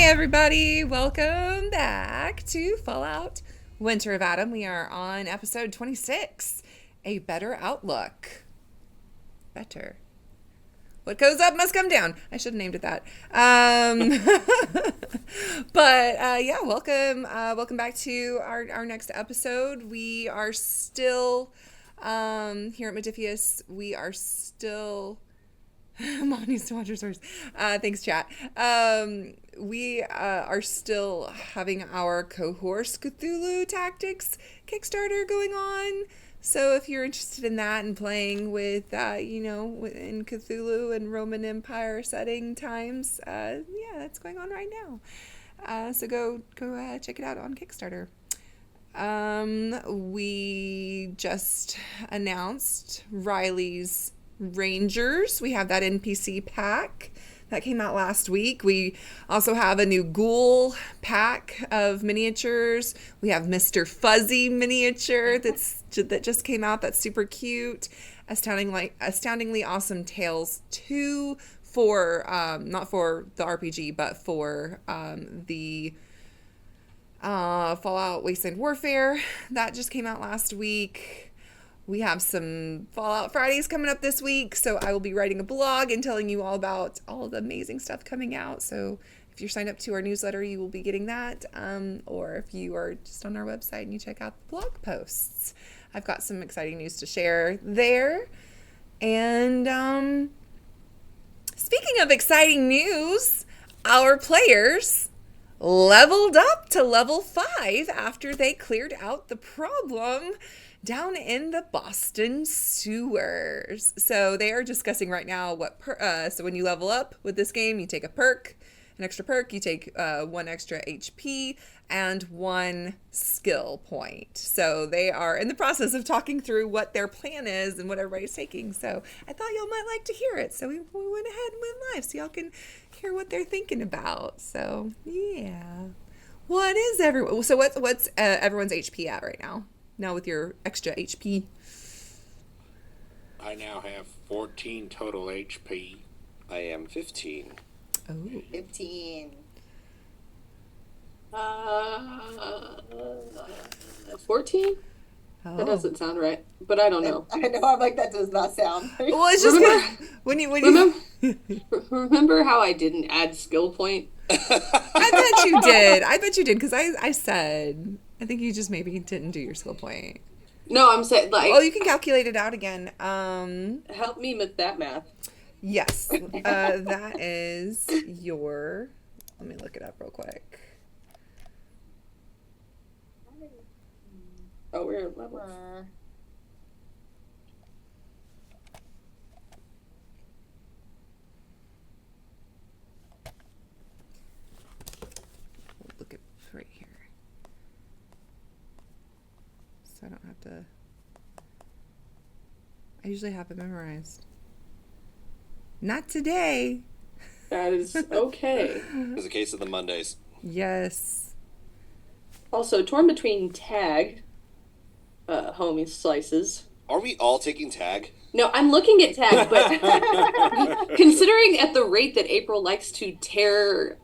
everybody, welcome back to Fallout Winter of Adam. We are on episode 26, A Better Outlook. Better. What goes up must come down. I should have named it that. Yeah, welcome back to our next episode. We are still here at Modiphius. We are still Mom needs to watch her source. Thanks, chat. We are still having our Cohorse Cthulhu Tactics Kickstarter going on. So if you're interested in that and playing with, in Cthulhu and Roman Empire setting times, that's going on right now. So go check it out on Kickstarter. We just announced Riley's Rangers. We have that NPC pack that came out last week. We also have a new ghoul pack of miniatures. We have Mr. Fuzzy miniature that just came out. That's super cute. Astoundingly Awesome Tales 2 for not for the RPG, but for the Fallout Wasteland Warfare that just came out last week. We have some Fallout Fridays coming up this week, so I will be writing a blog and telling you all about all the amazing stuff coming out. So if you're signed up to our newsletter, you will be getting that. Or if you are just on our website and you check out the blog posts, I've got some exciting news to share there. And speaking of exciting news, our players leveled up to level 5 after they cleared out the problem down in the Boston sewers. So they are discussing right now what so when you level up with this game, you take an extra perk, you take 1 extra HP and 1 skill point. So they are in the process of talking through what their plan is and what everybody's taking. So I thought y'all might like to hear it. So we went ahead and went live so y'all can hear what they're thinking about. So yeah. What's everyone's HP at right now? Now with your extra HP. I now have 14 total HP. I am 15. Oh. 15. 14? Oh. That doesn't sound right, but I don't know. I know, I'm like, that does not sound right. Well, it's just remember how I didn't add skill point? I bet you did. Because I said, I think you just maybe didn't do your skill point. No, I'm saying, like... Oh, you can calculate it out again. Help me with that math. Yes. That is your... Let me look it up real quick. Oh, we're at level. Look at right here. So I don't have to... I usually have it memorized. Not today. That is okay. It's a case of the Mondays. Yes. Also, torn between tag, homie slices. Are we all taking tag? No, I'm looking at tag, but considering at the rate that April likes to tear,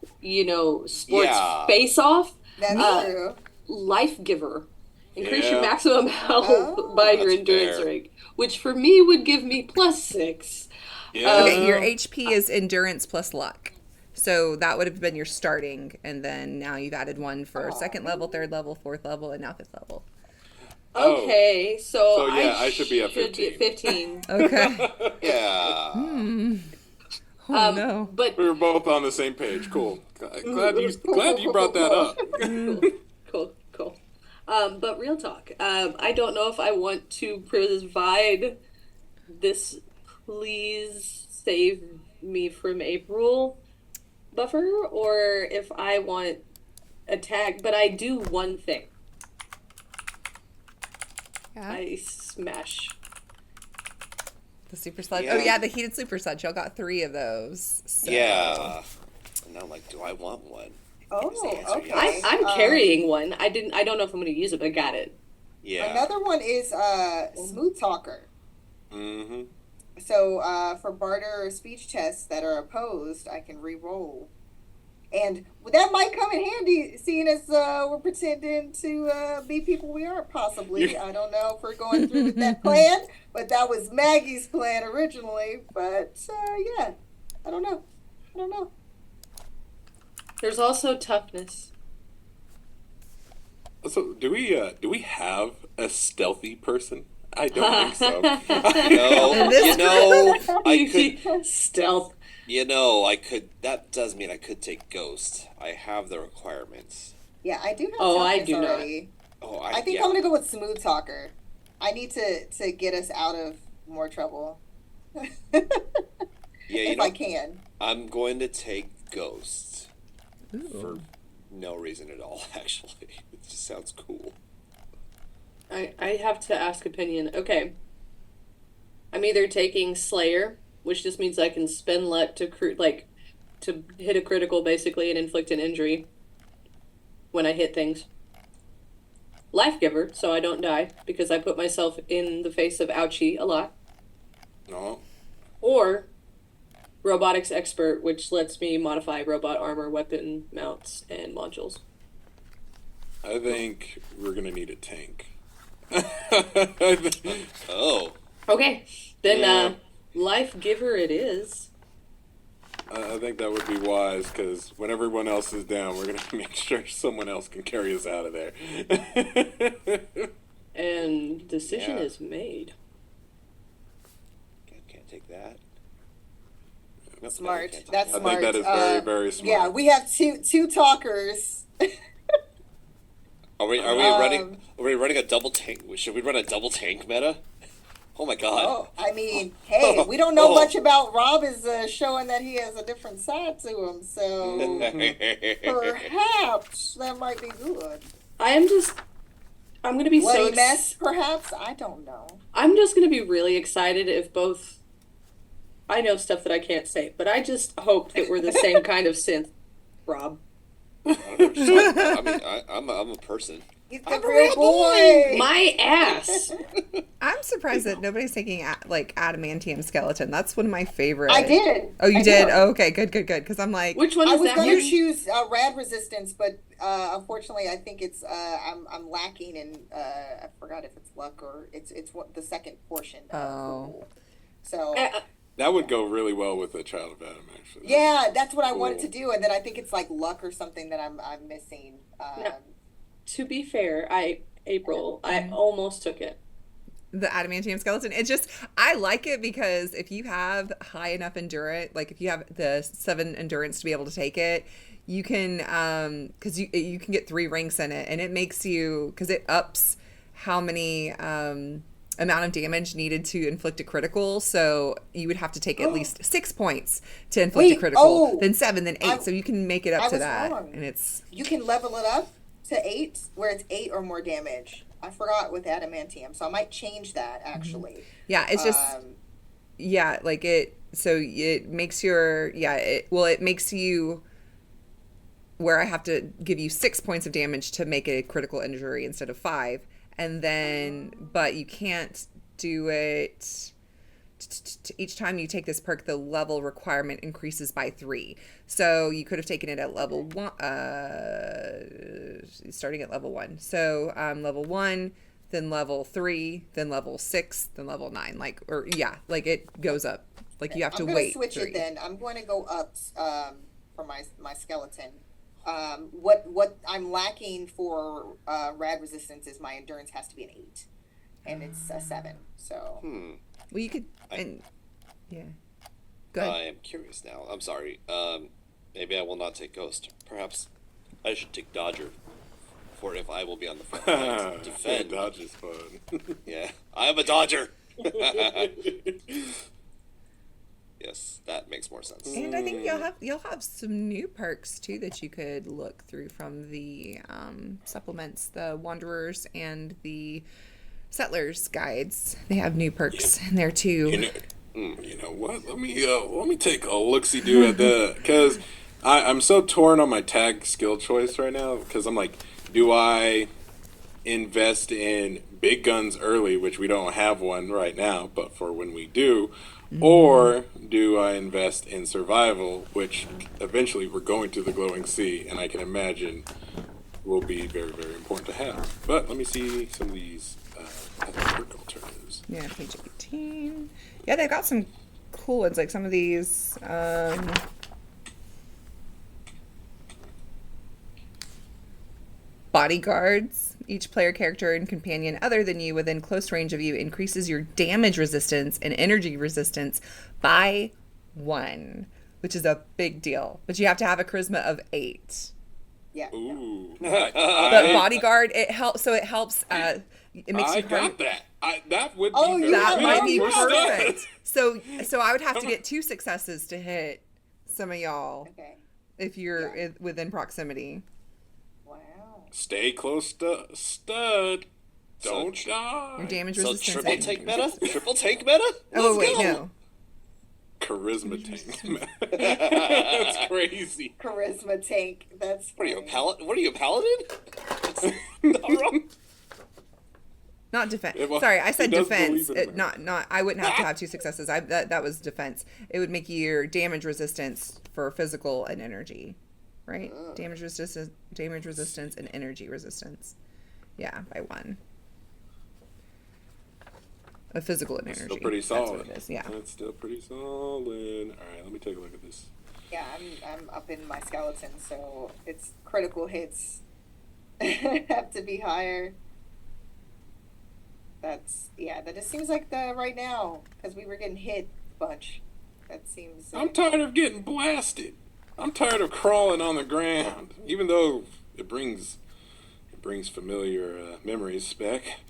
sports face off, That's true. Life Giver. Increase your maximum health Oh, by your endurance fair. rank, which for me would give me +6. Yeah. Okay, your HP is endurance plus luck. So that would have been your starting, and then now you've added 1 for second level, third level, fourth level, and now 5th level. Okay, so I should be at 15. 15. Okay. Yeah. Oh no. But We were both on the same page. Cool. Glad you brought that up. Cool. But real talk, I don't know if I want to provide this please save me from April buffer, or if I want a tag, but I do one thing. Yeah. I smash. The super sludge. Yeah. Oh yeah, the heated super sludge. Y'all got 3 of those. So. Yeah. And I'm like, do I want one? Oh, Is the answer okay. yes? I'm carrying one. I don't know if I'm going to use it, but I got it. Yeah. Another one is Smooth Talker. Mm-hmm. So for barter or speech tests that are opposed, I can re-roll And that might come in handy, seeing as we're pretending to be people we aren't, possibly. I don't know if we're going through with that plan, but that was Maggie's plan originally. But yeah, I don't know. There's also toughness. So, do we have a stealthy person? I don't think so. I could. Stealth. I could. That does mean I could take Ghost. I have the requirements. Yeah, I do have I toughness do not. already. I think yeah. I'm gonna go with Smooth Talker. I need to get us out of more trouble. Yeah, if I can. I'm going to take Ghost. Ooh. For no reason at all, actually. It just sounds cool. I have to ask opinion. Okay. I'm either taking Slayer, which just means I can spend luck to to hit a critical basically and inflict an injury when I hit things. Life Giver, so I don't die because I put myself in the face of ouchie a lot. No. Or Robotics Expert, which lets me modify robot armor, weapon mounts, and modules. I think we're gonna need a tank. Oh. Okay, then Yeah. Life Giver it is. I think that would be wise, because when everyone else is down, we're gonna make sure someone else can carry us out of there. And decision Yeah. is made. Can't take that. Nope, Smart. can't take That's I smart. think that is very, very smart. Yeah, we have two talkers. Are we running? Are we running a double tank? Should we run a double tank meta? Oh my god. Oh, I mean, hey, we don't know much about Rob. Is showing that he has a different side to him, so perhaps that might be good. I'm gonna be Bloody so mess, perhaps. I don't know. I'm just gonna be really excited if both. I know stuff that I can't say, but I just hope that we're the same kind of synth, Rob. I mean, I'm a person. He's the real boy. My ass. I'm surprised that nobody's taking adamantium skeleton. That's one of my favorite. I did. Oh, you I did? Oh, okay, good. Because I'm like, Which one I is was that? gonna choose Rad Resistance, but unfortunately, I think it's I'm lacking in I forgot if it's luck or it's the second portion. Oh. So That would go really well with a Child of Adam, actually. yeah, that's what I Cool. wanted to do, and then I think it's like luck or something that I'm missing. No. To be fair, I Mm-hmm. almost took it. the adamantium skeleton. It's just, I like it because if you have high enough endurance, like if you have the 7 endurance to be able to take it, you can, because you can get 3 ranks in it, and it makes you, because it ups how many amount of damage needed to inflict a critical. So you would have to take at least 6 points to inflict a critical, then 7, then 8. So you can make it up to that, wrong. and it's You can level it up to 8, where it's 8 or more damage. I forgot with adamantium, so I might change that actually. yeah, it's just yeah, like it. So it makes your it makes you where I have to give you 6 points of damage to make a critical injury instead of 5, and then but you can't do it. Each time you take this perk, the level requirement increases by 3. So you could have taken it at level 1, starting at level 1. So level 1, then level 3, then level 6, then level 9. Like it goes up. Like you have to wait. I'm going to switch 3. it then. I'm going to go up for my skeleton. What I'm lacking for Rad Resistance is my endurance has to be an 8, and it's a 7. So. Well, you could yeah. Go I ahead. am curious now. I'm sorry. Maybe I will not take Ghost. Perhaps I should take Dodger. For if I will be on the front line to defend. Dodge is fun. Yeah, I am a Dodger. Yes, that makes more sense. And I think you'll have some new perks too that you could look through from the supplements, the Wanderers and the Settlers guides. They have new perks in there too. You know what? Let me take a look-see-do at that, because I'm so torn on my tag skill choice right now, because I'm like, do I invest in big guns early, which we don't have one right now, but for when we do, or do I invest in survival, which eventually we're going to the glowing sea, and I can imagine will be very, very important to have. But let me see some of these perk alternatives. Yeah, page 18. Yeah, they've got some cool ones, like some of these. Bodyguards. Each player character and companion other than you within close range of you increases your damage resistance and energy resistance by 1, which is a big deal. But you have to have a charisma of 8. Yeah. Ooh. But bodyguard, it helps. So it helps. It makes you got that. That would be Oh, very That good might be for perfect. stats. So I would have to get 2 successes to hit some of y'all Okay. if you're within proximity. Wow. Stay close to stud. Don't Your die. damage So resistance. triple and- tank meta? Triple tank meta? Oh Let's wait, go. no. Charisma tank. That's crazy. Charisma tank. That's What are you, a funny. paladin? What are you, a paladin? It's not wrong. Not defense. Yeah, well, Sorry, I said he does defense. believe in that. Not. I wouldn't have to have 2 successes. That was defense. It would make your damage resistance for physical and energy, right? Damage resistance, and energy resistance. Yeah, by 1. A physical and It's energy. still pretty solid. That's what it is. Yeah. That's still pretty solid. All right, let me take a look at this. Yeah, I'm up in my skeleton, so it's critical hits have to be higher. That just seems like the right now, because we were getting hit a bunch. That seems. I'm tired of getting blasted. I'm tired of crawling on the ground, even though it brings familiar memories back.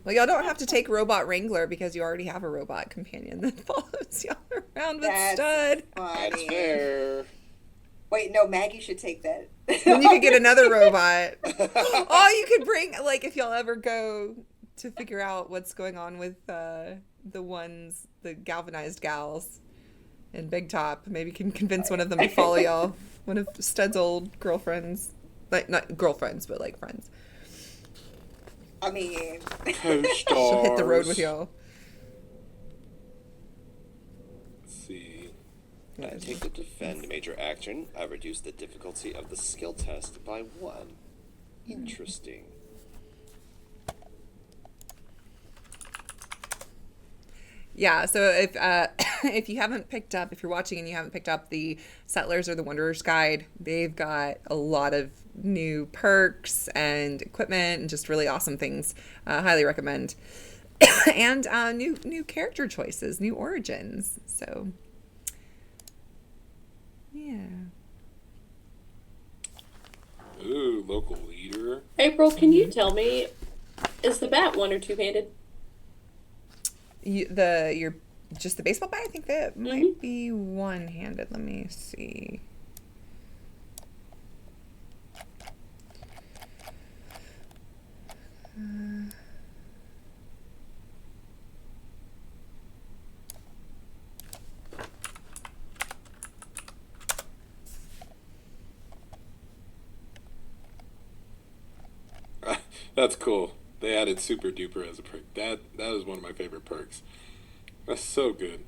Well, y'all don't have to take Robot Wrangler because you already have a robot companion that follows y'all around with That's Stud. funny. That's fair. Wait, no, Maggie should take that. Then you could get another robot. Oh, you could bring, like, if y'all ever go to figure out what's going on with the galvanized gals in Big Top, maybe you can convince one of them to follow y'all. One of Stud's old girlfriends. Like, not girlfriends, but, like, friends. I mean, She'll hit the road with y'all. Let's see. I take the defend major action. I reduce the difficulty of the skill test by 1. Interesting. Yeah, so if if you're watching and you haven't picked up the Settlers or the Wanderer's Guide, they've got a lot of new perks and equipment and just really awesome things. Highly recommend. And new character choices, new origins. So yeah. Ooh, local leader. April, can you tell me, is the bat 1 or 2-handed? You're just the baseball bat. I think that might be one-handed. Let me see. That's cool. They added Super Duper as a perk. That is one of my favorite perks. That's so good.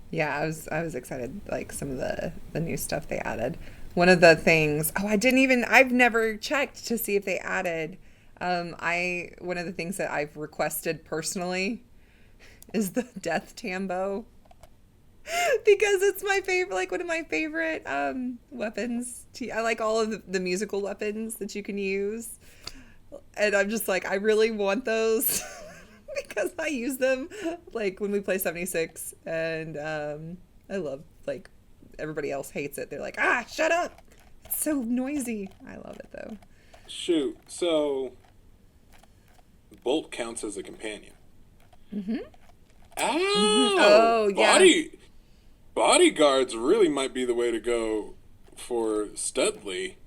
Yeah, I was excited, like some of the new stuff they added. One of the things, I've never checked to see if they added, one of the things that I've requested personally is the Death Tambo. Because it's my favorite, like one of my favorite weapons. I like all of the musical weapons that you can use. And I'm just like, I really want those because I use them like when we play 76. And I love, like, everybody else hates it. They're like, shut up. It's so noisy. I love it though. Shoot. So, Bolt counts as a companion. Mm-hmm. Oh, yeah. Bodyguards really might be the way to go for Studley,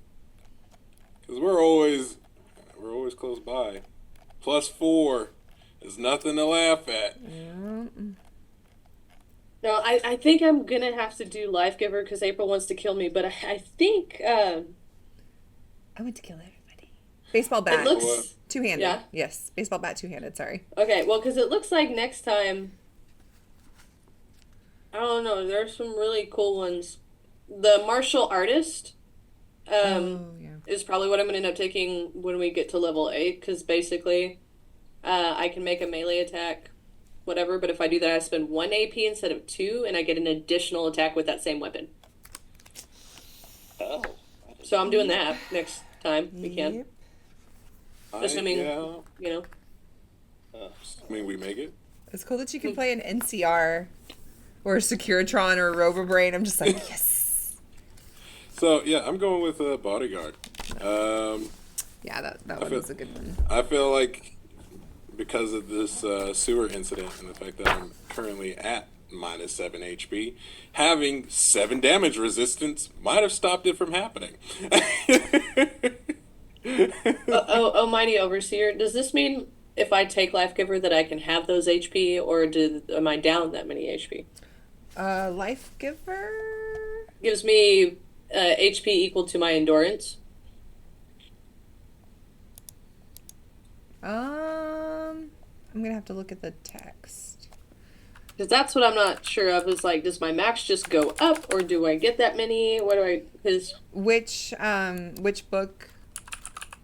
because we're always close by. +4 is nothing to laugh at. No, I think I'm gonna have to do Life Giver because April wants to kill me, but I think I went to kill everybody. Baseball bat. It looks Two-handed. Yeah. Yes. Baseball bat two-handed. Sorry. okay. Well, because it looks like next time. I don't know. There's some really cool ones. The martial artist Oh, yeah. is probably what I'm going to end up taking when we get to level 8, because basically I can make a melee attack, whatever, but if I do that, I spend 1 AP instead of 2, and I get an additional attack with that same weapon. Oh. So I'm doing that next time we can. Yep. Assuming, Yeah. you know. I mean, we make it. It's cool that you can play an NCR or a Securitron or a Robobrain. I'm just like, yes. So yeah, I'm going with bodyguard. Yeah, that one was a good one. I feel like because of this sewer incident and the fact that I'm currently at minus 7 HP, having 7 damage resistance might have stopped it from happening. Oh, mighty overseer. Does this mean if I take life giver that I can have those HP, or am I down that many HP? Life giver. Gives me HP equal to my endurance. I'm gonna have to look at the text. Because that's what I'm not sure of. Is like, does my max just go up, or do I get that many? What do I? Because Which book?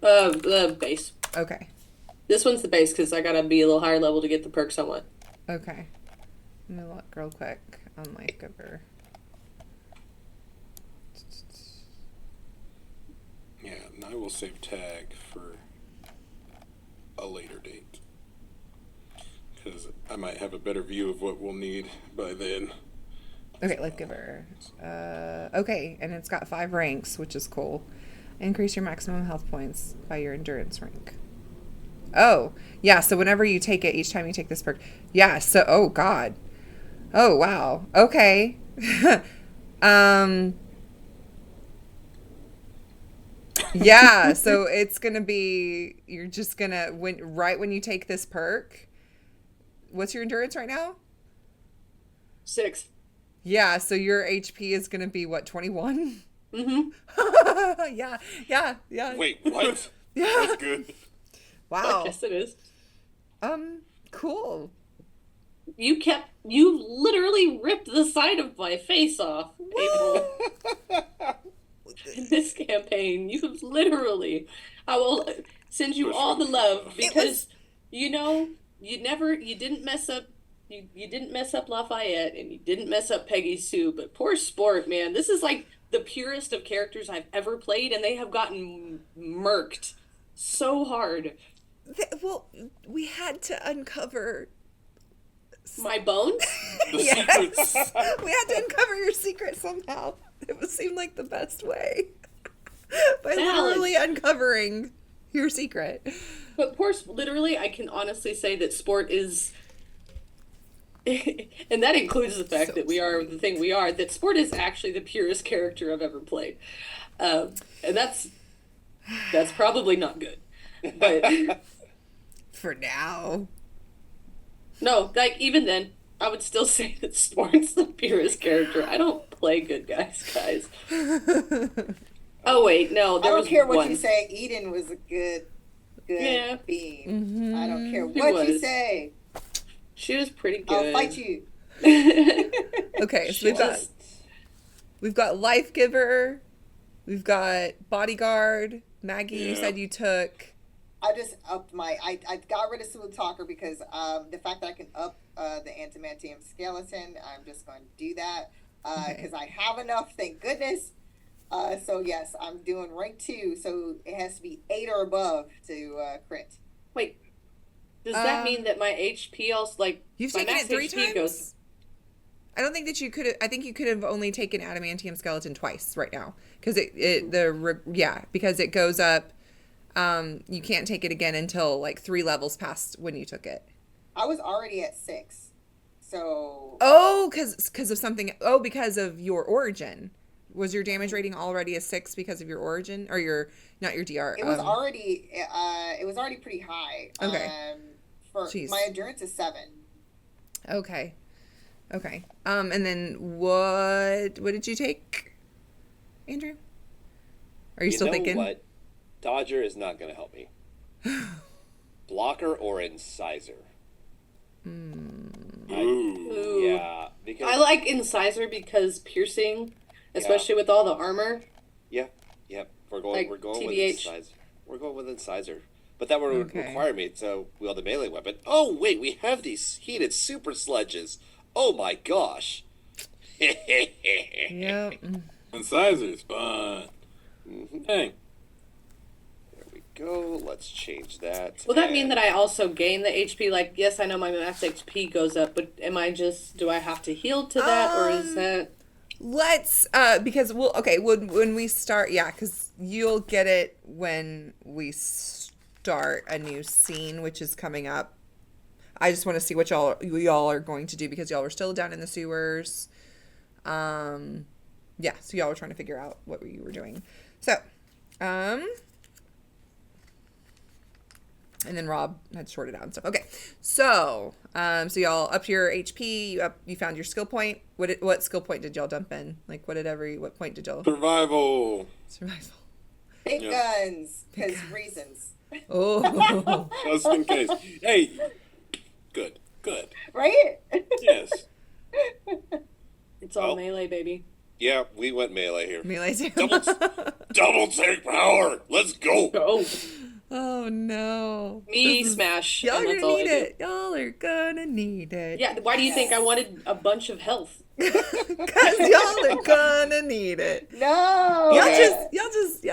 the base. Okay. This one's the base because I gotta be a little higher level to get the perks I want. Okay. Let me look real quick on life giver. Yeah, and I will save tag for a later date. Because I might have a better view of what we'll need by then. Okay, life giver. Okay, and it's got 5 ranks, which is cool. Increase your maximum health points by your endurance rank. Oh, yeah, so whenever you take it, each time you take this perk. Yeah, so, oh, God. Oh, wow. Okay. Yeah, so it's going to be, you're just going to, right when you take this perk, what's your endurance right now? 6. Yeah, so your HP is going to be, what, 21? Mm-hmm. Yeah. Wait, what? Yeah. That's good. Wow. Yes, it is. Cool. You literally ripped the side of my face off, April. In this campaign, you literally, I will send you all the love because, you didn't mess up, you didn't mess up Lafayette and you didn't mess up Peggy Sue, but poor Sport, man, this is like the purest of characters I've ever played, and they have gotten murked so hard. Well, we had to uncover My bones? The secrets. We had to uncover your secret somehow. It seemed like the best way. By literally uncovering your secret. But literally, I can honestly say that Sport is, and that includes the fact that we are the thing we are, that Sport is actually the purest character I've ever played. And that's probably not good. But For now. no, like, even then, I would still say that Sport's the purest character. I don't play good guys. Oh, wait, no, I there don't was care what one. you say. Eden was a good Yeah. being. Mm-hmm. I don't care She what you was. say. She was pretty good. I'll fight you. Okay, so She was. we've got Life Giver, we've got Bodyguard. Maggie, you Yeah. said you took. I just upped I got rid of Smooth Talker because the fact that I can up the Antimantium Skeleton, I'm just going to do that because I have enough, thank goodness. So yes, I'm doing rank 2, so it has to be 8 or above to crit. Wait, does that mean that my HP also, like, You've my taken max it 3 HP times? goes... I don't think that you could have. I think you could have only taken Adamantium Skeleton twice right now. Because because it goes up. You can't take it again until like 3 levels past when you took it. I was already at 6, so Oh, because of something. Oh, because of your origin. Was your damage rating already a 6 because of your origin, or not your DR? it was already pretty high. Okay. For Jeez. my endurance is 7. Okay. And then what did you take, Andrew? Are you still thinking? What? Dodger is not going to help me. Blocker or incisor? Ooh. Yeah, because I like incisor because piercing, especially with all the armor. yeah, we're going Like with TBH. incisor. We're going with incisor. But that would Okay. require me to wield a melee weapon. Oh wait, we have these heated super sledges. Oh my gosh. Yep. Incisors, fun. Dang. There we go. Let's change that. Will that mean that I also gain the HP? Like, yes, I know my max HP goes up, but do I have to heal to that, or is that... Let's because when we start, because you'll get it when we start a new scene, which is coming up. I just want to see what y'all are going to do, because y'all were still down in the sewers. So y'all were trying to figure out what you were doing. So, and then Rob had sorted out and stuff. Okay, so y'all up your HP. You found your skill point. What skill point did y'all dump in? Like, what point did y'all Survival. survival? Big Yeah. guns, because reasons. Oh, Just in case. Hey. Good. Right? Yes. It's all Oh. melee, baby. Yeah, we went melee here. melee too. Double take power. Let's go. Oh, Oh no. me This is- smash. Y'all and are that's gonna all I need do. it. Y'all are gonna need it. Yeah, why do you think I wanted a bunch of health? Cause y'all are gonna need it. No. Y'all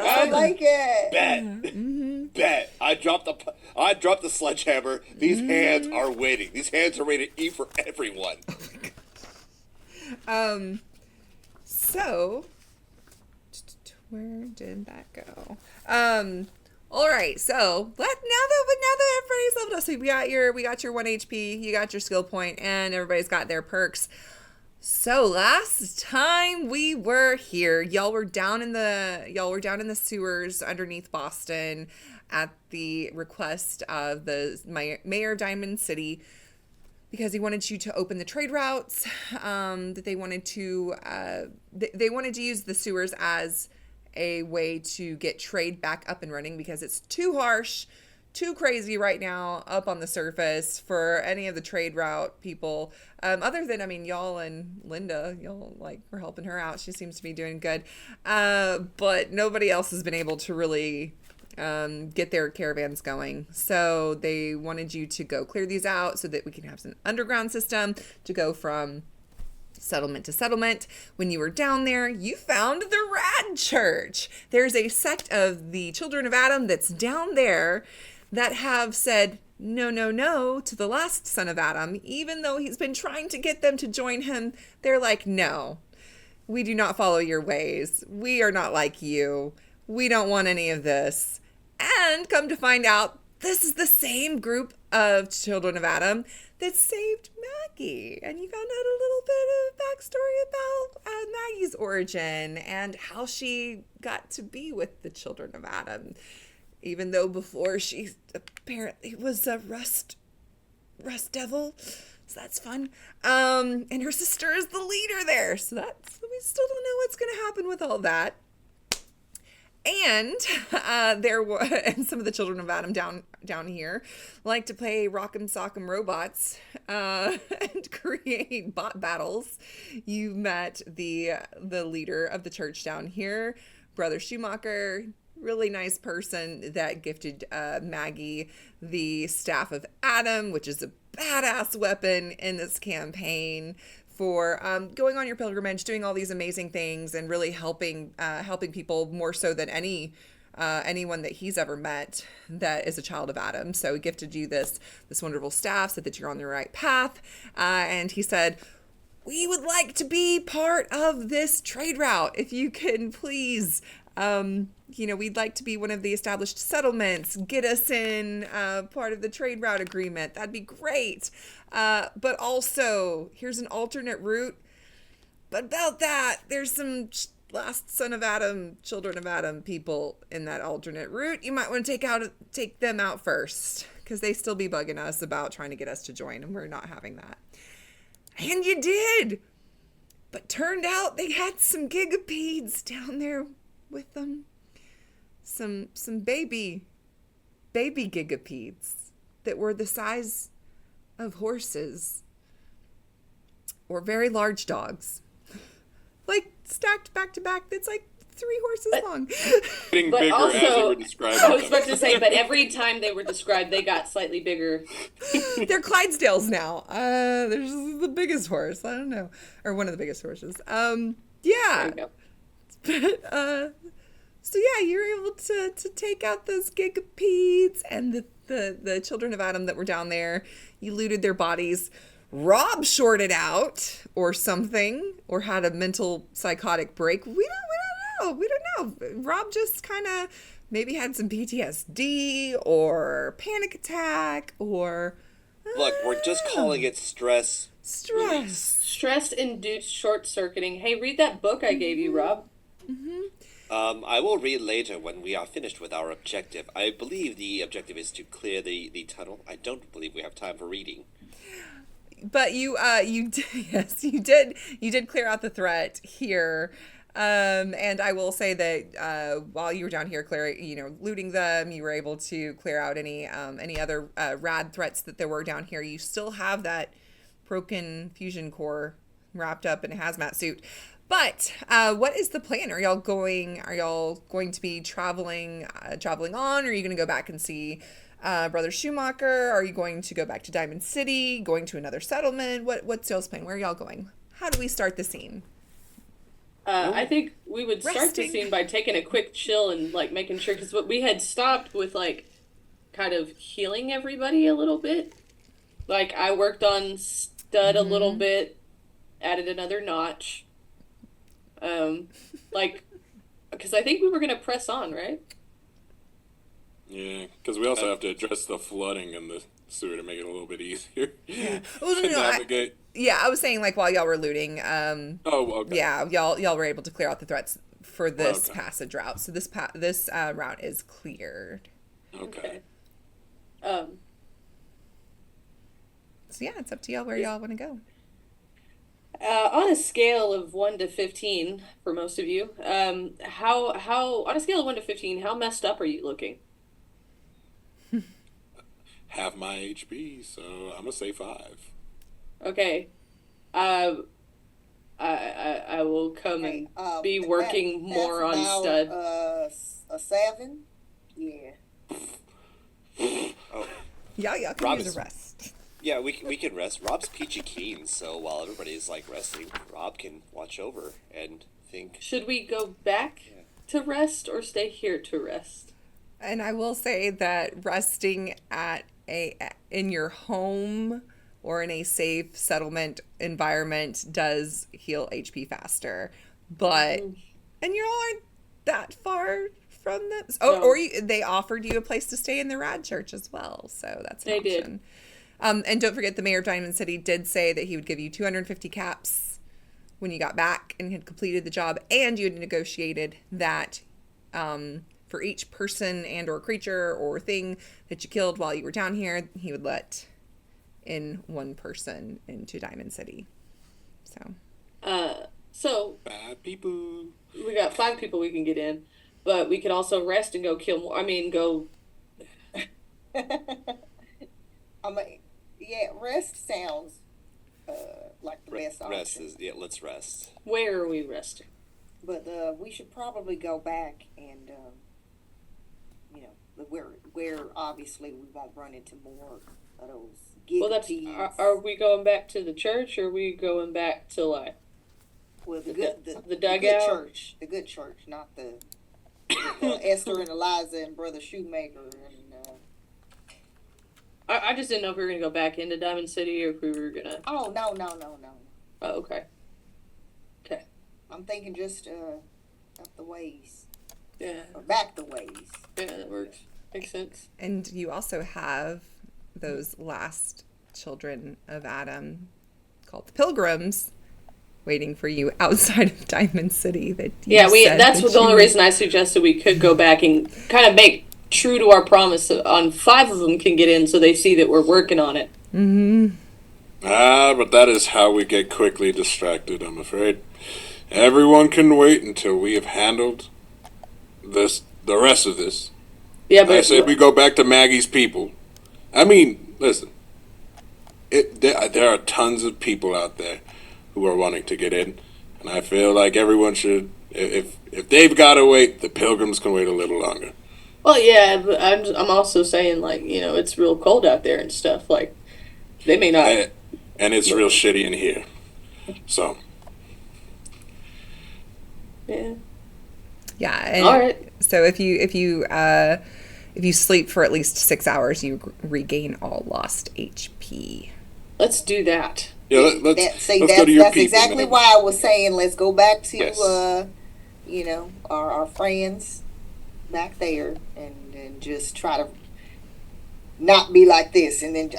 I like it. Bet. Bet. I dropped the sledgehammer. These hands are waiting. These hands are ready to eat for everyone. So where did that go? All right. So now that everybody's leveled up, so we got your 1 HP, you got your skill point, and everybody's got their perks. So last time we were here, y'all were down in the sewers underneath Boston at the request of the mayor of Diamond City, because he wanted you to open the trade routes. That they wanted to use the sewers as a way to get trade back up and running, because it's too harsh, too crazy right now up on the surface for any of the trade route people. Other than, y'all and Linda, y'all were helping her out. She seems to be doing good. But nobody else has been able to really get their caravans going. So they wanted you to go clear these out so that we can have an underground system to go from settlement to settlement. When you were down there, you found the Rad Church. There's a sect of the children of Adam that's down there that have said no to the last son of Adam. Even though he's been trying to get them to join him, they're like, no, we do not follow your ways. We are not like you. We don't want any of this. And come to find out, this is the same group of children of Adam that saved Maggie. And you found out a little bit of backstory about Maggie's origin and how she got to be with the children of Adam. Even though before she apparently was a rust devil. So that's fun. And her sister is the leader there. So we still don't know what's going to happen with all that. And and some of the children of Adam down here like to play Rock'em Sock'em Robots and create bot battles. You met the leader of the church down here, Brother Schumacher. Really nice person that gifted Maggie the Staff of Adam, which is a badass weapon in this campaign for going on your pilgrimage, doing all these amazing things, and really helping people more so than anyone that he's ever met that is a child of Adam. So he gifted you this wonderful staff so that you're on the right path. And he said, we would like to be part of this trade route. If you can please, we'd like to be one of the established settlements. Get us in part of the trade route agreement. That'd be great. But also, here's an alternate route. But about that, there's some last son of Adam, children of Adam people in that alternate route. You might want to take them out first, because they still be bugging us about trying to get us to join, and we're not having that. And you did. But turned out they had some gigapeds down there with them. some baby gigapedes that were the size of horses or very large dogs, like stacked back to back. That's like 3 horses long. Getting But bigger also, as they were described. I was about to say, but every time they were described, they got slightly bigger. They're Clydesdales now. There's the biggest horse. I don't know, or one of the biggest horses. There Yeah. you go. But so yeah, you're able to take out those gigapedes and the children of Adam that were down there. You looted their bodies. Rob shorted out or something, or had a mental psychotic break. We don't know. Rob just kind of maybe had some PTSD or panic attack or Look, we're just calling it stress. stress. Stress-induced short-circuiting. Hey, read that book I gave you, Rob. I will read later when we are finished with our objective. I believe the objective is to clear the tunnel. I don't believe we have time for reading. But you did, yes, you did clear out the threat here. And I will say that while you were down here looting them, you were able to clear out any other rad threats that there were down here. You still have that broken fusion core wrapped up in a hazmat suit. But what is the plan? Are y'all going to be traveling on? Or are you going to go back and see Brother Schumacher? Are you going to go back to Diamond City? Going to another settlement? What's y'all's plan? Where are y'all going? How do we start the scene? I think we would start Resting. the scene by taking a quick chill and like making sure, because what we had stopped with like kind of healing everybody a little bit. Like I worked on Stud a little bit, added another notch. Because I think we were gonna press on, right? Yeah, because we also have to address the flooding in the sewer to make it a little bit easier Well, to navigate. I was saying like while y'all were looting, Okay. yeah, y'all were able to clear out the threats for this Okay. passage route. So this route is cleared. Okay. So yeah, it's up to y'all where y'all want to go. On a scale of 1 to 15 for most of you, how on a scale of 1 to 15, how messed up are you looking? Half my HP, so I'm gonna say 5. Okay. I will come and be working more on about, Stud. A 7. Yeah. Oh, Y'all can Rob use is- a rest. yeah, we can rest. Rob's peachy keen, so while everybody's like resting, Rob can watch over and think. Should we go back to rest or stay here to rest? And I will say that resting in your home or in a safe settlement environment does heal HP faster. But and you all aren't that far from this. Oh, No. or they offered you a place to stay in the Rad Church as well, so that's an They did. option. And don't forget, the mayor of Diamond City did say that he would give you 250 caps when you got back and had completed the job, and you had negotiated that for each person and or creature or thing that you killed while you were down here, he would let in one person into Diamond City. So Bad people. we got 5 people we can get in, but we could also rest and go kill more. I mean, go. Rest sounds like the best Rest option. is let's rest. Where are we resting? But we should probably go back and where obviously we won't run into more of those Well, that's. gigapedes. Are we going back to the church, or are we going back to like? Well, the the good dugout? church, not the Esther and Eliza and Brother Shoemaker and. I just didn't know if we were gonna go back into Diamond City or if we were gonna. Oh no! Oh, okay. Okay. I'm thinking just up the ways Yeah. or back the ways. Yeah, that works. Makes sense. And you also have those last children of Adam called the Pilgrims waiting for you outside of Diamond City. That's the only reason I suggested we could go back and kind of make true to our promise on 5 of them can get in, so they see that we're working on it. But that is how we get quickly distracted, I'm afraid. Everyone can wait until we have handled this the rest of this. Yeah, I but said we go back to Maggie's people. I mean, listen, there are tons of people out there who are wanting to get in, and I feel like everyone should. If they've got to wait, the pilgrims can wait a little longer. well, yeah, but I'm also saying like it's real cold out there and stuff. Like they may not. And it's real shitty in here. So Yeah. Yeah. And All right. so if you sleep for at least 6 hours, you regain all lost HP. Let's do that. yeah, let's go to your That's people. exactly man. why I was saying let's go back to Yes. our friends back there and just try to not be like this. And then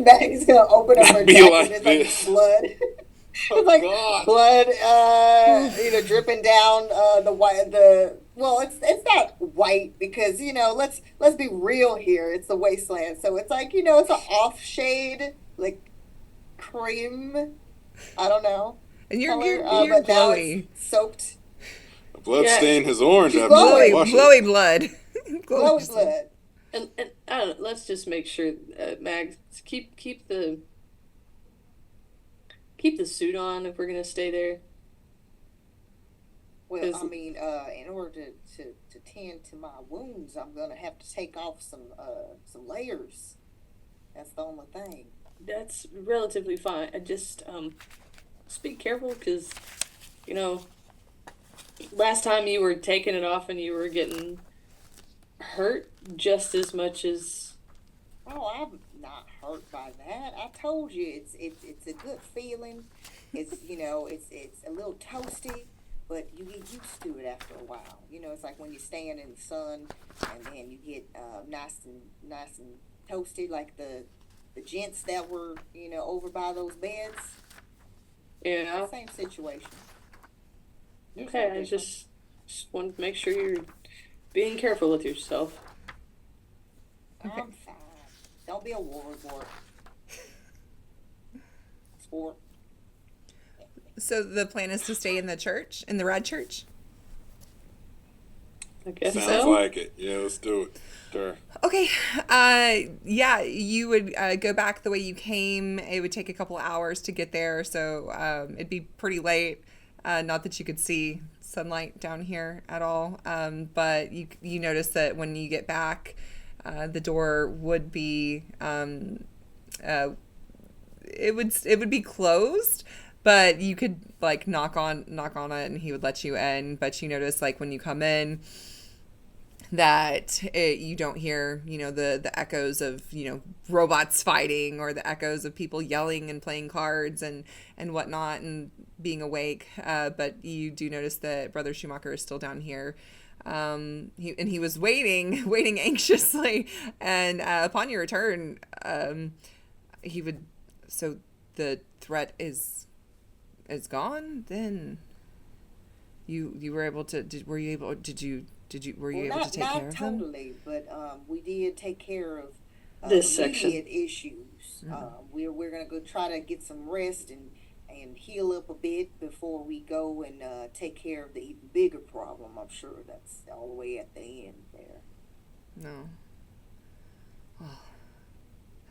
Maggie's gonna open up her Be jacket like and this. it's like blood. Oh, It's like God. blood, dripping down well, it's not white because let's be real here. It's the wasteland, so it's like it's an off shade like cream. I don't know. And you're color, you're but now glowy. it's soaked, The blood Yeah. stain is orange. She's after glowing. you wash it. Glowy blood. glowy blood. And I don't know, let's just make sure, Mags, keep the suit on if we're gonna stay there. Well, Is- I mean, in order to tend to my wounds, I'm gonna have to take off some layers. That's the only thing. That's relatively fine. I just just be careful because last time you were taking it off and you were getting hurt just as much as Oh, I'm not hurt by that. I told you it's a good feeling. It's it's a little toasty, but you get used to it after a while. It's like when you stand in the sun and then you get nice and toasty, like the gents that were over by those beds. yeah. Same situation. Okay, I just wanted to make sure you're being careful with yourself. I'm fine. Don't be a warlord. Sport. So the plan is to stay in the church, in the Rad Church? I guess Sounds so. like it. Yeah, let's do it. Sure. Okay. Yeah, you would go back the way you came. It would take a couple hours to get there, so it'd be pretty late. Not that you could see sunlight down here at all, but you notice that when you get back, the door would be it would be closed, but you could like knock on it and he would let you in. But you notice like when you come in that you don't hear the echoes of robots fighting or the echoes of people yelling and playing cards and whatnot and being awake, but you do notice that Brother Schumacher is still down here. He was waiting anxiously, and upon your return, so the threat is gone. Then you were able to were you able to take care of them? Not totally, but we did take care of This section. immediate issues. We're gonna go try to get some rest and heal up a bit before we go and take care of the even bigger problem. I'm sure that's all the way at the end there. No.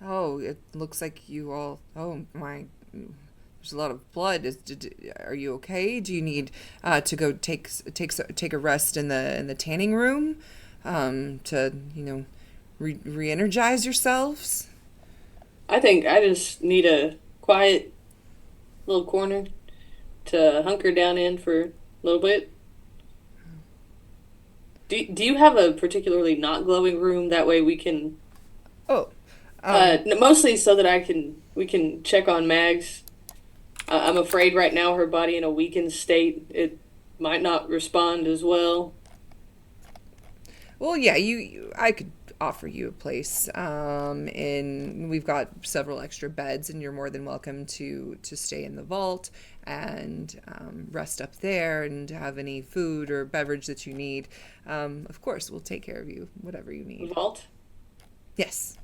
Oh, it looks like you all. Oh my, there's a lot of blood. Are you okay? Do you need to go take a rest in the tanning room, to re-energize yourselves? I think I just need a quiet little corner to hunker down in for a little bit. Do you have a particularly not glowing room? That way we can, Oh, mostly so that we can check on Mags. I'm afraid right now her body in a weakened state, it might not respond as well. well, yeah. I could offer you a place. And we've got several extra beds, and you're more than welcome to stay in the vault and rest up there and have any food or beverage that you need. Of course, we'll take care of you, whatever you need. Vault? Yes.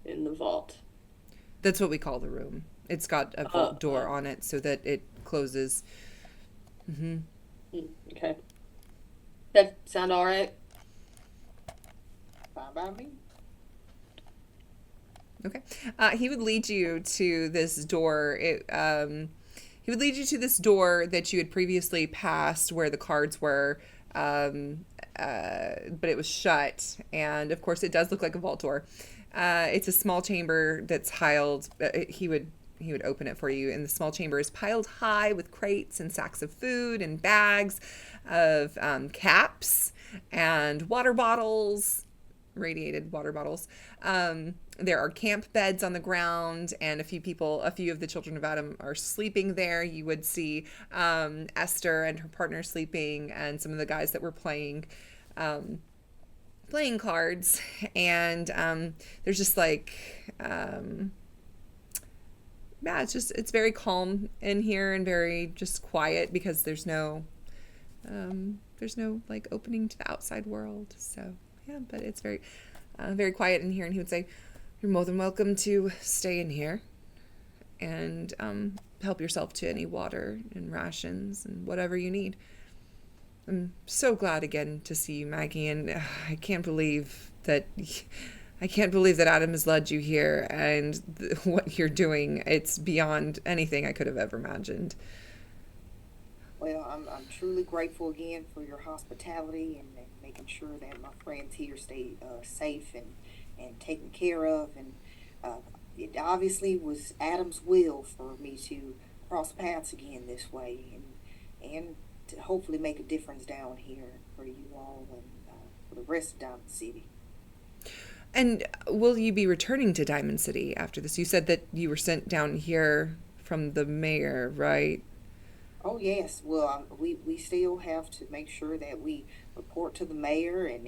In the vault. That's what we call the room. It's got a vault door on it so that it closes. Okay. That sound all right? Fine by me. Okay. He would lead you to this door. He would lead you to this door that you had previously passed where the cards were, but it was shut. And of course, it does look like a vault door. It's a small chamber that's tiled. He would open it for you, and the small chamber is piled high with crates and sacks of food and bags of caps and water bottles, radiated water bottles. There are camp beds on the ground, and a few of the children of Adam are sleeping there. You would see Esther and her partner sleeping, and some of the guys that were playing cards. And there's just like, yeah, it's very calm in here and very just quiet because there's no like opening to the outside world. So yeah, but it's very, very quiet in here. And he would say, "You're more than welcome to stay in here and help yourself to any water and rations and whatever you need. I'm so glad again to see you, Maggie, and I can't believe that Adam has led you here and what you're doing. It's beyond anything I could have ever imagined." Well, I'm truly grateful again for your hospitality and making sure that my friends here stay safe and taken care of. And it obviously was Adam's will for me to cross paths again this way and to hopefully make a difference down here for you all and for the rest of Diamond City. And will you be returning to Diamond City after this? You said that you were sent down here from the mayor, right? Oh, yes. Well, we still have to make sure that we report to the mayor and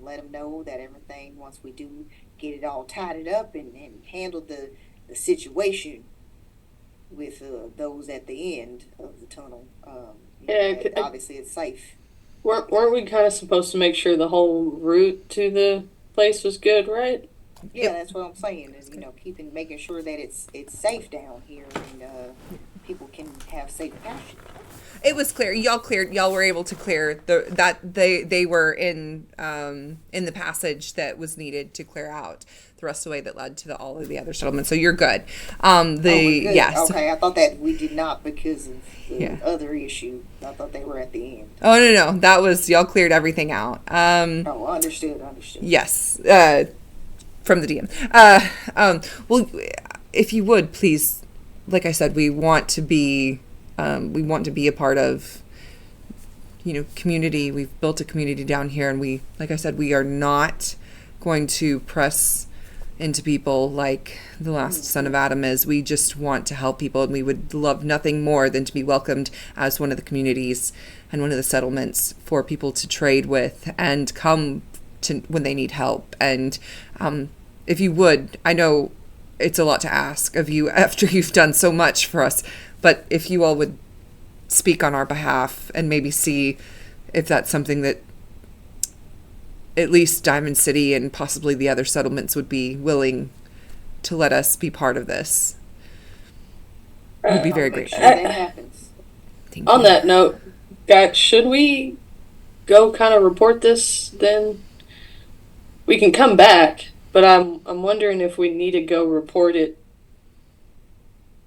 let him know that everything, once we do get it all tidied up and handle the situation with those at the end of the tunnel, obviously it's safe. Weren't we kind of supposed to make sure the whole route to the place was good, right? Yeah, that's what I'm saying. Is making sure that it's safe down here and people can have safe passage. It was clear. Y'all were able to clear they were in the passage that was needed to clear out the rest of the way that led to all of the other settlements. So you're good. Good. Yes. Okay, I thought that we did not because of the other issue. I thought they were at the end. Oh no, that was y'all cleared everything out. Understood. Yes. From the DM. Well, if you would please, like I said, we want to be a part of, community. We've built a community down here, and we are not going to press into people like the last son of Adam is. We just want to help people, and we would love nothing more than to be welcomed as one of the communities and one of the settlements for people to trade with and come to when they need help. And if you would, I know it's a lot to ask of you after you've done so much for us, but if you all would speak on our behalf and maybe see if that's something that at least Diamond City and possibly the other settlements would be willing to let us be part of this, we'd be very grateful. Sure that happens. On that note, guys, should we go kind of report this then? We can come back, but I'm wondering if we need to go report it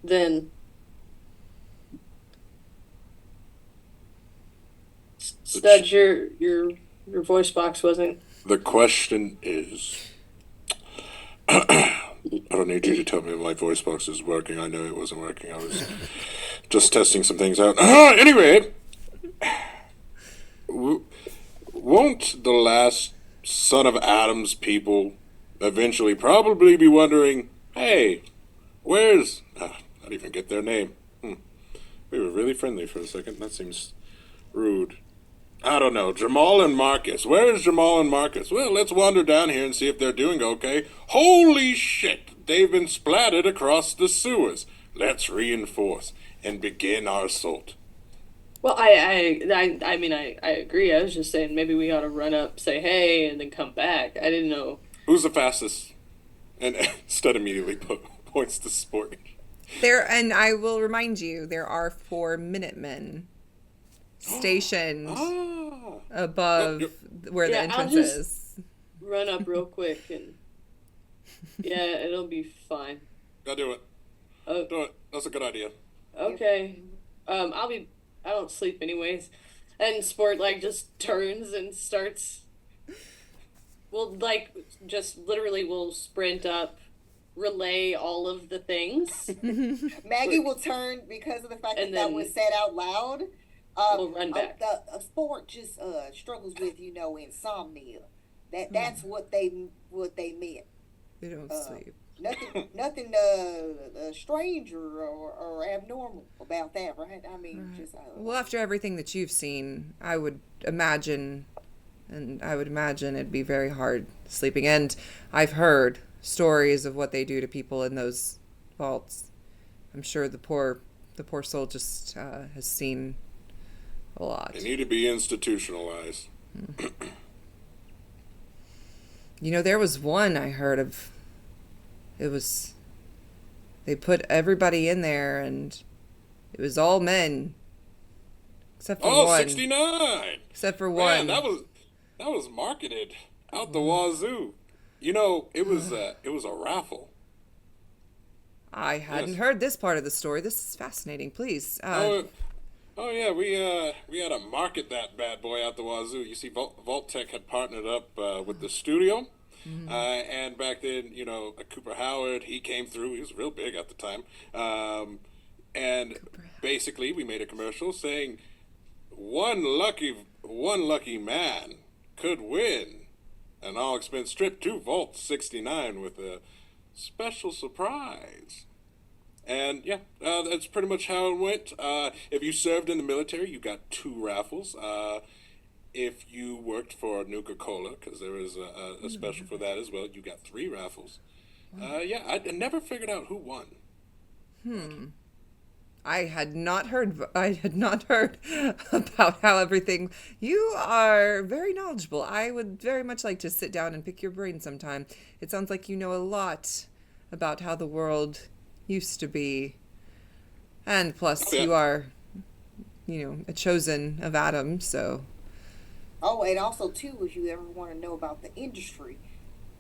then. Studs, your voice box wasn't. The question is, I don't need you to tell me my voice box is working. I know it wasn't working. I was just testing some things out. Anyway, won't the last son of Adam's people eventually probably be wondering, hey, where's... I didn't even get their name. We were really friendly for a second. That seems rude. I don't know. Jamal and Marcus. Where is Jamal and Marcus? Well, let's wander down here and see if they're doing okay. Holy shit! They've been splattered across the sewers. Let's reinforce and begin our assault. Well, I mean, I agree. I was just saying maybe we ought to run up, say hey, and then come back. I didn't know. Who's the fastest? And Stud immediately points to Sport. And I will remind you, there are 4 Minutemen. stationed Ah. above where the Yeah, I'll entrance just- is. Run up real quick and yeah, it'll be fine. Go do it. Oh, Do it. That's a good idea. okay. I don't sleep anyways. And Sport like just turns and starts. Well, like just literally will sprint up, relay all of the things. Maggie will turn because of the fact that And that then- was said out loud. We'll run back. The sport just struggles with insomnia. That's what they meant. They don't Uh, sleep. Nothing strange or abnormal about that, right? I mean, just Well, after everything that you've seen, I would imagine it'd be very hard sleeping. And I've heard stories of what they do to people in those vaults. I'm sure the poor soul just has seen a lot. They need to be institutionalized. There was one I heard of. They put everybody in there, and it was all men, except for Oh, one. 69! Except for Man, one. that was marketed out the wazoo. It was a raffle. I hadn't Yes. heard this part of the story. This is fascinating. Please. Oh yeah, we had to market that bad boy out the wazoo. You see, Vault Tech had partnered up with the studio, and back then, Cooper Howard, he came through. He was real big at the time, and basically we made a commercial saying one lucky man could win an all expense trip to Vault 69 with a special surprise. And yeah, that's pretty much how it went. If you served in the military, you got 2 raffles. If you worked for Nuka-Cola, because there was a special for that as well, you got 3 raffles. Yeah, I never figured out who won. I had not heard about how everything. You are very knowledgeable. I would very much like to sit down and pick your brain sometime. It sounds like you know a lot about how the world used to be. And plus, Oh, yeah. you are, a chosen of Adam, so. Oh, and also too, if you ever want to know about the industry,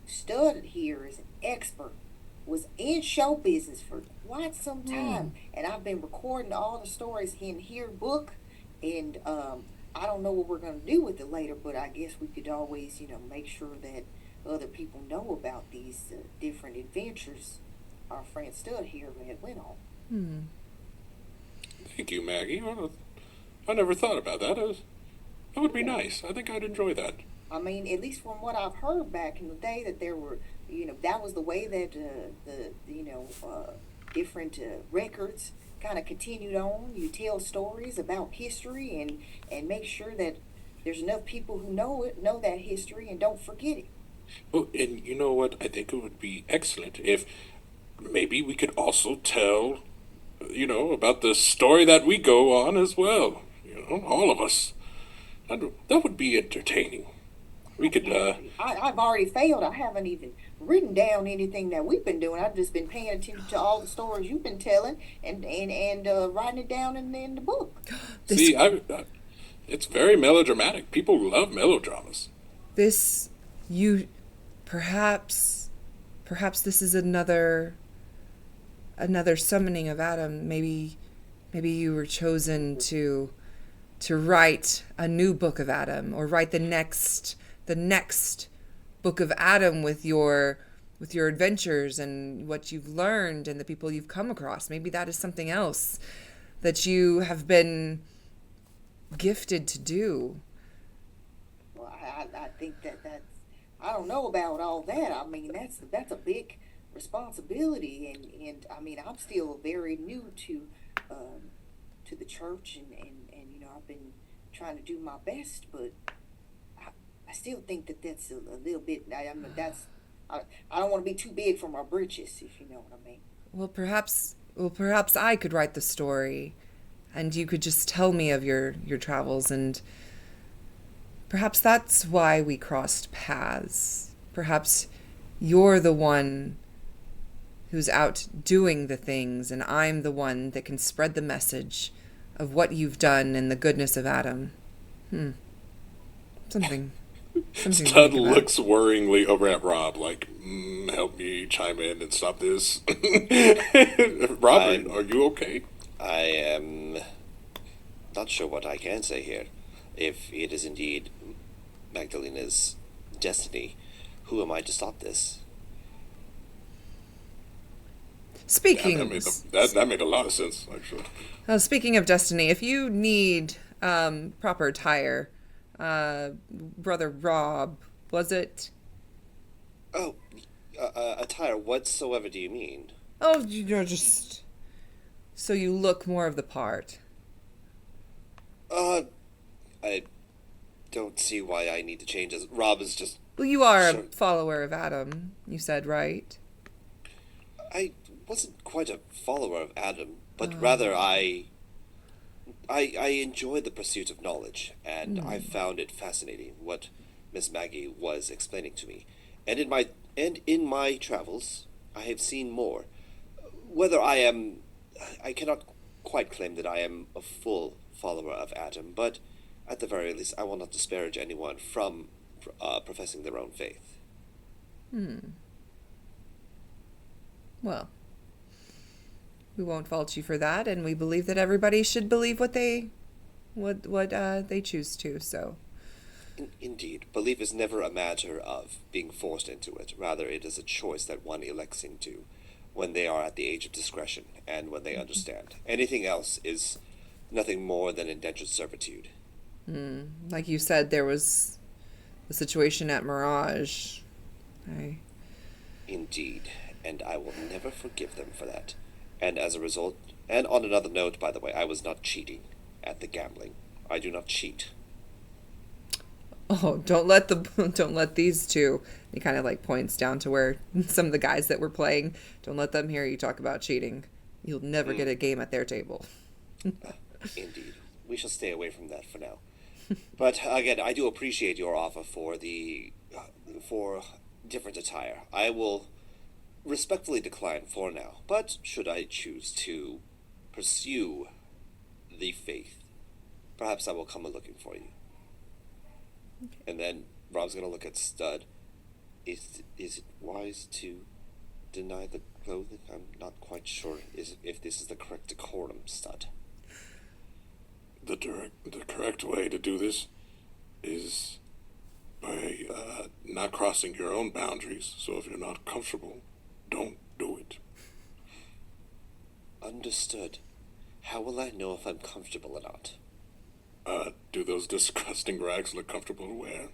Stud here is an expert. Was in show business for quite some time, and I've been recording all the stories in here book, and I don't know what we're going to do with it later, but I guess we could always, make sure that other people know about these different adventures our friend Stud here had went on. Thank you, Maggie. I never thought about that. That would be nice. I think I'd enjoy that. I mean, at least from what I've heard back in the day, that there were, that was the way that different records kind of continued on. You tell stories about history and make sure that there's enough people who know that history and don't forget it. Oh, and you know what? I think it would be excellent if maybe we could also tell, about the story that we go on as well. All of us. That would be entertaining. We could, I've already failed. I haven't even written down anything that we've been doing. I've just been paying attention to all the stories you've been telling and writing it down in the book. see, it's very melodramatic. People love melodramas. Perhaps this is another summoning of Adam. Maybe you were chosen to write a new book of Adam, or write the next book of Adam with your adventures and what you've learned and the people you've come across. Maybe that is something else that you have been gifted to do. Well, I think that's, I don't know about all that. I mean, that's a big responsibility, and I mean, I'm still very new to the church, and I've been trying to do my best, but I still think that's a little bit. I don't want to be too big for my britches, if you know what I mean. Well, perhaps I could write the story, and you could just tell me of your travels, and perhaps that's why we crossed paths. Perhaps you're the one who's out doing the things, and I'm the one that can spread the message of what you've done and the goodness of Adam. Something to Stud think about. looks worryingly over at Rob, like, help me chime in and stop this. Robert, are you okay? I am not sure what I can say here. If it is indeed Magdalena's destiny, who am I to stop this? Speaking That made a lot of sense, actually. speaking of destiny, if you need proper attire, Brother Rob, was it? Oh, attire whatsoever do you mean? Oh, you're just so you look more of the part. I don't see why I need to change as Rob is just... Well, you are Sure. a follower of Adam, you said, right? I wasn't quite a follower of Adam, but rather I enjoyed the pursuit of knowledge, and I found it fascinating what Miss Maggie was explaining to me. And in my travels, I have seen more. Whether I cannot quite claim that I am a full follower of Adam, but at the very least, I will not disparage anyone from professing their own faith. Well, we won't fault you for that, and we believe that everybody should believe what they choose to. So, Indeed, belief is never a matter of being forced into it. Rather, it is a choice that one elects into when they are at the age of discretion and when they understand. Anything else is nothing more than indentured servitude. like you said, there was the situation at Mirage. Indeed, and I will never forgive them for that. And as a result, and on another note, by the way, I was not cheating at the gambling. I do not cheat. Oh, don't let these two. He kind of like points down to where some of the guys that were playing. Don't let them hear you talk about cheating. You'll never get a game at their table. Indeed. We shall stay away from that for now. But again, I do appreciate your offer for for different attire. I will respectfully decline for now, but should I choose to pursue the faith, perhaps I will come a-looking for you. And then Rob's gonna look at Stud. Is it wise to deny the clothing? I'm not quite sure if this is the correct decorum, Stud. The correct way to do this is by not crossing your own boundaries. So if you're not comfortable, don't do it. Understood. How will I know if I'm comfortable or not? Do those disgusting rags look comfortable to wear?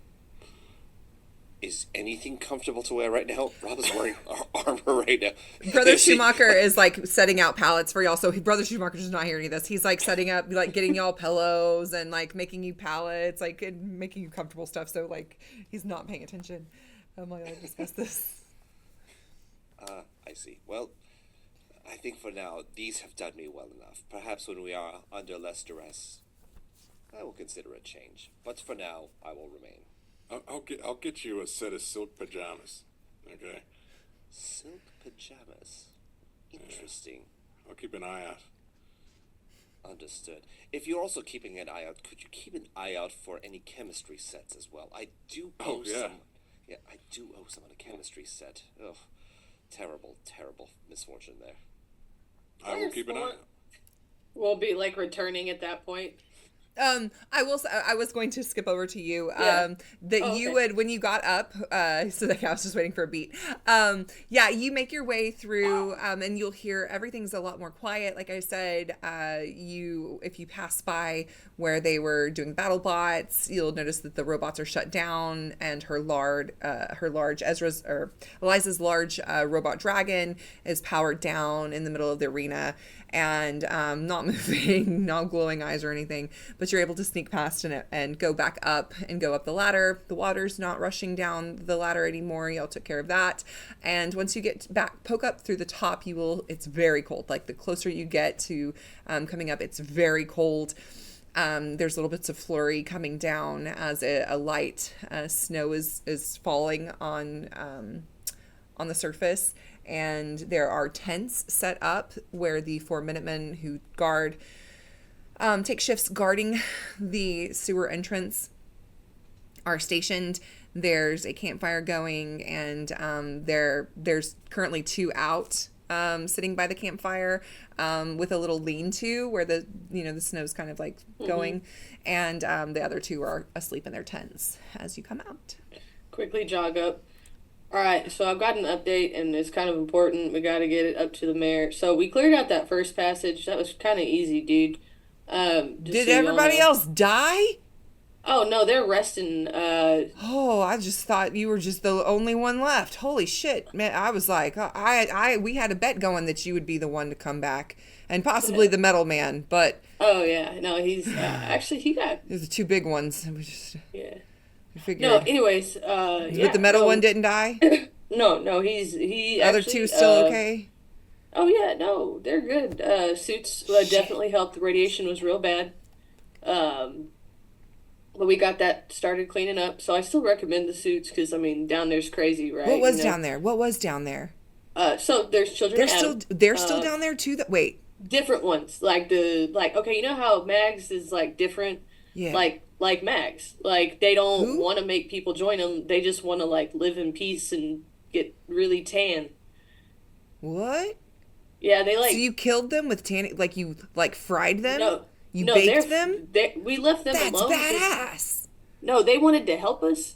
Is anything comfortable to wear right now? Rob is wearing armor right now. Brother Schumacher is like setting out pallets for y'all. So Brother Schumacher does not hear any of this. He's like setting up, like getting y'all pillows and like making you pallets, like and making you comfortable stuff. So like he's not paying attention. I'm like, I discuss this. I see. Well, I think for now, these have done me well enough. Perhaps when we are under less duress, I will consider a change. But for now, I will remain. I'll get you a set of silk pajamas. Okay. Silk pajamas. Interesting. I'll keep an eye out. Understood. If you're also keeping an eye out, could you keep an eye out for any chemistry sets as well? I do owe someone. Yeah, I do owe someone a chemistry set. Ugh. Terrible, terrible misfortune there. I will keep an eye out. We'll be like returning at that point. I was going to skip over to you. Yeah. You would, when you got up, so like I was just waiting for a beat. You make your way through, and you'll hear everything's a lot more quiet. Like I said, if you pass by where they were doing battle bots, you'll notice that the robots are shut down, and Eliza's large robot dragon is powered down in the middle of the arena. And not moving, not glowing eyes or anything, but you're able to sneak past and go back up and go up the ladder. The water's not rushing down the ladder anymore. Y'all took care of that. And once you get back, poke up through the top, it's very cold. Like the closer you get to coming up, it's very cold. There's little bits of flurry coming down as a light snow is falling on the surface. And there are tents set up where the 4 Minutemen who guard take shifts guarding the sewer entrance are stationed. There's a campfire going, and there's currently 2 out sitting by the campfire with a little lean-to where the snow's kind of like going, and the other 2 are asleep in their tents as you come out. Quickly jog up. All right, so I've got an update, and it's kind of important. We got to get it up to the mayor. So we cleared out that first passage. That was kind of easy, dude. Did everybody else die? Oh, no, they're resting. Oh, I just thought you were just the only one left. Holy shit, man! I was like, we had a bet going that you would be the one to come back, and possibly the metal man. But oh yeah, no, he's actually he got. There's the 2 big ones. We just No, anyways, but the metal one didn't die. No, he. Other actually, 2 still okay. Oh yeah, no, they're good. Suits definitely helped. The radiation was real bad. But we got that started cleaning up. So I still recommend the suits because, I mean, down there's crazy, right? What was down there? What was down there? So there's children. They're still down there too. Wait. Different ones, okay, you know how Mags is like different. Yeah. Like Mags, like they don't want to make people join them. They just want to like live in peace and get really tan. What? Yeah, they like. So you killed them with tanning? Like you like fried them? No. You baked them? We left them alone. That's badass. No, they wanted to help us.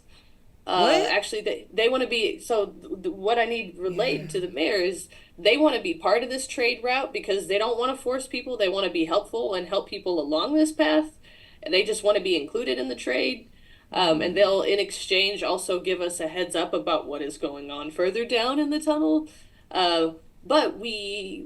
What? Actually, they want to be... So, what I need relayed to the mayor is they want to be part of this trade route because they don't want to force people. They want to be helpful and help people along this path. And they just want to be included in the trade. And they'll, in exchange, also give us a heads up about what is going on further down in the tunnel. But we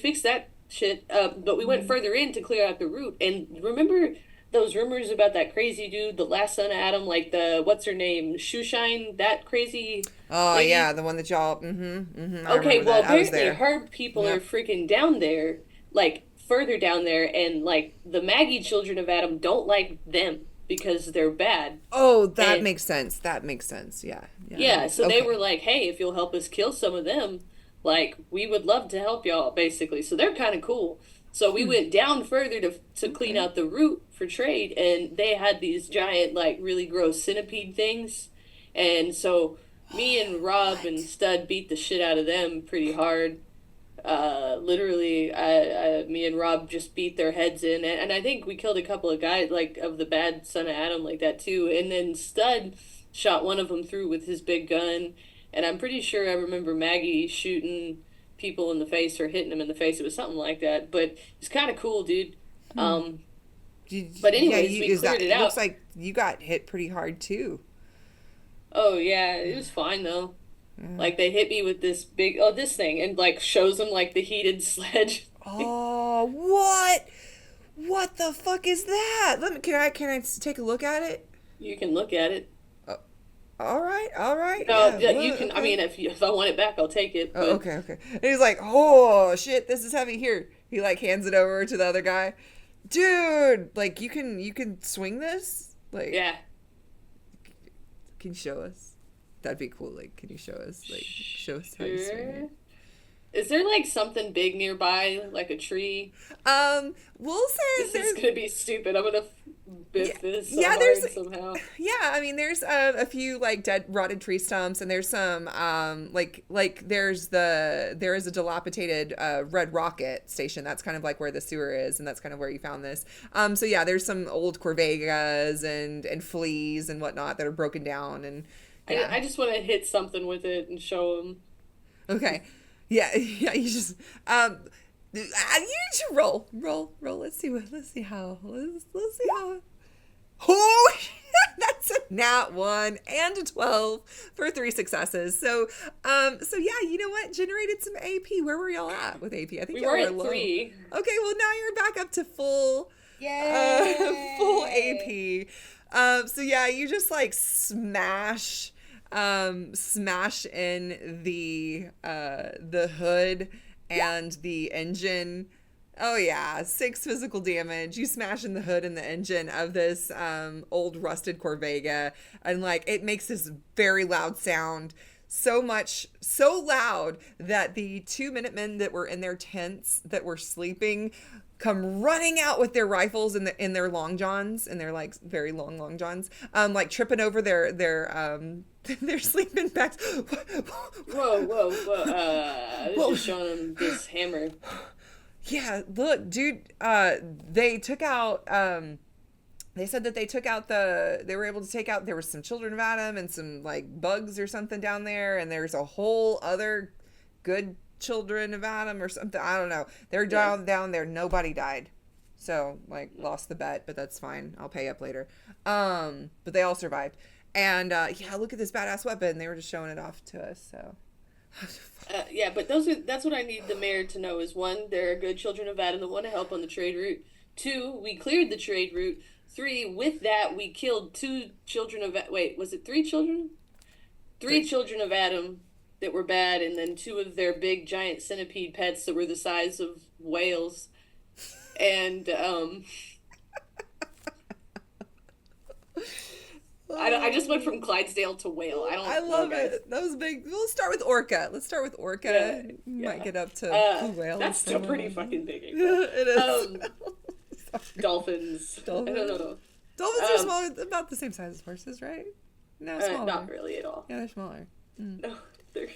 fixed that shit, but we went further in to clear out the route. And remember those rumors about that crazy dude, the last son of Adam, like the what's her name, Shoeshine, that crazy lady? Yeah, the one that y'all okay, well apparently her people are freaking down there, like further down there, and like the Maggie children of Adam don't like them because they're bad. Oh, that makes sense. Yeah, so they were like, hey, if you'll help us kill some of them, like, we would love to help y'all, basically. So they're kind of cool. So we went down further to clean out the route for trade, and they had these giant, like, really gross centipede things. And so me and Rob and Stud beat the shit out of them pretty hard. Literally, me and Rob just beat their heads in. And I think we killed a couple of guys, like, of the bad son of Adam like that, too. And then Stud shot one of them through with his big gun. And I'm pretty sure I remember Maggie shooting people in the face or hitting them in the face. It was something like that. But it's kind of cool, dude. But anyways, we cleared it out. It looks like you got hit pretty hard, too. Oh, yeah. It was fine, though. Like, they hit me with this this thing. And, like, shows them, like, the heated sledge. Oh, what? What the fuck is that? Can I take a look at it? You can look at it. All right. No, yeah, you can. Okay. I mean, if I want it back, I'll take it. But... Oh, okay. And he's like, "Oh shit, this is heavy." Here, he like hands it over to the other guy. Dude, like you can swing this? Like, yeah. Can you show us? That'd be cool. Like, can you show us? Like, show us how you swing it. Is there like something big nearby, like a tree? We'll say this is gonna be stupid. I'm gonna biff this there's somehow. Yeah, I mean, there's a few like dead, rotted tree stumps, and there's some like there is a dilapidated red rocket station. That's kind of like where the sewer is, and that's kind of where you found this. So yeah, there's some old Corvegas and fleas and whatnot that are broken down, and yeah. I just want to hit something with it and show them. Okay. Yeah, you just you need to roll. Let's see how. Oh, that's a nat 1 and a 12 for 3 successes. So yeah, you know what? Generated some AP. Where were y'all at with AP? I think we y'all were were at low. 3. Okay, well now you're back up to full. Yay! Full AP. So yeah, you just like smash in the hood and the engine. Oh yeah, 6 physical damage. You smash in the hood and the engine of this old rusted Corvega, and like it makes this very loud sound. So loud that the 2 Minutemen that were in their tents that were sleeping come running out with their rifles in their long johns, and they're like very long johns, like tripping over their their sleeping bags. Whoa! I was just showing them this hammer. Yeah, look, dude. They took out. They said that they were able to take out, there was some children of Adam and some like bugs or something down there. And there's a whole other good children of Adam or something. I don't know. They're down there. Nobody died. So like lost the bet, but that's fine. I'll pay up later. But they all survived. And yeah, look at this badass weapon. They were just showing it off to us. So Yeah, but that's what I need the mayor to know is, 1, there are good children of Adam that want to help on the trade route. 2, we cleared the trade route. 3, with that, we killed 2 children of... Wait, was it 3 children? 3 children of Adam that were bad, and then 2 of their big, giant centipede pets that were the size of whales. And, I just went from Clydesdale to whale. I love it. That was big. We'll start with orca. Let's start with orca. Yeah. Might get up to whales. That's still pretty fucking big. It is. Dolphins. I don't know. Dolphins are smaller, about the same size as horses, right? No, smaller. Not really at all. Yeah, they're smaller. No, they're...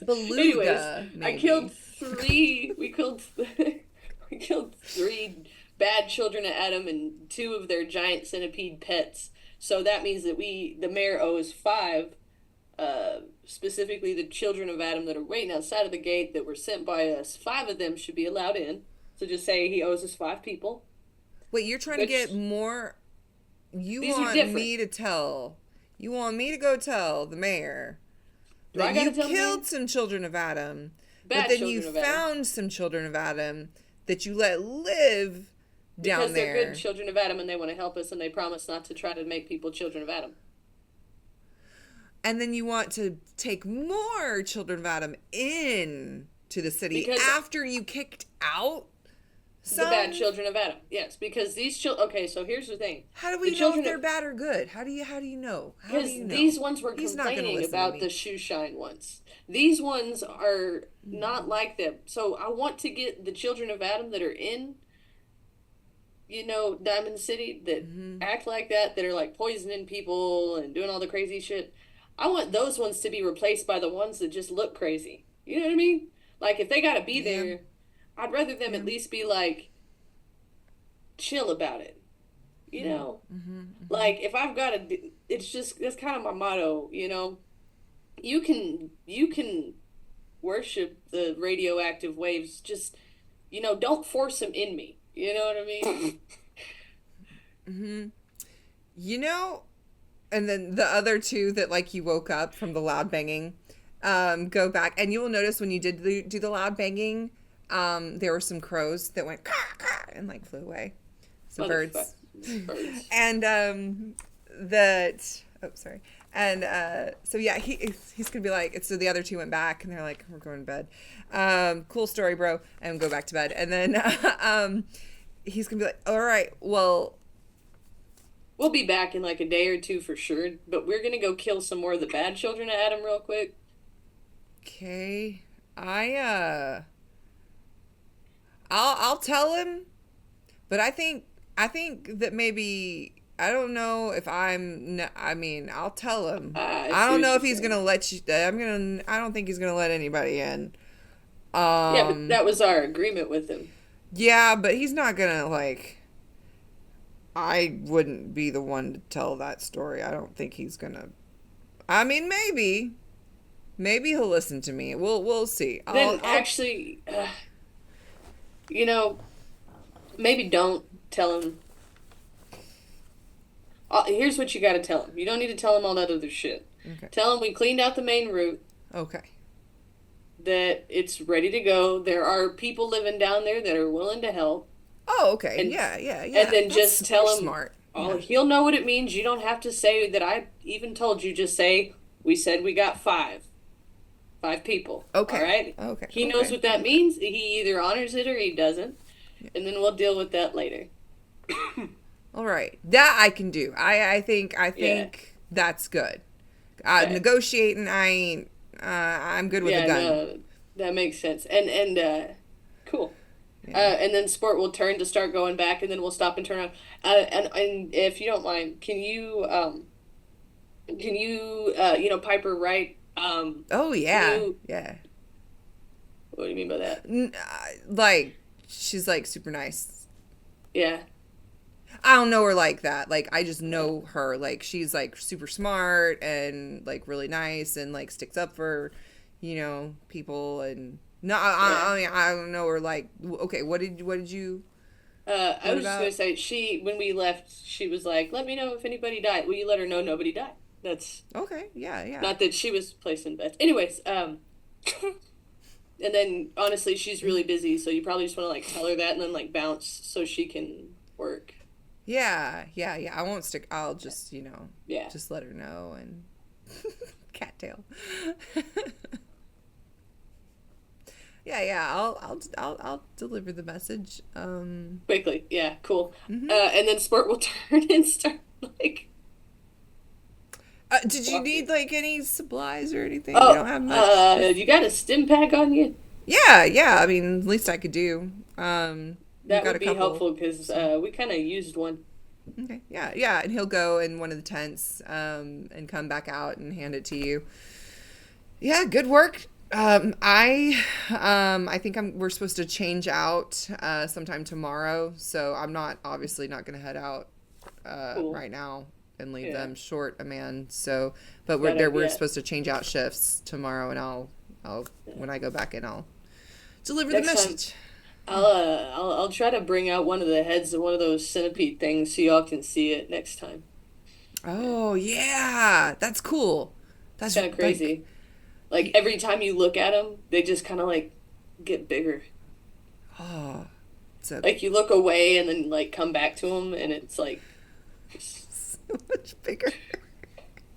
Beluga, Anyways, maybe. I killed 3. We killed 3 bad children of Adam and 2 of their giant centipede pets. So that means that the mayor owes 5, specifically the children of Adam that are waiting outside of the gate that were sent by us. 5 of them should be allowed in. So just say he owes us 5 people. Wait, you're trying to get more... You These are want different. me to tell... You want me to go tell the mayor Do I that gotta you tell the mayor? killed some children of Adam, Bad but then children you of Adam. found some children of Adam that you let live down Because there. they're good children of Adam and they want to help us and they promise not to try to make people children of Adam. And then you want to take more children of Adam in to the city Because- after you kicked out some? The bad children of Adam. Yes, because these children... Okay, so here's the thing. How do we The know children if they're of- bad or good? How do you know? How Because do you know? these ones were He's not gonna complaining listen to about me. the shoe shine ones. These ones are not like them. So I want to get the children of Adam that are in, Diamond City, that act like that are like poisoning people and doing all the crazy shit. I want those ones to be replaced by the ones that just look crazy. You know what I mean? Like, if they gotta be there, I'd rather them at least be like chill about it. You know? Like, if I've got to, it's just, that's kind of my motto, You can worship the radioactive waves, just, don't force them in me. You know what I mean? And then the other 2 that like you woke up from the loud banging, go back, and you will notice when you did do the loud banging, there were some crows that went caw, caw, and like flew away. Some birds. And sorry. And so yeah, he's gonna be like, so the other 2 went back and they're like, we're going to bed. Cool story, bro, and go back to bed. And then he's gonna be like, all right, well, we'll be back in like a day or 2 for sure, but we're gonna go kill some more of the bad children of Adam real quick. okay, I'll tell him, but I think that maybe, I don't know if I'll tell him. I don't know if he's gonna let you. I don't think he's gonna let anybody in. Yeah, but that was our agreement with him. Yeah, but he's not gonna like. I wouldn't be the one to tell that story. I don't think he's gonna. I mean, maybe he'll listen to me. We'll see. Actually, maybe don't tell him. Here's what you got to tell him. You don't need to tell him all that other shit. Okay. Tell him we cleaned out the main route. Okay. That it's ready to go. There are people living down there that are willing to help. Oh, okay. And- yeah. And then That's just tell him. smart. Oh, he'll know what it means. You don't have to say that I even told you. Just say, we said we got 5. 5 people. Okay. All right? Okay. He knows what that means. He either honors it or he doesn't. And then we'll deal with that later. All right, that I can do. I think that's good. Okay. Negotiating, I'm good with a gun. No, that makes sense. And cool. And then Sport will turn to start going back, and then we'll stop and turn around. And if you don't mind, Piper, right? Oh yeah, yeah. What do you mean by that? Like she's like super nice. Yeah. I don't know her like that. Like I just know her. Like she's like super smart and like really nice and like sticks up for, people and no. I mean I don't know her like. Okay, what did you? I was just gonna say when we left, she was like, "Let me know if anybody died." Will you let her know nobody died? That's okay. Yeah. Not that she was placing bets. Anyways, and then honestly, she's really busy, so you probably just want to like tell her that and then like bounce so she can work. Yeah. I won't stick. I'll just, Yeah. just let her know and cattail. Yeah. I'll deliver the message. Quickly. Yeah. Cool. And then Sport will turn and start like. Did you need like any supplies or anything? Oh, You don't have much. You got a stim pack on you? Yeah. I mean, least I could do. That would be helpful because we kind of used one. Okay. Yeah. And he'll go in one of the tents and come back out and hand it to you. Yeah, good work. I think we're supposed to change out sometime tomorrow, so I'm obviously not going to head out Cool. right now and leave them short a man. So, but we're supposed to change out shifts tomorrow, and I'll when I go back in, I'll deliver the message. I'll try to bring out one of the heads of one of those centipede things so y'all can see it next time. Oh yeah, that's cool. That's kind of crazy. Like every time you look at them, they just kind of like get bigger. Oh, like you look away and then like come back to them, and it's like so much bigger.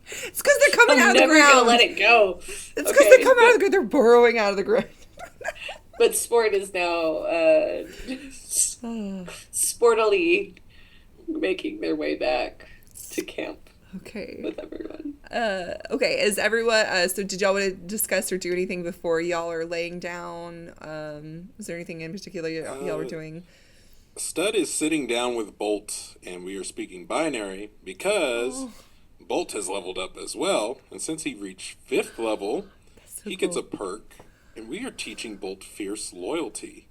It's because they're coming out of the ground. I'm never gonna let it go. It's because they come out of the ground. They're burrowing out of the ground. But Sport is now sportily making their way back to camp. Okay. With everyone. Okay. Is everyone? So, did y'all want to discuss or do anything before y'all are laying down? Is there anything in particular y'all were doing? Stud is sitting down with Bolt, and we are speaking binary because Bolt has leveled up as well, and since he reached 5th level, he gets a perk, and we are teaching Bolt fierce loyalty.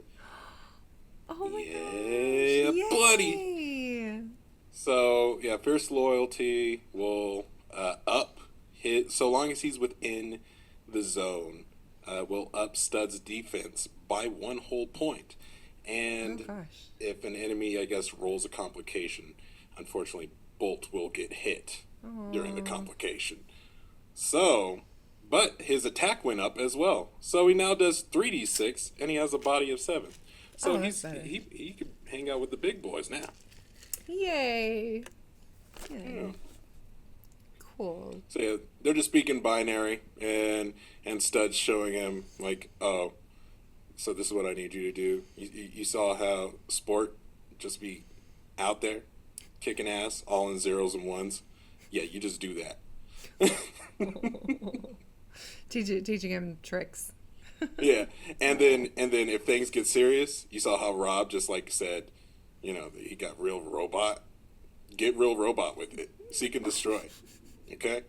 Oh my gosh! Yeah, buddy. So, yeah, fierce loyalty will up his, so long as he's within the zone, will up Stud's defense by 1 whole point. And if an enemy, I guess, rolls a complication, unfortunately, Bolt will get hit during the complication. So, but his attack went up as well. So he now does 3d6, and he has a body of 7. So he can hang out with the big boys now. Yay. Yeah. Cool. So yeah, they're just speaking binary, and Stud's showing him like, oh, so this is what I need you to do. You saw how Sport just be out there kicking ass, all in 0s and 1s. Yeah, you just do that. Teaching him tricks. Yeah, and then if things get serious, you saw how Rob just like said, he got real robot. Get real robot with it. Seek and destroy. Okay?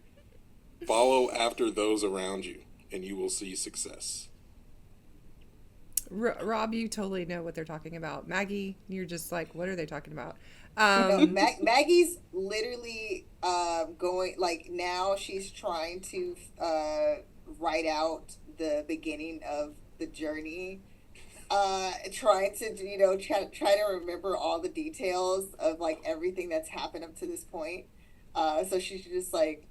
Follow after those around you, and you will see success. Rob, you totally know what they're talking about. Maggie, you're just like, what are they talking about? Maggie's literally going, like, now she's trying to write out the beginning of the journey. Trying to, try to remember all the details of, like, everything that's happened up to this point. So she's just, like,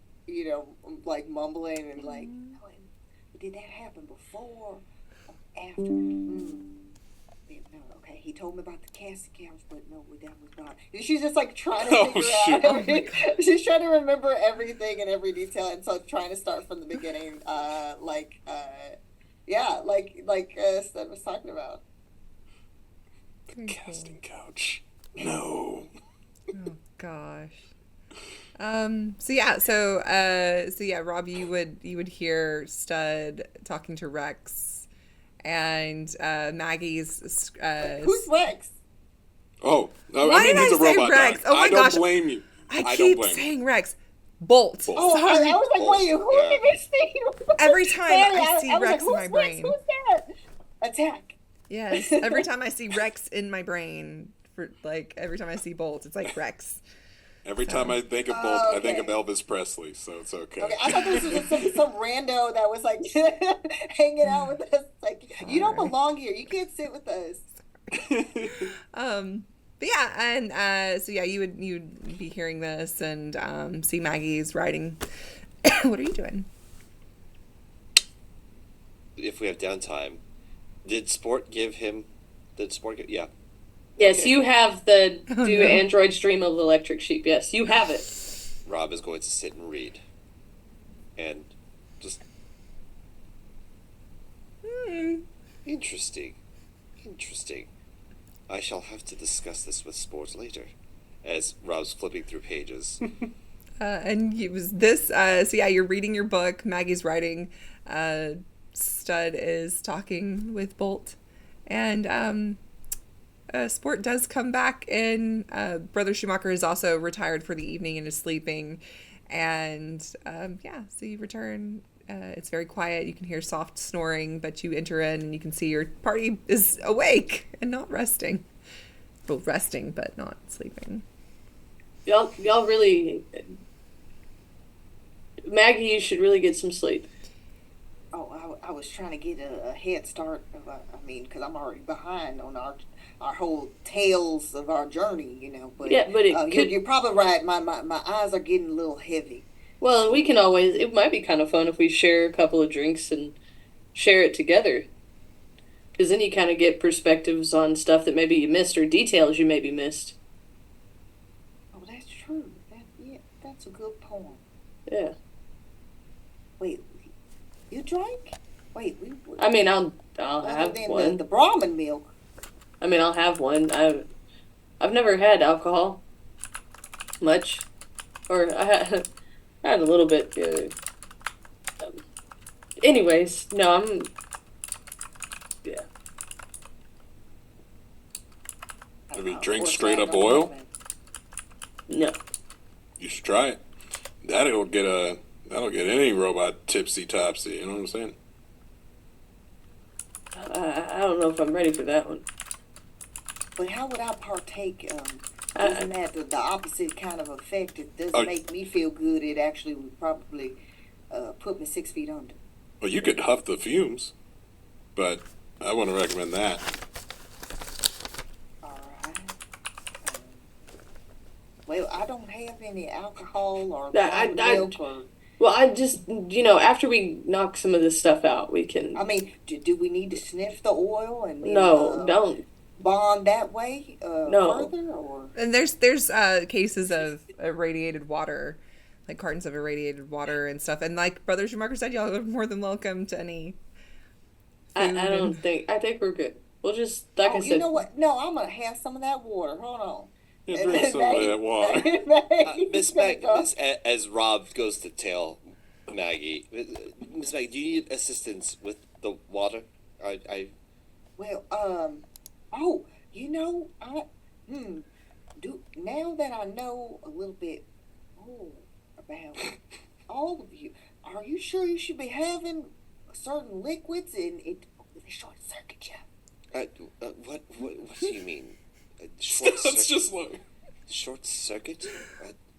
like, mumbling and, like, did that happen before or after? No, okay, he told me about the casting couch, but no, that was not. And she's just, like, trying to figure out she's trying to remember everything and every detail, and so trying to start from the beginning, yeah, like Stud was talking about. The casting couch. No. Oh gosh. So Rob, you would hear Stud talking to Rex, and Maggie's. Who's Rex? Oh, no, Why I mean did he's I a say robot Rex? dog. Oh my I don't gosh. blame you. I don't keep blame you. saying Rex. Bolt. Bolt. Oh, Sorry. I was like, wait, who Yeah. did this thing? Every time I see was Rex in my who's brain. Rex? Who's that? Attack. Yes. Every time I see Rex in my brain, every time I see Bolt, it's like Rex. Every time I think of Bolt, I think of Elvis Presley, so it's okay. Okay, I thought this was just some rando that was like hanging out with us. Like, you don't belong here. You can't sit with us. But yeah, and so yeah, you'd be hearing this and see Maggie's writing. What are you doing? If we have downtime, did Sport give? Yeah. Yes, Okay. you have the Oh, Do no. Androids Dream of Electric Sheep? Yes, you have it. Rob is going to sit and read, and just interesting. I shall have to discuss this with Sport later, as Rob's flipping through pages. And it was this. So yeah, you're reading your book. Maggie's writing. Stud is talking with Bolt, and Sport does come back in. Brother Schumacher is also retired for the evening and is sleeping, and yeah, so you return. It's very quiet. You can hear soft snoring, but you enter in and you can see your party is awake and not resting. Well, resting, but not sleeping. Y'all really... Maggie, you should really get some sleep. Oh, I was trying to get a head start. Because I'm already behind on our whole tales of our journey, But Yeah, but you're probably right. My eyes are getting a little heavy. Well, we can always... It might be kind of fun if we share a couple of drinks and share it together. Because then you kind of get perspectives on stuff that maybe you missed or details you maybe missed. Oh, that's true. That's a good point. Yeah. Wait, you drank? Wait, I mean, I'll other have than one. the Brahmin milk. I mean, I'll have one. I've never had alcohol much, or I had a little bit. Anyways, no, yeah. If you drink straight up oil, No. you should try it. That'll get any robot tipsy topsy. You know what I'm saying? I don't know if I'm ready for that one. But how would I partake? Isn't that the opposite kind of effect? It doesn't make me feel good. It actually would probably put me 6 feet under. Well, you could huff the fumes, but I wouldn't recommend that. All right. Well, I don't have any alcohol or milk or... Well, I just, after we knock some of this stuff out, we can... I mean, do we need to sniff the oil and then, No, don't. bond that way No. further? Or? And there's cases of irradiated water, like cartons of irradiated water and stuff. And like Brother Schumacher said, y'all are more than welcome to any. I think we're good. We'll just, like I said... You know what? No, I'm going to have some of that water. Hold on. Yeah, drink some of that water. Miss Maggie, as Rob goes to tell Maggie, Miss Maggie, do you need assistance with the water? Well, now that I know a little bit more about all of you, are you sure you should be having certain liquids and it short circuit you? What do you mean? Short That's circuit? just like... Short circuit?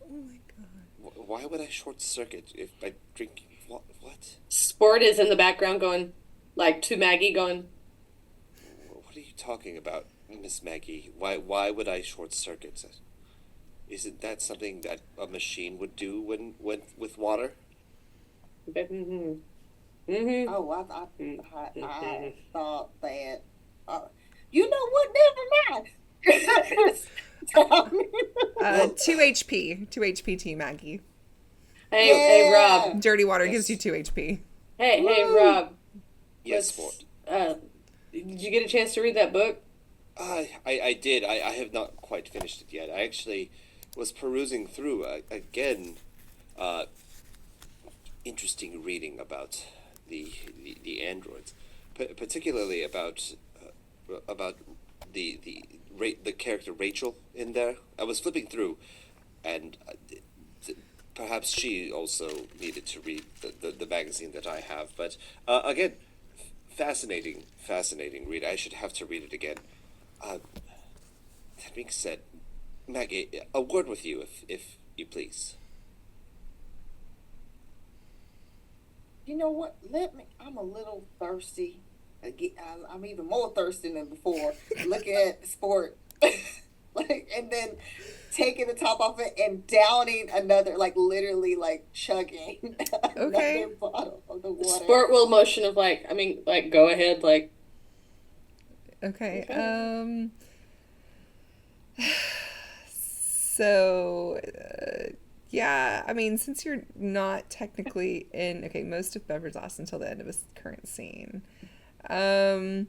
Oh my god. Why would I short circuit if I drink what? Sport is in the background going, like, to Maggie going... What are you talking about, Miss Maggie? Why would I short circuit? Isn't that something that a machine would do when with water? Mm-hmm. Mm-hmm. Oh, I thought that. You know what? Never mind. 2 HP T Maggie. Hey, Rob. Dirty water Yes. gives you 2 HP. Hey, Rob. Yes, Sport. Did you get a chance to read that book? I did. I have not quite finished it yet. I actually was perusing through again. Interesting reading about the androids. particularly about the character Rachel in there. I was flipping through, and perhaps she also needed to read the magazine that I have. But again, fascinating read. I should have to read it again. That being said, Maggie, a word with you, if you please. You know what? I'm a little thirsty. I'm even more thirsty than before. Looking at the sport, and then taking the top off it and downing another, literally, chugging Okay. another bottle of the water. Sport will motion of go ahead, Okay. Okay. So, yeah, I mean, since you're not technically in, okay, most of Bever's lasts until the end of his current scene. Yeah,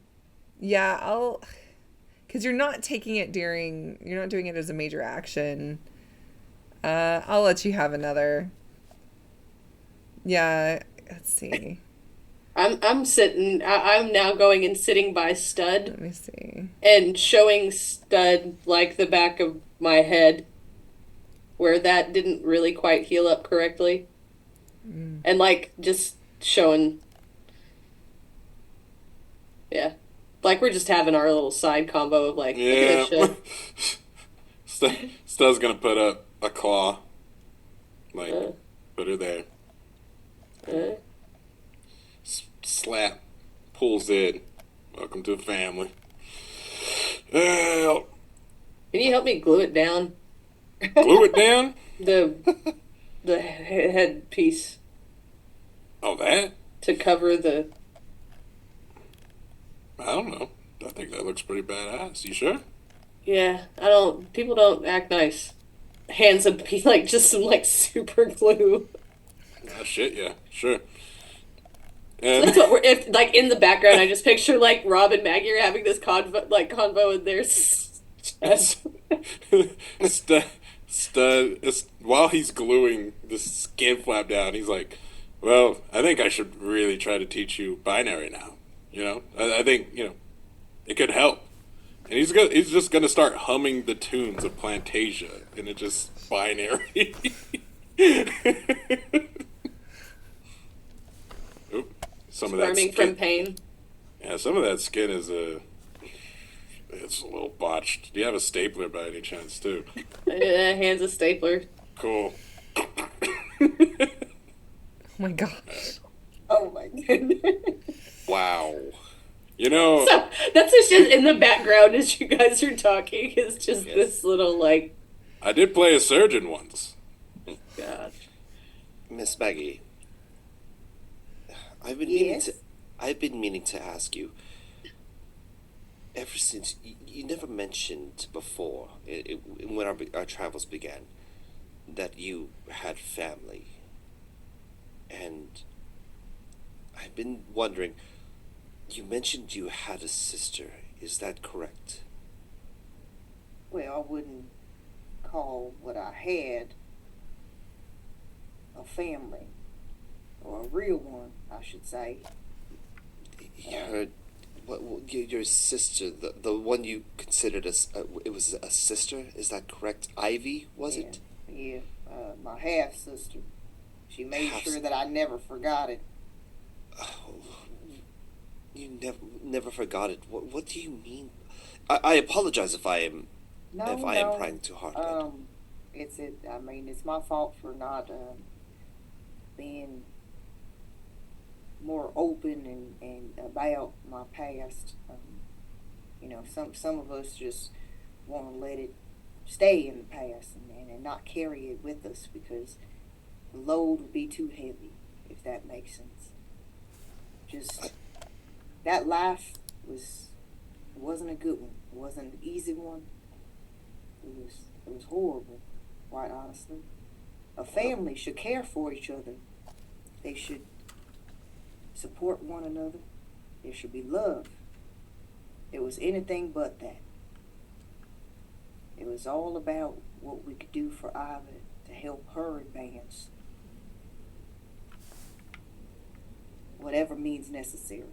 because you're not you're not doing it as a major action. I'll let you have another. Yeah, let's see. I'm sitting. I'm now going and sitting by Stud Let me see. and showing Stud the back of my head where that didn't really quite heal up correctly, and just showing. Yeah, we're just having our little side combo of look at Yeah. this shit. Stud's gonna put up a claw. Put her there. Slap. Pulls in. Welcome to the family. Well, Can you help me glue it down? glue it down? The headpiece Oh, that? to cover the. I don't know. I think that looks pretty badass. You sure? Yeah, I don't. People don't act nice. Hands up, just some super glue. Ah, shit, yeah. Sure. And That's what we're if in the background. I just picture Rob and Maggie are having this convo in their chest. While he's gluing the skin flap down, he's like, well, I think I should really try to teach you binary now. I think, it could help. And he's just going to start humming the tunes of Plantasia, and it's just binary. Oop, some of that Squirming skin. from pain. Yeah, some of that skin is it's a little botched. Do you have a stapler by any chance, too? Hands a stapler. Cool. Oh my gosh. Oh my goodness. Wow. So that's just in the background as you guys are talking. Is just this little I did play a surgeon once. God. Miss Maggie, I've been meaning to ask you. Ever since you never mentioned before, when our travels began, that you had family, and I've been wondering. You mentioned you had a sister. Is that correct? Well, I wouldn't call what I had a family, or a real one, I should say. Your sister, the one you considered it was a sister. Is that correct? Ivy, was it? Yeah, my half sister. She made sure that I never forgot it. Oh, you never forgot it. What do you mean? I apologize if I am prying too hard. It's my fault for not being more open and about my past. Some of us just want to let it stay in the past and not carry it with us because the load would be too heavy, if that makes sense. That life wasn't a good one. It wasn't an easy one. It was horrible, quite honestly. A family should care for each other. They should support one another. There should be love. It was anything but that. It was all about what we could do for Ivy to help her advance. Whatever means necessary.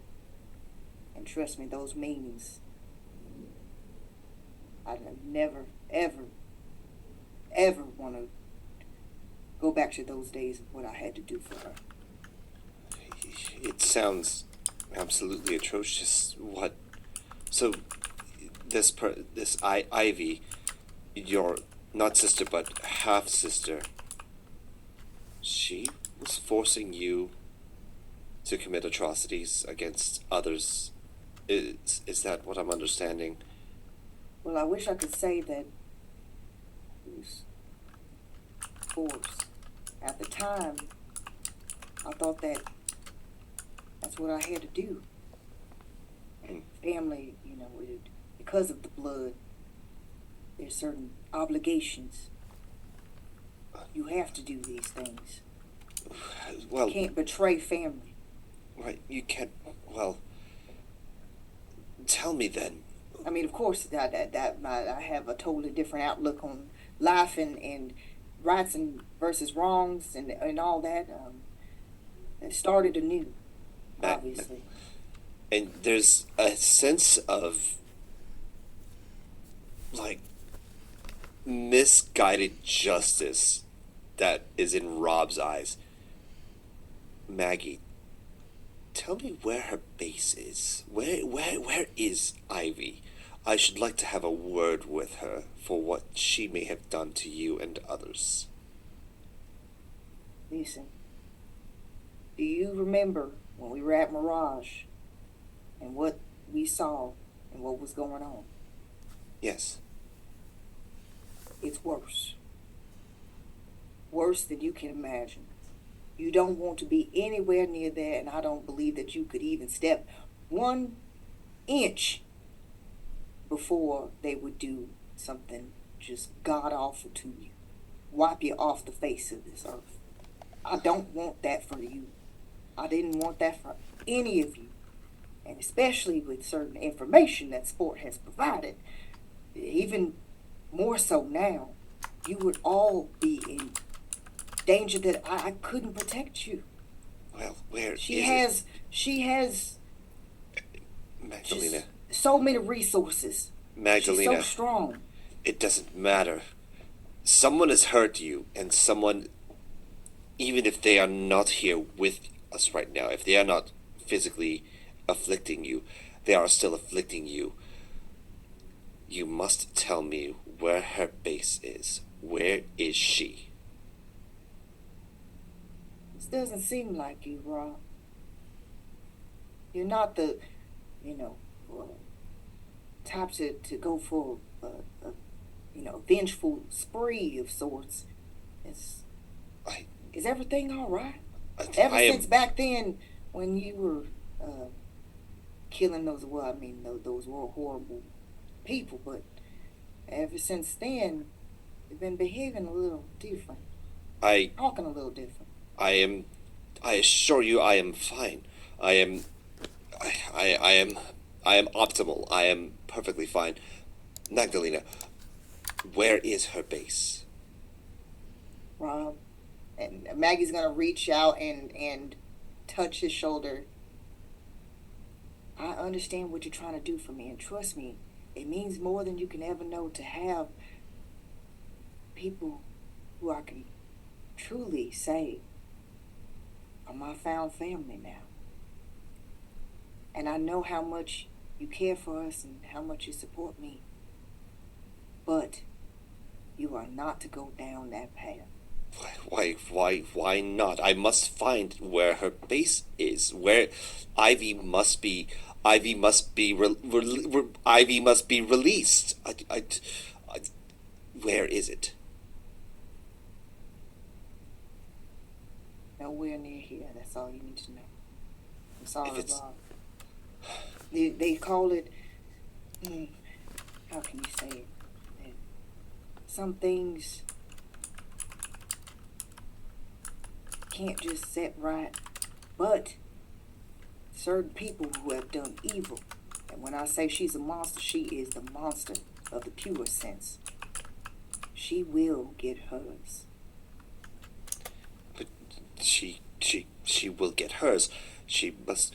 And trust me, those meetings, I never, ever, ever want to go back to those days of what I had to do for her. It sounds absolutely atrocious. What? So, this Ivy, your not sister but half sister, she was forcing you to commit atrocities against others. Is that what I'm understanding? Well, I wish I could say that it was force. At the time, I thought that that's what I had to do. And family, because of the blood, there's certain obligations. You have to do these things. Well, You can't betray family. right, you can't. Well, tell me then. I mean, of course, I have a totally different outlook on life and rights and versus wrongs and all that. It started anew, obviously. And there's a sense of, like, misguided justice that is in Rob's eyes. Maggie, tell me where her base is. Where is Ivy? I should like to have a word with her for what she may have done to you and others. Listen, do you remember when we were at Mirage and what we saw and what was going on? Yes. It's worse. Worse than you can imagine. You don't want to be anywhere near there, and I don't believe that you could even step 1 inch before they would do something just god-awful to you. Wipe you off the face of this earth. I don't want that for you. I didn't want that for any of you. And especially with certain information that sport has provided. Even more so now, you would all be in danger that I couldn't protect you. Well, where She is has Magdalena? so many resources. Magdalena, She's so strong. it doesn't matter. Someone has hurt you, and someone, even if they are not here with us right now, if they are not physically afflicting you, they are still afflicting you. You must tell me where her base is. Where is she? This doesn't seem like you, Rob. You're not the, type to go for a vengeful spree of sorts. Is everything all right? Ever since back then, when you were killing those were horrible people, but ever since then, you've been behaving a little different. Talking a little different. I assure you, I am fine. I am optimal. I am perfectly fine. Magdalena, where is her base? Rob, and Maggie's gonna reach out and touch his shoulder. I understand what you're trying to do for me, and trust me, it means more than you can ever know to have people who I can truly say are my found family now. And I know how much you care for us and how much you support me. But you are not to go down that path. Why not? I must find where her base is. Where Ivy must be. Ivy must be released. Where is it? Nowhere near here. That's all you need to know. I'm sorry, Rob. They call it. How can you say it? Some things can't just set right, but certain people who have done evil, and when I say she's a monster, she is the monster of the pure sense. She will get hers. But she will get hers. She must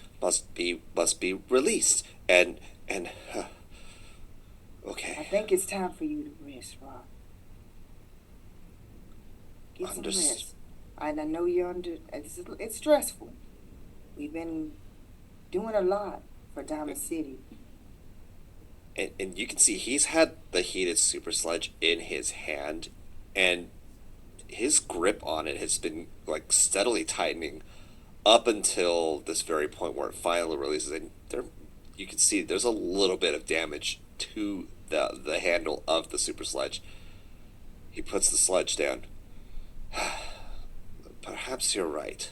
must be released. And I okay. think it's time for you to rest, Rob. Get some Unders- rest. And I know you're it's stressful. We've been doing a lot for Diamond City. And you can see he's had the heated super sludge in his hand, and his grip on it has been like steadily tightening up until this very point where it finally releases. And there, you can see there's a little bit of damage to the handle of the super sludge. He puts the sludge down. Perhaps you're right.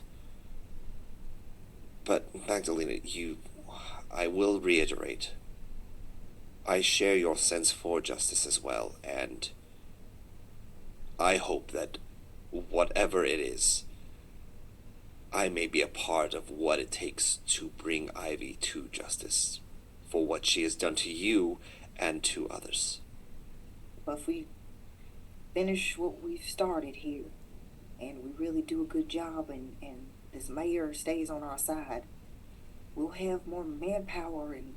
But Magdalena, I will reiterate. I share your sense for justice as well, and I hope that whatever it is, I may be a part of what it takes to bring Ivy to justice for what she has done to you and to others. But if we finish what we've started here, and we really do a good job, and this mayor stays on our side, we'll have more manpower and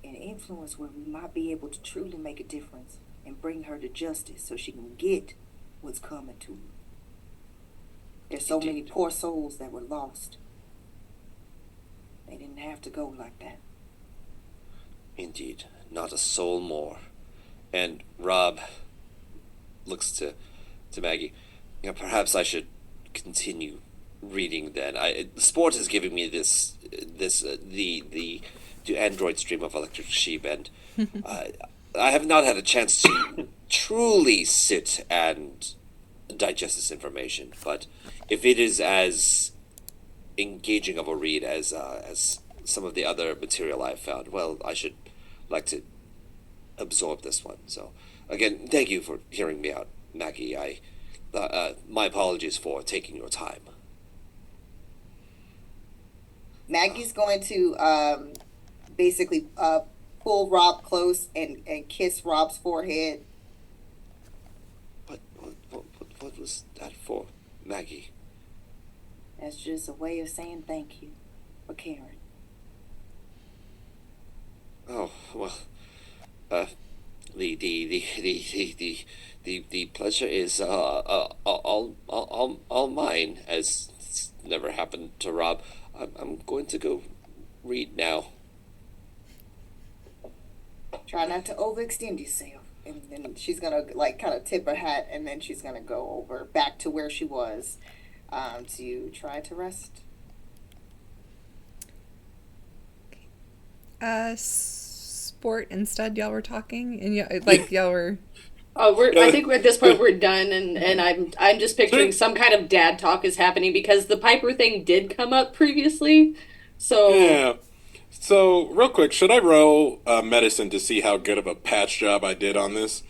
influence where we might be able to truly make a difference and bring her to justice so she can get what's coming to her. There's so many poor souls that were lost. They didn't have to go like that. Indeed, not a soul more. And Rob looks to Maggie. Perhaps I should continue reading then. The sport is giving me the android stream of electric sheep, and I have not had a chance to truly sit and digest this information. But if it is as engaging of a read as some of the other material I've found, well, I should like to absorb this one. So, again, thank you for hearing me out, Maggie. My apologies for taking your time. Maggie's going to basically pull Rob close and kiss Rob's forehead. What was that for, Maggie? That's just a way of saying thank you for caring. Oh, well, the pleasure is all mine, as it's never happened to Rob. I'm going to go read now. Try not to overextend yourself. And then she's gonna kind of tip her hat, and then she's gonna go over back to where she was to try to rest. Sport instead, y'all were talking, and y'all were. I think at this point we're done, and I'm just picturing some kind of dad talk is happening because the Piper thing did come up previously. So yeah. So real quick, should I roll medicine to see how good of a patch job I did on this?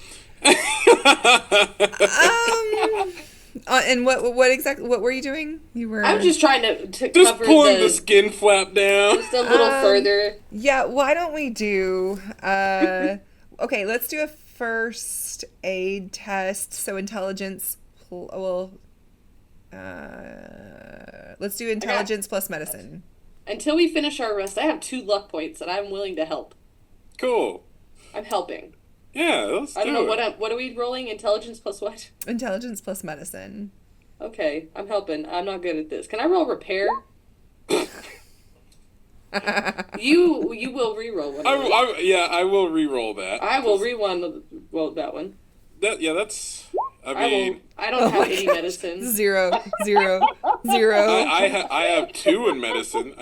And what were you doing? You were. I'm just trying to just cover pulling the skin flap down. just a little further. Yeah. Why don't we do? Okay, let's do a first aid test. So intelligence. Let's do intelligence plus medicine. Until we finish our rest, I have 2 luck points, and I'm willing to help. Cool. I'm helping. Yeah, let's do I don't know it. what are we rolling? Intelligence plus what? Intelligence plus medicine. Okay, I'm helping. I'm not good at this. Can I roll repair? You will re-roll one. I will re-roll that. I will roll that one. That's. I don't have any medicine. 0. I have 2 in medicine.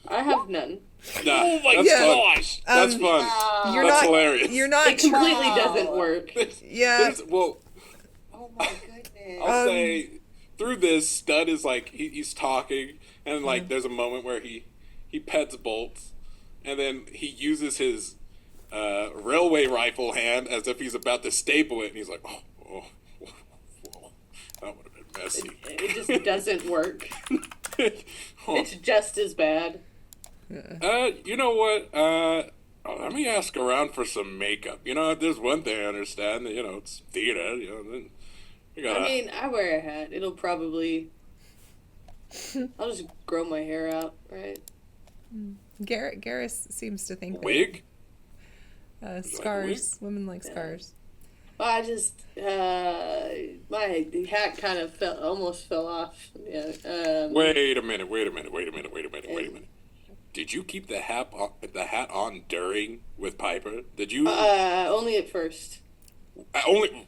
I have none. Nah, Oh my gosh! That's fun. That's hilarious. You're not. It completely doesn't work. Yeah. Well, Oh my goodness. I'll say through this, Stud is like he's talking, and like there's a moment where he pets bolts, and then he uses his railway rifle hand as if he's about to staple it, and he's like, oh, that would have been messy. It just doesn't work. It's just as bad. You know what? Let me ask around for some makeup. If there's one thing I understand, that it's theater. Then you gotta. I mean, I wear a hat. It'll probably I'll just grow my hair out, right? Garrus seems to think Wig? that Would you like a wig? scars. Women like scars. Well, I just my hat kind of almost fell off. Yeah. Wait a minute. Did you keep the hat on during with Piper? Did you Only at first. only?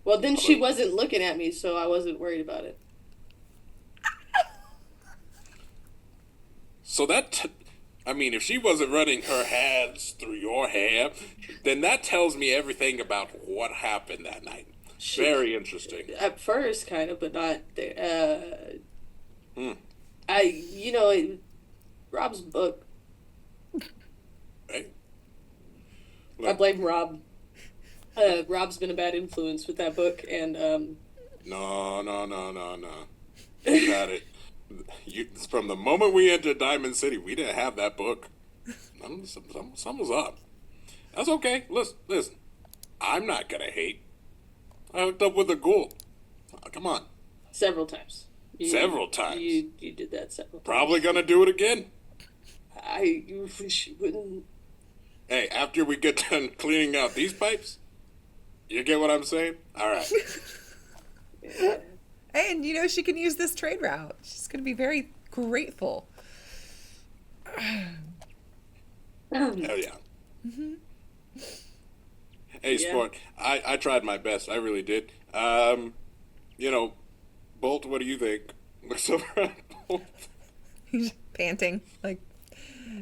Well, then she wasn't looking at me, so I wasn't worried about it. So I mean, if she wasn't running her hands through your hair, then that tells me everything about what happened that night. Very interesting. At first, kind of, but not. Rob's book. Hey. I blame Rob. Rob's been a bad influence with that book, and No. You got it. From the moment we entered Diamond City, we didn't have that book. Something was up. That's okay. Listen. I'm not gonna hate. I hooked up with a ghoul. Oh, come on. several times. Several times. You did that several times. Probably gonna do it again. I wouldn't. Hey, after we get done cleaning out these pipes, you get what I'm saying? All right. And, she can use this trade route. She's going to be very grateful. Hell yeah. Mm-hmm. Hey, Sport, I tried my best. I really did. Bolt, what do you think? Looks over at Bolt. He's panting,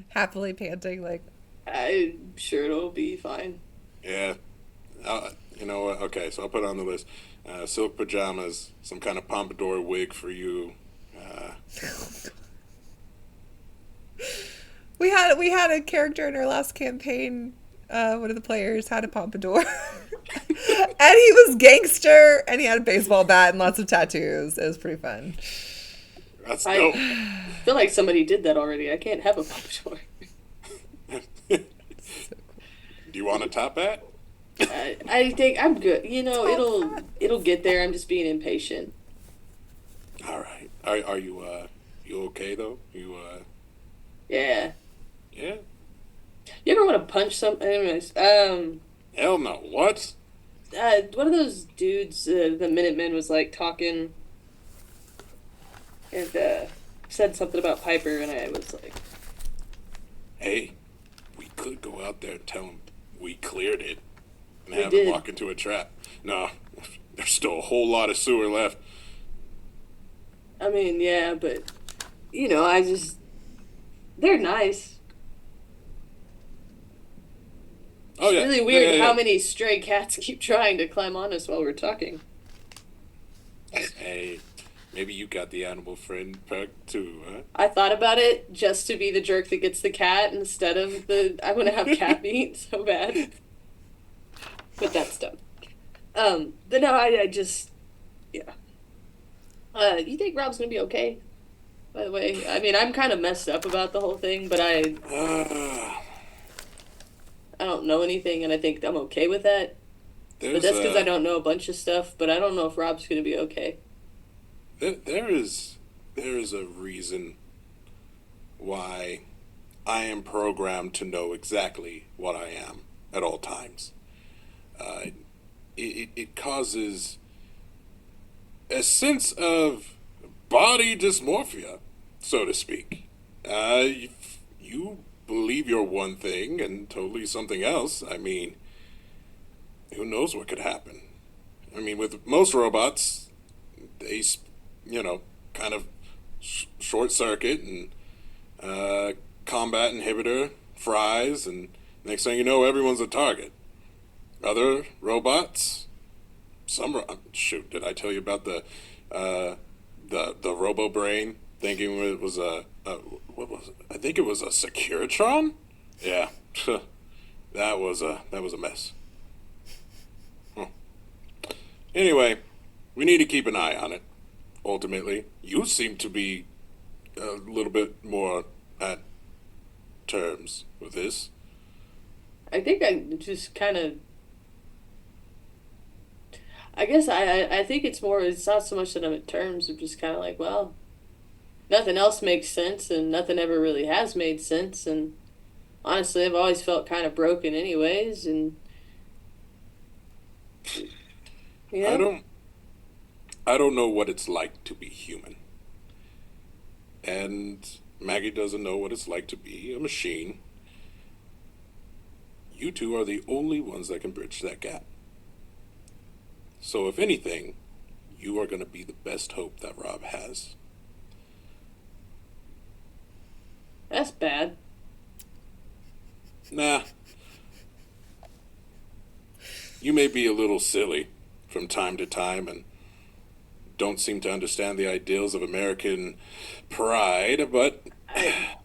happily panting, I'm sure it'll be fine. Yeah. You know what? Okay, so I'll put it on the list. Silk pajamas, some kind of pompadour wig for you. We had a character in our last campaign. One of the players had a pompadour, and he was gangster, and he had a baseball bat and lots of tattoos. It was pretty fun. That's dope. I feel like somebody did that already. I can't have a pompadour. Do you want a top hat? I think I'm good. It'll get there. I'm just being impatient. All right. Are you okay though? Yeah. Yeah. You ever want to punch something? Anyways, Hell no. What? one of those dudes, the Minutemen, was talking and said something about Piper, and I was like, Hey, we could go out there and tell him we cleared it and We have did. him walk into a trap. No, there's still a whole lot of sewer left. I mean, yeah, but they're nice. Oh yeah. It's really weird Yeah. how many stray cats keep trying to climb on us while we're talking. Hey, maybe you got the animal friend perk too, huh? I thought about it just to be the jerk that gets the cat instead of I want to have cat meat so bad. But that's dumb. But no, I just, yeah. You think Rob's gonna be okay? By the way, I mean, I'm kind of messed up about the whole thing, but I don't know anything, and I think I'm okay with that. But that's because I don't know a bunch of stuff, but I don't know if Rob's gonna be okay. There is a reason why I am programmed to know exactly what I am at all times. It causes a sense of body dysmorphia, so to speak. You believe you're one thing and totally something else. I mean, who knows what could happen? I mean, with most robots, they, kind of short circuit and combat inhibitor fries, and next thing you know, everyone's a target. Other robots, shoot, did I tell you about the Robo Brain thinking it was what was it? I think it was a Securitron. Yeah, that was a mess. Anyway, we need to keep an eye on it. Ultimately, you seem to be a little bit more at terms with this. I think I just kind of. I guess I think it's not so much that I'm at terms. I'm just kind of well, nothing else makes sense, and nothing ever really has made sense. And honestly, I've always felt kind of broken, anyways. And you I know, don't I don't know what it's like to be human. And Maggie doesn't know what it's like to be a machine. You two are the only ones that can bridge that gap. So if anything, you are going to be the best hope that Rob has. that's bad. Nah, you may be a little silly from time to time and don't seem to understand the ideals of American pride, but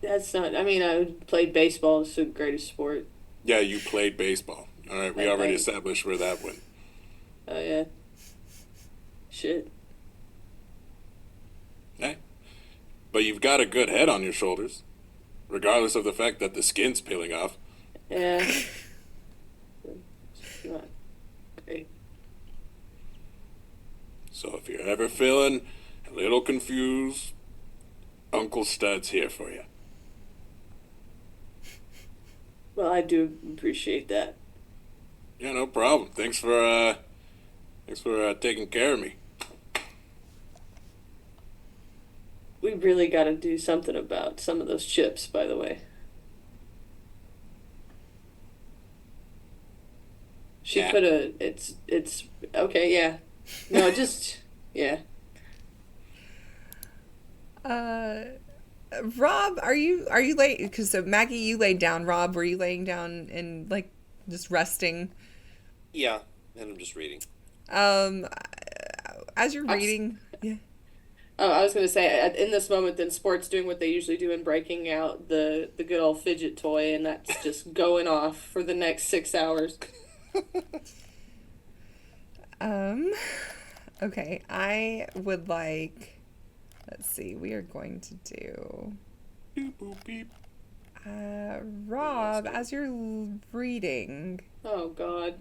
That's not. I mean, I played baseball. It's the greatest sport. yeah, you played baseball. All right, we already I established where that went. Oh yeah. Shit. Hey, but you've got a good head on your shoulders, regardless of the fact that the skin's peeling off. Yeah. Not great. So if you're ever feeling a little confused, Uncle Stud's here for you. Well, I do appreciate that. Yeah, no problem. Thanks for taking care of me. We really got to do something about some of those chips, by the way. She Yeah. put a. It's okay. Yeah. No, just yeah. Uh, Rob, are you late? Because so Maggie, you laid down. Rob, were you laying down and like just resting? Yeah, and I'm just reading. Um, as you're I'm reading, yeah. Oh, I was gonna say in this moment, then Sport's doing what they usually do and breaking out the good old fidget toy, and that's just going off for the next 6 hours. Um, okay, I would like. Let's see. We are going to do. Beep, boop, beep. Rob, as you're reading, Oh God.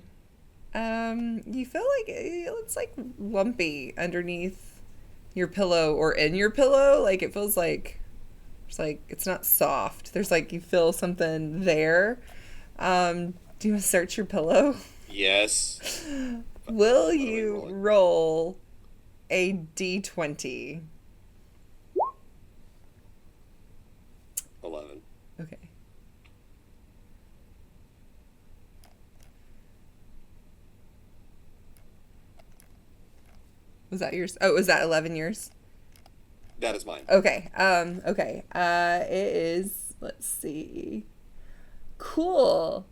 you feel like it looks like lumpy underneath your pillow or in your pillow. Like it feels like it's not soft. There's like you feel something there. Do you want to search your pillow? Yes. Will you roll a d20? 11. Okay. Was that yours? Oh, was that 11 yours? That is mine. Okay. Okay. It is, let's see. Cool.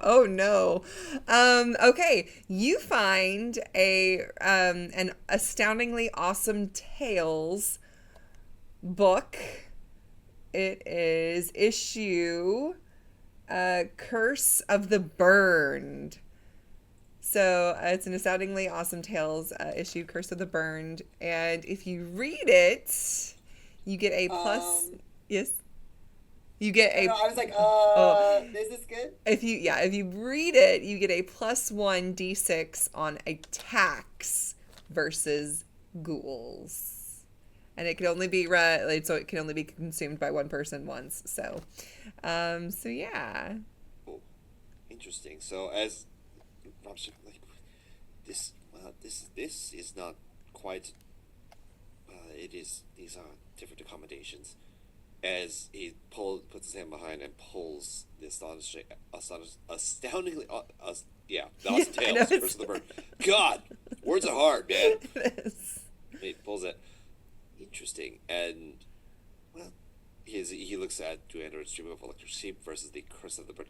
Oh no. Okay. You find an astoundingly awesome tales book. It is issue Curse of the Burned. So it's an astoundingly awesome tales issue, Curse of the Burned, and if you read it, you get a plus. Yes, you get a. No, I was like, Oh, is this good? if you read it, you get a +1 d6 on attacks versus ghouls, and it can only be read. So it can only be consumed by one person once. So, so yeah. Oh, interesting. So as Rob's like this, this is not quite. It is. These are different accommodations. As he puts his hand behind and pulls the astoundingly, the awesome I know, tales, Curse of the Bird. God, words are hard, man. It is. He pulls it. Interesting, and well, he looks at Duander, Stream of Electric Sheep versus the Curse of the Bird.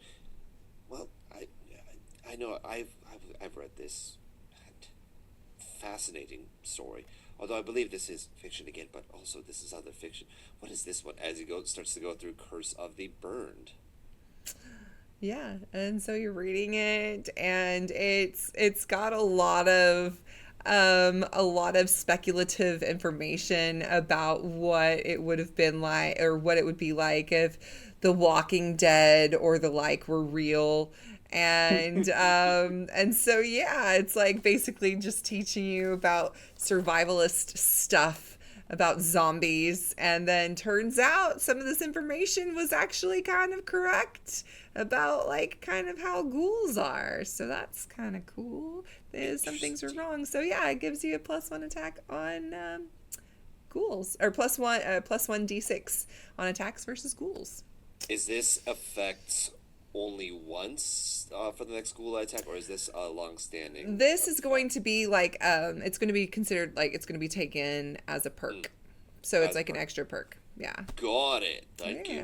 Well, I know I've read this fascinating story. Although I believe this is fiction again, but also this is other fiction. What is this one? As he starts to go through Curse of the Burned. Yeah, and so you're reading it, and it's got a lot of speculative information about what it would have been like, or what it would be like if The Walking Dead or the like were real. And and so yeah, it's like basically just teaching you about survivalist stuff about zombies, and then turns out some of this information was actually kind of correct about like kind of how ghouls are. So that's kind of cool. Some things are wrong. So yeah, it gives you a +1 attack on ghouls, or +1 d6 on attacks versus ghouls. Is this effect only once for the next ghoul attack, or is this a long-standing? This is going to be like it's going to be considered like it's going to be taken as a perk. So it's like an extra perk. Yeah. Got it. Thank you.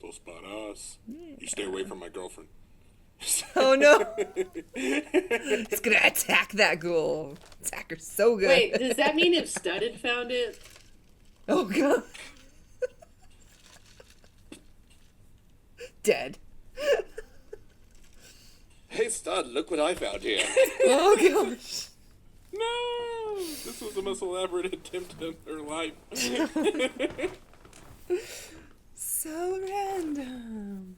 Those spot us. You stay away from my girlfriend. Oh no! It's gonna attack that ghoul. Attack her so good. Wait, does that mean if Stud had found it? Oh god. Dead. Hey, Stud, look what I found here. Oh gosh. No! This was the most elaborate attempt in her life. So random.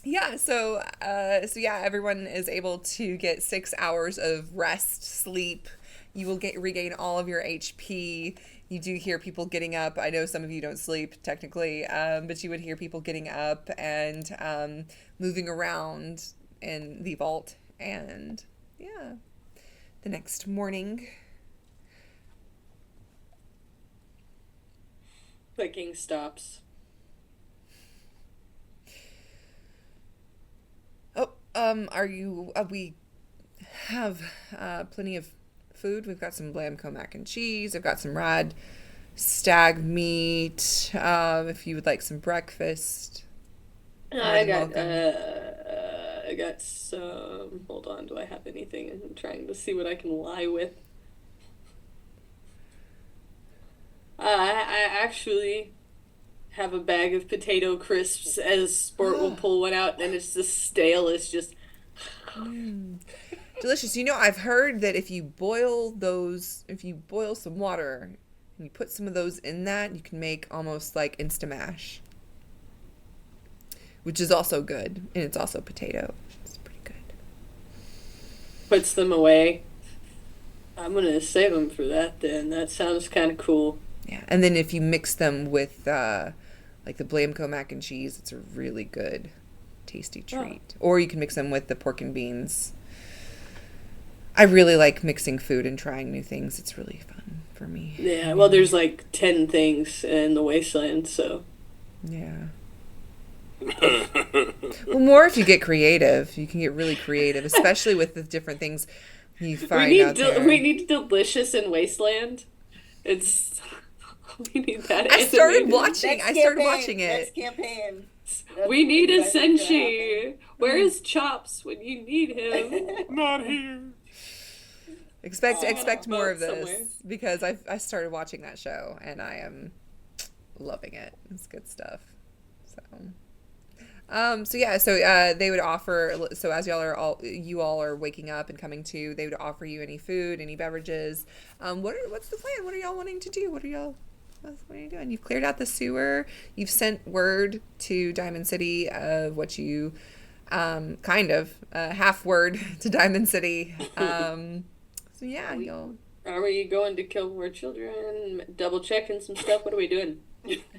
Yeah, so yeah, everyone is able to get 6 hours of rest, sleep. You will regain all of your HP. You do hear people getting up. I know some of you don't sleep technically, but you would hear people getting up and moving around in the vault. And yeah, the next morning. Clicking stops. We have plenty of food. We've got some Blamco mac and cheese. I've got some Rad stag meat. If you would like some breakfast. I got some. Hold on, do I have anything? I'm trying to see what I can lie with. I actually have a bag of potato crisps, as Sport will pull one out, and it's just stale. It's just delicious. You know, I've heard that if you boil some water and you put some of those in that, you can make almost like Instamash, which is also good, and it's also potato. It's pretty good. puts them away. I'm gonna save them for that then. That sounds kind of cool. Yeah, and then if you mix them with like the Blamco mac and cheese, it's a really good, tasty treat. Or you can mix them with the pork and beans. I really like mixing food and trying new things. It's really fun for me. Yeah, well, there's like 10 things in the wasteland, so. Yeah. Well, more if you get creative. You can get really creative, especially with the different things you find out there. We need delicious in wasteland. We need that. I started animated. watching it. Next campaign. We need a Senshi. Where is Chops when you need him? Not here. Expect more of this somewhere. because I started watching that show and I am loving it. It's good stuff. So they would offer, so as you all are waking up and coming to, they would offer you any food, any beverages. What's the plan? What are y'all wanting to do? What are you doing? You've cleared out the sewer. You've sent word to Diamond City of what you half word to Diamond City. So yeah, y'all. Are we going to kill more children? Double checking some stuff? What are we doing?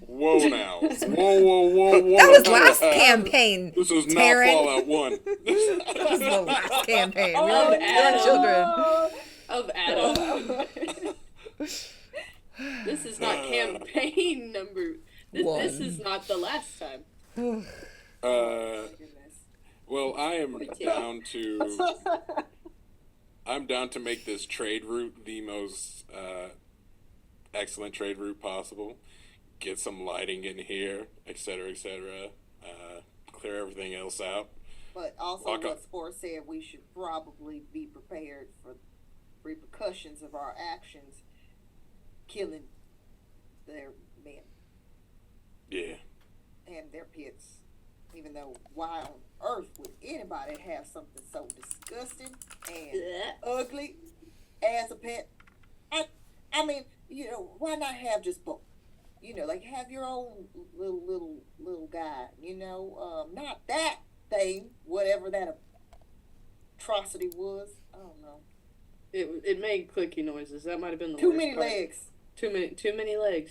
Whoa now. Whoa. That was last campaign. This is Taryn. not Fallout 1. That was the last campaign. We Oh, were Adam. children. Of Adam. This is not campaign number. This is not the last time. Well, I'm down to make this trade route the most excellent trade route possible. Get some lighting in here, etc., clear everything else out. But also, Walk what up. Sport said, we should probably be prepared for repercussions of our actions, killing their men Yeah. and their pets. Even though, why on earth would anybody have something so disgusting and ugly as a pet? I mean, why not have just both? Like have your own little guy. Not that thing, whatever that atrocity was. I don't know. It made clicky noises. That might have been the Too worst many part. legs. Too many legs.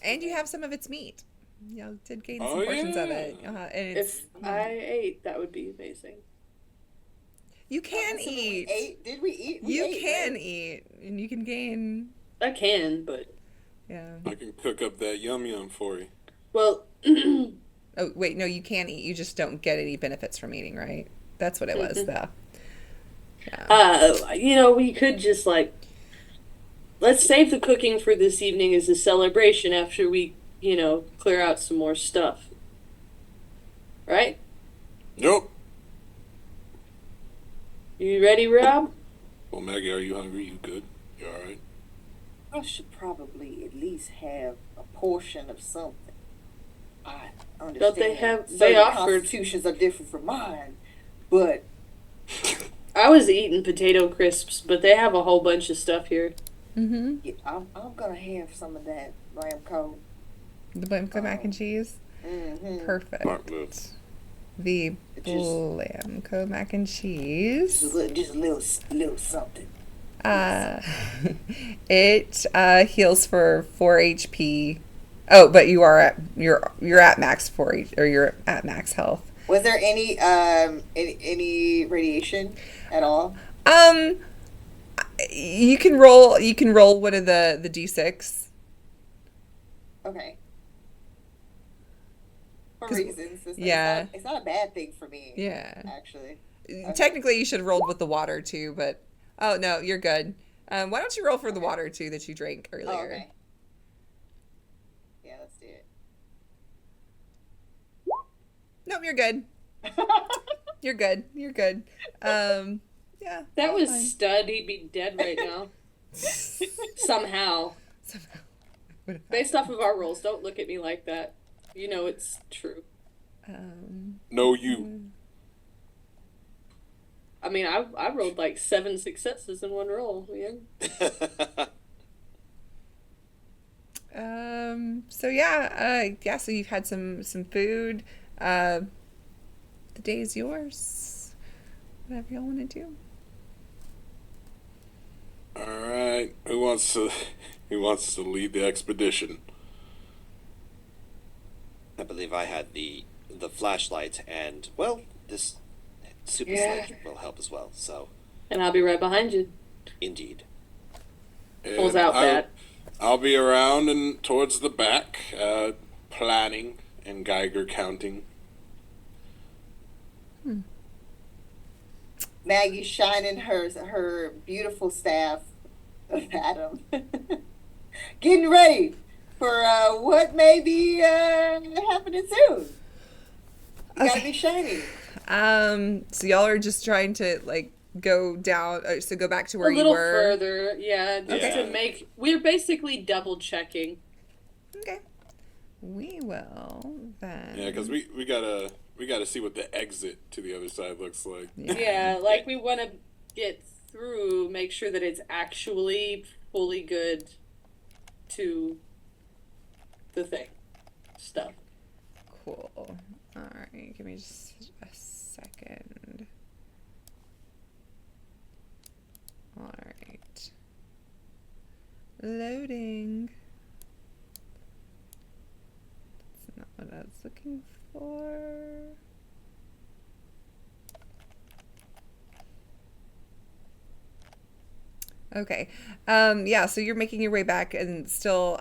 And you have some of its meat. You did gain some Oh, portions of yeah. it. And it's If I ate, that would be amazing. you can Assuming eat. We ate. Did we eat? We You ate, can right? eat, and you can gain. I can, but Yeah. I can cook up that yum yum for you. well, Oh wait, no, you can eat. You just don't get any benefits from eating, right? That's what it was, though. Yeah. we could just let's save the cooking for this evening as a celebration after we, clear out some more stuff. Right? Nope. You ready, Rob? Well, Maggie, are you hungry? You good? You all right? I should probably at least have a portion of something. I understand. Don't they have? certain They offered. constitutions are different from mine, but I was eating potato crisps, but they have a whole bunch of stuff here. Mm-hmm. yeah, I'm gonna have some of that lamb coat. The Blamco mac and cheese. Mm-hmm. Perfect. Smart move. The Just- Blamco mac and cheese. Just a little something. It heals for 4 HP. Oh, but you're at max 4 or you're at max health. Was there any radiation at all? You can roll one of the d6. Okay. For 'Cause- reasons. yeah. It's not a bad thing for me. Yeah. Actually. Technically, you should have rolled with the water too, but oh no, you're good. Why don't you roll for the water too that you drank earlier? Oh, okay. Yeah, let's do it. Nope, you're good. You're good. You're good. Yeah. That was fine. Stud. He'd be dead right now. Somehow. Based off of our rolls, don't look at me like that. You know it's true. No, you. I mean, I rolled 7 successes in one roll. Yeah. So yeah, so you've had some food. The day is yours. Whatever y'all want to do. All right. Who wants to lead the expedition? I believe I had the flashlight, and well, this super Yeah. sledge will help as well. So, And I'll be right behind you. indeed. Pulls And out that. I'll be around and towards the back, planning and Geiger counting. Maggie shining her beautiful staff of Adam. Getting ready for what may be happening soon. You gotta be shiny. So y'all are just trying to go down. So go back to where A you little were. further, yeah, just Okay. to make. We're basically double checking. Okay. We will then. Yeah, because we gotta see what the exit to the other side looks like. Yeah, we want to get through, make sure that it's actually fully good to the thing. Stuff. Cool. All right. Give me just a second. All right. Loading. That's not what I was looking for. Okay. Yeah, so you're making your way back and still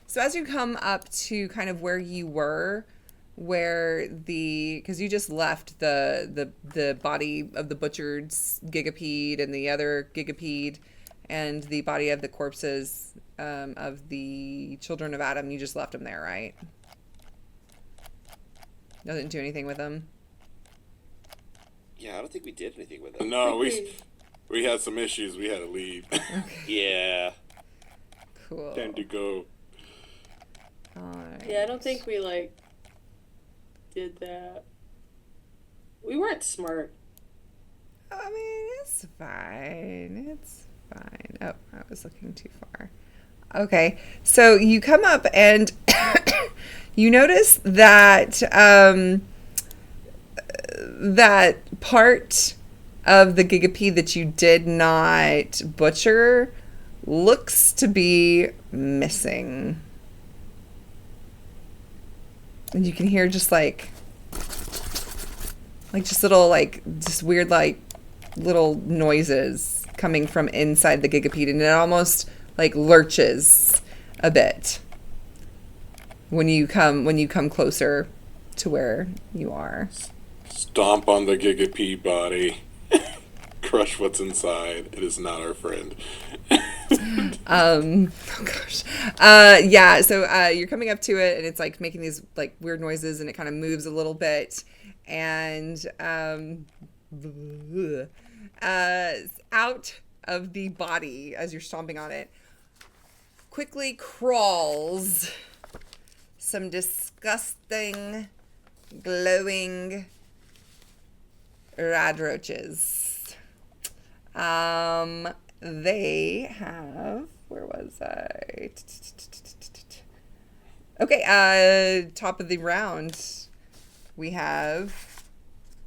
so as you come up to kind of where you were, where because you just left the body of the butchered gigapede and the other gigapede and the body of the corpses of the children of Adam, you just left them there, right? Doesn't do anything with them. Yeah, I don't think we did anything with it. No, we had some issues. We had to leave. Yeah. Cool. Time to go. All right. Yeah, I don't think we did that. We weren't smart. I mean, it's fine. It's fine. Oh, I was looking too far. Okay, so you come up and you notice that that part of the gigapede that you did not butcher looks to be missing. And you can hear just just little just weird little noises coming from inside the gigapede, and it almost lurches a bit when you come closer to where you are. Stomp on the gigapede body. Crush what's inside. It is not our friend. Oh gosh. Yeah, so you're coming up to it, and it's making these weird noises, and it kind of moves a little bit, and out of the body as you're stomping on it quickly crawls some disgusting glowing rad roaches. They have, where was I? Okay, top of the round, we have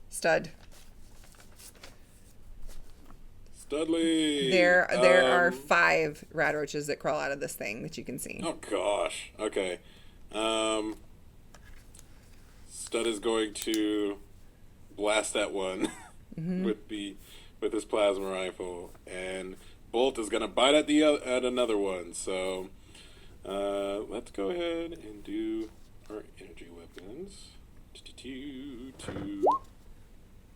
Stud. Studley. There are 5 rad roaches that crawl out of this thing that you can see. Oh gosh. Okay. Stud is going to blast that one with his plasma rifle, and Bolt is going to bite at at another one. So let's go ahead and do our energy weapons.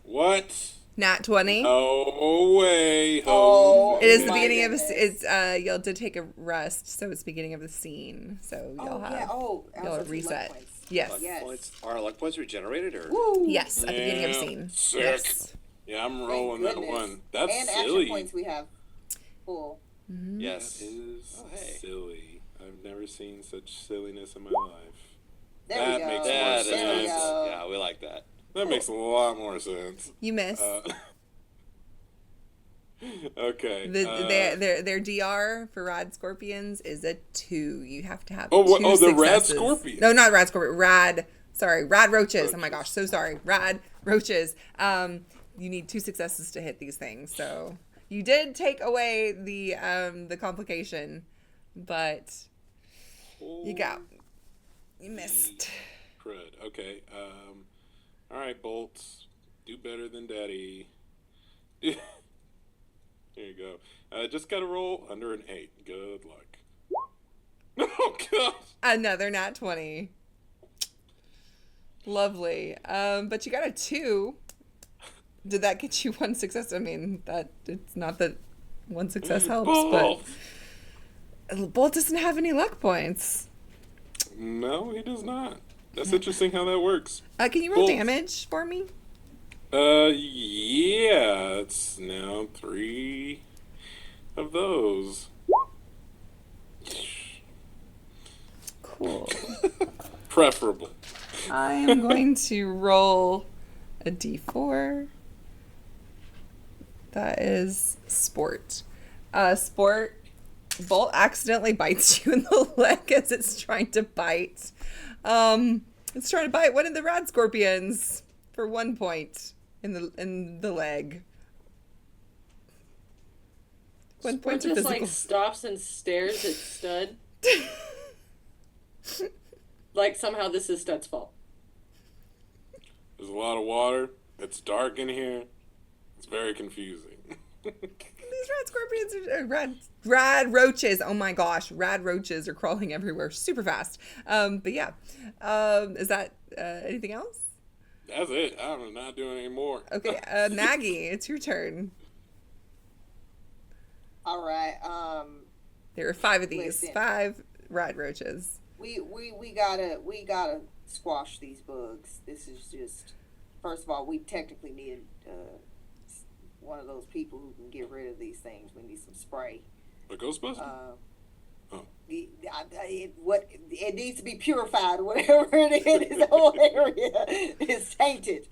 What? Nat 20. No way. Oh, It is the my beginning goodness. you'll have to take a rest, so it's beginning of the scene. So you'll also reset. luck points. Yes. Yes. Points. Are luck points regenerated, or? Woo. Yes, at the beginning of the Yeah, scene. sick. Yes. Yeah, I'm Thank rolling that goodness. one. That's and silly. action points we have full. Yes. That is Oh, hey. silly. I've never seen such silliness in my life. There That we go. makes more That is There we nice. go. Yeah, we like that. That makes a lot more sense. You miss. Okay. Their DR for rad scorpions is a 2. You have to have Oh, what- two oh, the rad successes. scorpions. No, not rad scorpion. Rad roaches. Oh my gosh, so sorry. Rad roaches. You need 2 successes to hit these things. So you did take away the complication, but you missed. Crud. Okay. All right, Bolts. Do better than Daddy. There you go. Just gotta roll under an 8. Good luck. Oh gosh. Another nat 20. Lovely. But you got a 2. Did that get you 1 success? I mean, that it's not that 1 success helps, Bolt. but Bolt doesn't have any luck points. No, he does not. That's interesting how that works. Can you roll Bolt. damage for me? Yeah. It's now 3 of those. Cool. Preferable. I am going to roll a d4. That is sport. Sport. Bolt accidentally bites you in the leg as it's trying to bite. It's trying to bite one of the rad scorpions for 1 point in the leg. 1 point Sport of just physical. stops and stares at Stud. Somehow this is Stud's fault. There's a lot of water. It's dark in here. It's very confusing. These rad scorpions are rad roaches. Oh my gosh, rad roaches are crawling everywhere super fast. But yeah, is that anything else? That's it. I'm not doing any more. Okay, Maggie, it's your turn. All right. There are 5 of these. Listen. 5 rad roaches. We gotta squash these bugs. This is just, first of all, we technically need one of those people who can get rid of these things. We need some spray. A Ghostbuster? It needs to be purified. Whatever it is, this whole area is tainted.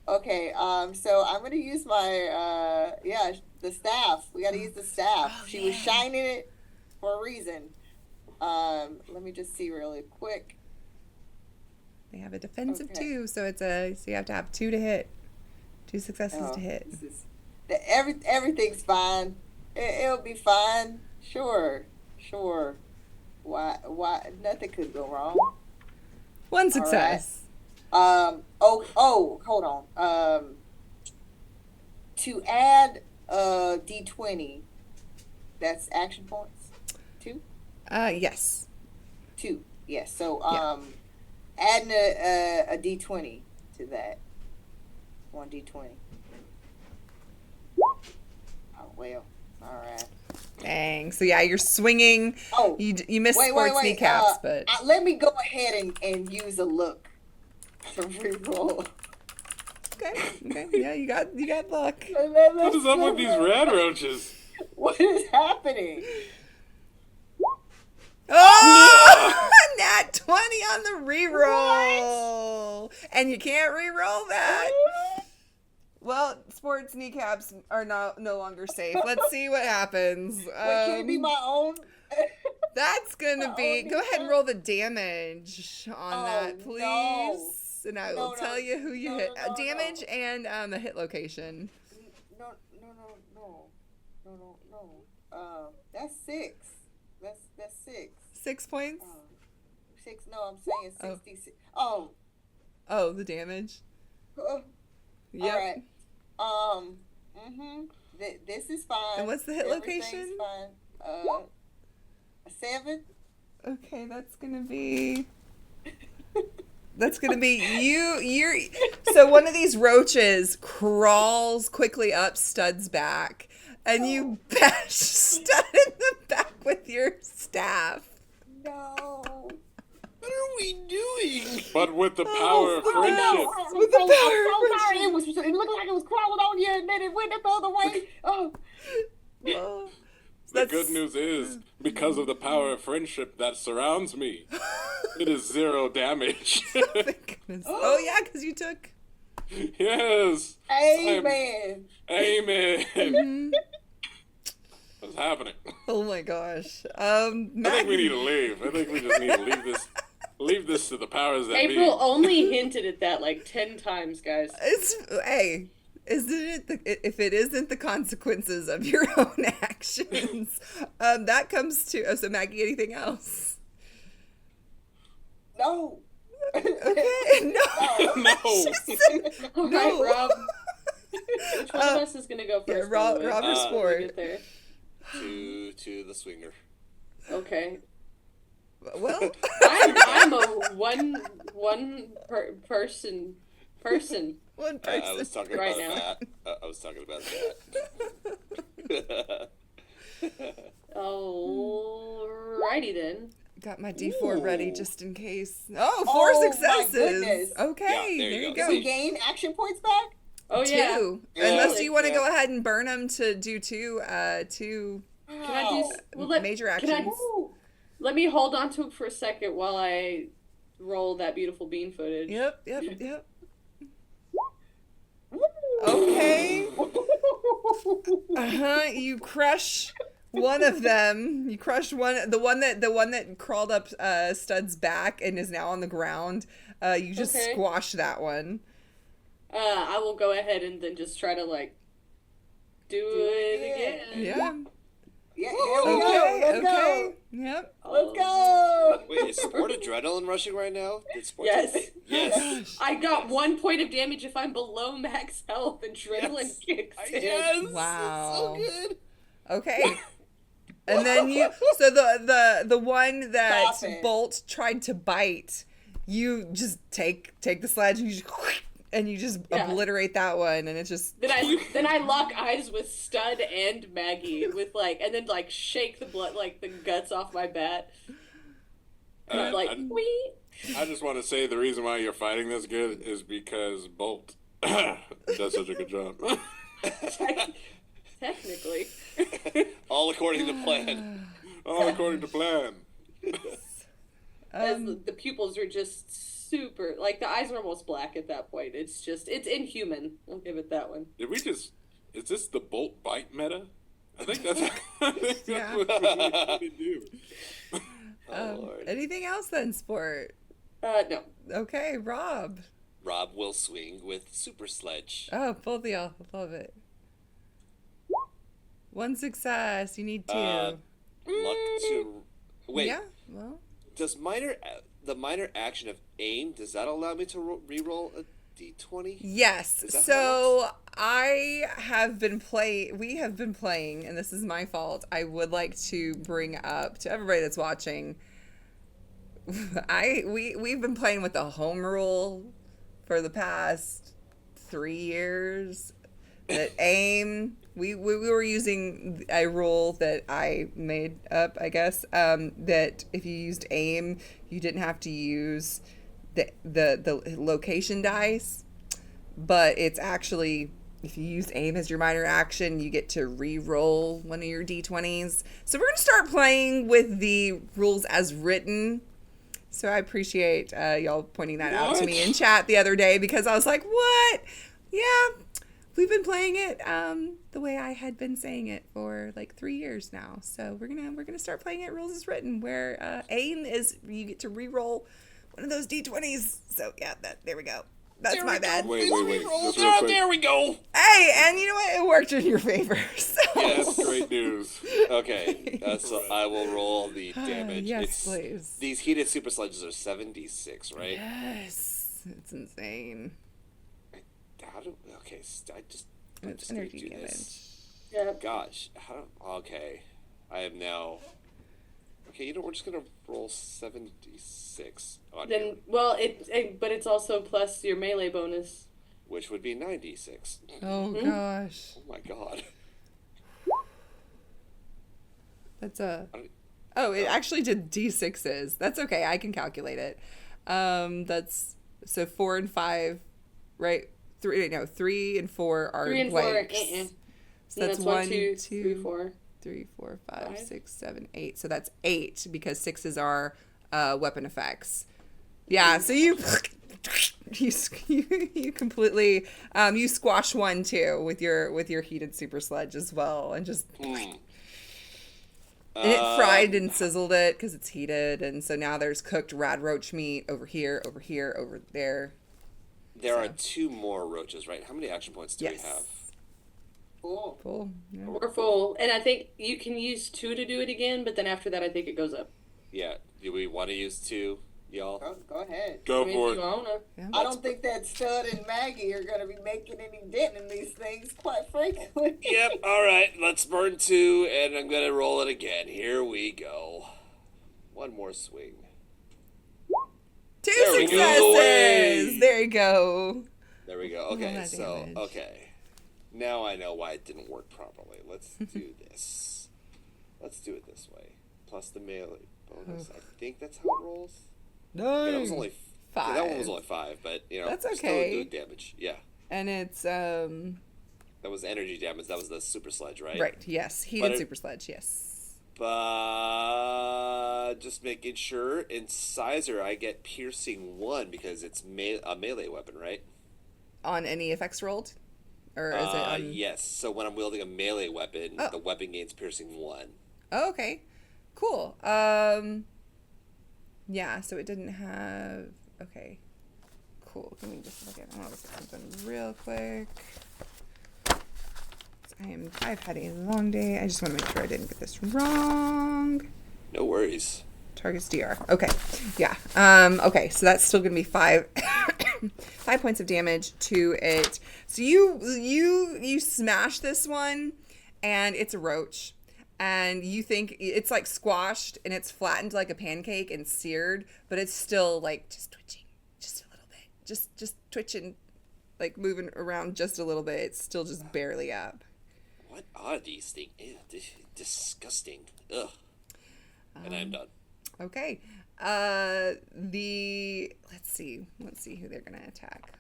Okay, so I'm gonna use my the staff. We gotta use the staff. Oh, She was shining it for a reason. Let me just see really quick. They have a defensive Okay. 2, so you have to have 2 to hit. 2 successes to hit. Everything's fine. It'll be fine. Sure. Why? Nothing could go wrong. 1 success. Hold on. To add D20, that's action points. 2. Yes. 2. Yes. So adding a D20 to that. 1 D20. Oh well. All right. Dang. So yeah, you're swinging. Oh, you missed sports kneecaps, but let me go ahead and use a look to reroll. okay. Yeah, you got luck. What is up with these rad roaches? What is happening? Oh, nat 20 on the reroll, and you can't reroll that. Well, sports kneecaps are no longer safe. Let's see what happens. Can it be my own? That's gonna be. Go ahead and roll the damage on that, please. No. And I will tell you who you hit. Damage and the hit location. No. That's 6. That's 6. 6 points. 6. No, I'm saying 66. Oh, the damage. Yep. All right. This is fine. And what's the hit location? Fine. A 7. Okay, that's gonna be you. So one of these roaches crawls quickly up Stud's back, and you bash Stud in the back with your staff. No. What are we doing? But with the power of friendship. With the power of It looked like it was crawling on you, and then it went the other way. Oh. The good news is, because of the power of friendship that surrounds me, it is 0 damage. Thank goodness. Oh yeah, because you took. Yes. Amen. Amen. What's happening? Oh my gosh. I think we need to leave. I think we just need to leave this to the powers that be. April only hinted at that like 10 times, guys. If it isn't the consequences of your own actions, that comes to. So Maggie, anything else? No. Okay. No. All right, Rob. Which one of us is gonna go first? Rob or Sport. To the swinger. Okay. Well, I'm a one person. One person. I was talking Right about now. that. I was talking about that. Alrighty then. Got my D4 ready just in case. Oh, 4 successes. My goodness. Okay, Yeah, there you Do go. we gain action points back? Oh 2. yeah. Unless you want to Yeah. go ahead and burn them to do 2 Can I do? Well, major can I- actions. Let me hold on to it for a second while I roll that beautiful bean footage. Yep. Okay. You crush one of them. You crush the one that crawled up Stud's back and is now on the ground. You just squash that one. I will go ahead and then just try to do it again. Yeah. Yeah, here we go. Let's go. Yep. Let's go. Wait, is Sport adrenaline rushing right now? Did Sport Yes. Yes. I got 1 point of damage if I'm below max health. Adrenaline kicks in. Yes. Wow. It's so good. Okay. And then so the one that Stop it. Bolt tried to bite, you just take the sledge and you just obliterate that one, and it's just. Then I lock eyes with Stud and Maggie with and then shake the blood the guts off my bat. Wee. I just want to say the reason why you're fighting this good is because Bolt does such a good job. Technically. All according to plan. All according to plan. The pupils are just super, the eyes are almost black at that point. It's inhuman. I'll give it that one. Is this the Bolt bite meta? I think that's Yeah. what we do. Oh, Lord. Anything else then, Sport? No. Okay, Rob. Rob will swing with Super Sledge. Oh, both of y'all. Love it. 1 success. You need 2. Luck to... Wait, Yeah, well. does the minor action of aim, does that allow me to re-roll a d20? Yes. Is that how So we have been playing, and this is my fault. I would like to bring up to everybody that's watching. We've been playing with the home rule for the past 3 years. That aim, we were using a rule that I made up, I guess. That if you used aim, you didn't have to use the location dice, but it's actually, if you use aim as your minor action, you get to re-roll one of your d20s. So we're gonna start playing with the rules as written. So I appreciate y'all pointing that out to me in chat the other day, because I was like, what? Yeah, we've been playing it the way I had been saying it for like 3 years now. So we're gonna start playing it rules as written, where aim is you get to re-roll one of those d20s. So yeah, there we go. That's my bad. Wait. Just real quick. There we go. Hey, and you know what? It worked in your favor. So. Yes, great news. Okay, so I will roll the damage. Yes, please. These heated super sledges are 7d6, right? Yes, it's insane. Okay, I'm It's just gonna energy do damage. this. Yeah. Gosh, okay. I am now... Okay, we're just gonna roll 76 on here, Then, well, but it's also plus your melee bonus. which would be 96. Oh gosh, Oh my god. that's Oh, it actually did d6s. That's okay. I can calculate it. That's so 4 and 5, right? 3 and 4 are 3 and 4. blanks. So And that's 1, 2, 2, 3, 4. 3, 4, 5, Five. 6, 7, 8. So that's 8 because 6s are weapon effects. Yeah. So you completely you squash 1 too with your heated super sledge as well, and just. And it fried and sizzled it because it's heated, and so now there's cooked rad roach meat over here, over there. There are 2 more roaches, right? How many action points do we have? Cool. Yeah. We're full. And I think you can use 2 to do it again, but then after that, I think it goes up. Yeah. Do we want to use 2, y'all? Go ahead. Go I mean, for if you it. wanna. Yeah. I don't think that Stud and Maggie are going to be making any dent in these things, quite frankly. Yep, alright. Let's burn 2, and I'm gonna roll it again. Here we go. 1 more swing. 2 There we go. successes. There you go. There we go. Okay, that so, damage. okay. Now I know why it didn't work properly. Let's do this. Let's do it this way. Plus the melee bonus. I think that's how it rolls. No. Yeah, that was only 5. That one was only 5, but That's still okay. doing damage. Yeah, And it's that was energy damage. That was the super sledge, right? right. Yes, But heated it- super sledge. Yes. But just making sure, in Sizer I get piercing 1 because it's a melee weapon, right? On any effects rolled, or is it on? Yes. So when I'm wielding a melee weapon, Oh. the weapon gains piercing 1. Oh, okay. Cool. Yeah. So it didn't have. Okay. Cool. Give me just a second. I want to look at something real quick. I've had a long day. I just want to make sure I didn't get this wrong. No worries. Target's DR. Okay. Yeah. Okay. So that's still gonna be 5, 5 points of damage to it. So you smash this one, and it's a roach, and you think it's like squashed and it's flattened like a pancake and seared, but it's still like just twitching, just a little bit, just twitching, like moving around just a little bit. It's still just barely up. What are these things? Ew, disgusting. Ugh. And I'm done. Okay. Let's see who they're gonna attack.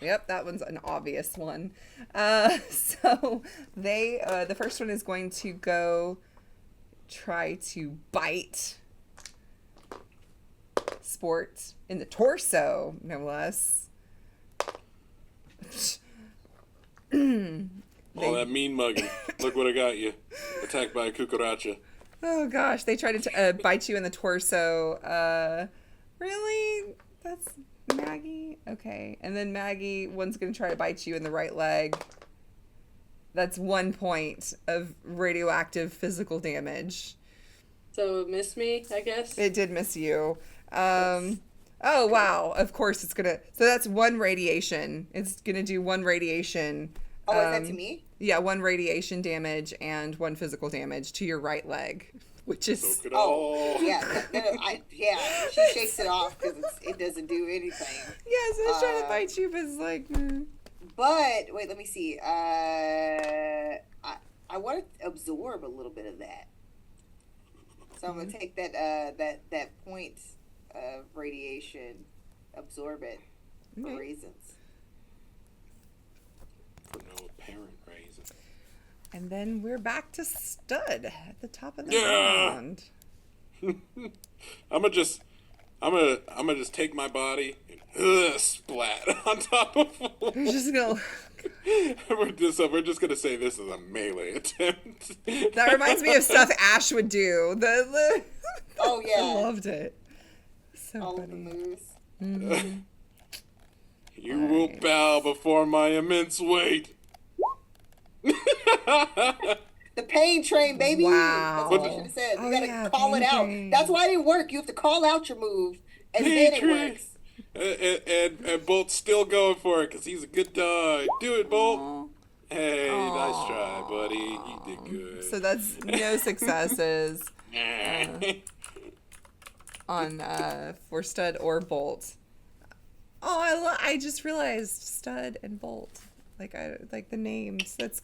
Yep, that one's an obvious one. So the first one is going to go try to bite Sport in the torso, no less. All that mean mugging. Look what I got you. Attacked by a cucaracha. Oh gosh, they try to bite you in the torso. Really? That's Maggie. Okay. And then Maggie, one's going to try to bite you in the right leg. That's 1 point of radioactive physical damage. So it missed me, I guess. It did miss you. Oh, wow. Of course it's going to... So that's 1 radiation. It's going to do 1 radiation. Oh, is that to me? Yeah, 1 radiation damage and 1 physical damage to your right leg, which is... Soak it all. Yeah. She shakes it off because it doesn't do anything. Yeah, so it's trying to bite you, but it's like... But wait, let me see. I want to absorb a little bit of that, so I'm gonna take that point of radiation, absorb it for Okay. reasons. For no apparent reason. And then we're back to Stud at the top of the Yeah. round. I'm gonna just take my body and splat on top of him. We're just gonna... We're just gonna say this is a melee attempt. That reminds me of stuff Ash would do. Oh yeah, I loved it. So all of the funny. moves. You will bow before my immense weight. The pain train, baby. Wow. That's what you should have said. You Oh, gotta yeah, call it pain out. train. That's why it didn't work. You have to call out your move, and Pain then it train. works. And Bolt's still going for it because he's a good dog. Do it, Bolt. Aw. Hey, nice try, buddy. You did good. So that's no successes on for Stud or Bolt. Oh, I just realized Stud and Bolt. I like the names. That's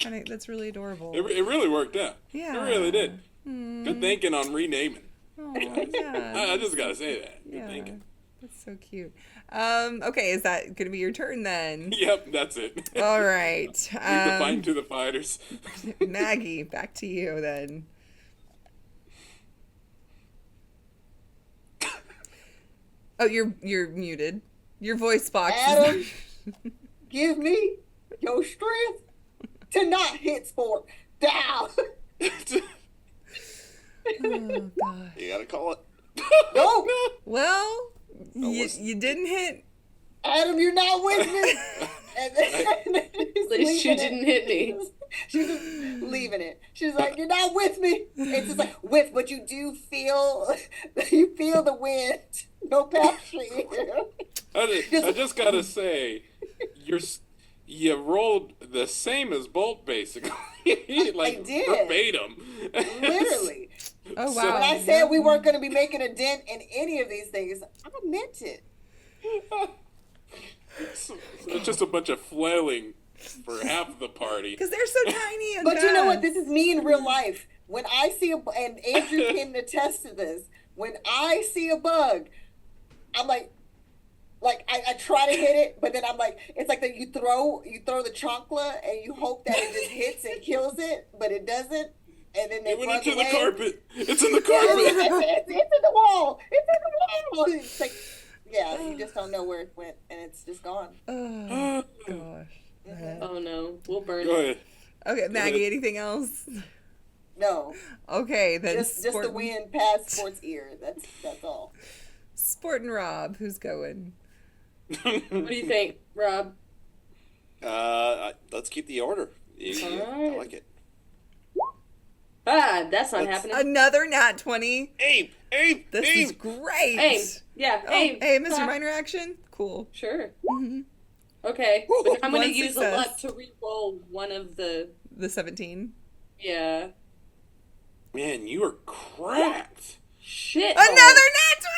really adorable. It really worked out. Yeah. It really did. Good thinking on renaming. Oh, yeah. I just gotta say that. Good Yeah. thinking. That's so cute. Okay, is that gonna be your turn then? Yep, that's it. All right. Leave the fighting to the fighters. Maggie, back to you then. Oh, you're muted. Your voice box Adam, is give me your strength to not hit Sport down. Oh god. You gotta call it. No, Well, you listen. you didn't hit. Adam, you're not with me. And then At least she didn't hit me. She's just leaving it. She's like, "You're not with me." It's just like but you do feel, you feel the wind. No passion. I just gotta say, you rolled the same as Bolt basically, like I did. verbatim. Literally. Oh So- wow. When I said we weren't going to be making a dent in any of these things, I meant it. It's just a bunch of flailing for half the party. Because they're so tiny and But you know what? fast. This is me in real life. When I see and Andrew can attest to this. When I see a bug, I'm like I try to hit it, but then I'm like, it's like that you throw the chancla and you hope that it just hits and kills it, but it doesn't, and then It it went runs into away. the carpet. It's in the Yeah, carpet. it's in the wall. It's in the wall. It's like, yeah, you just don't know where it went, and it's just gone. Oh gosh. Oh no, we'll burn Go it. ahead. Okay, Maggie. Anything else? No, Okay, then just the Sport- wind past Sport's ear. That's all. Sport and Rob, who's going? What do you think, Rob? Let's keep the order. I like it. Ah, that's not happening. Another nat 20. Aim! This is great. Aim. Yeah, Oh, aim. hey, Mr. Ah, Minor Action. Cool. Sure. Mhm. Okay, but I'm going One to use a success. luck to re-roll one of the. The 17. Yeah. Man, you are cracked. Shit. Another nat 20.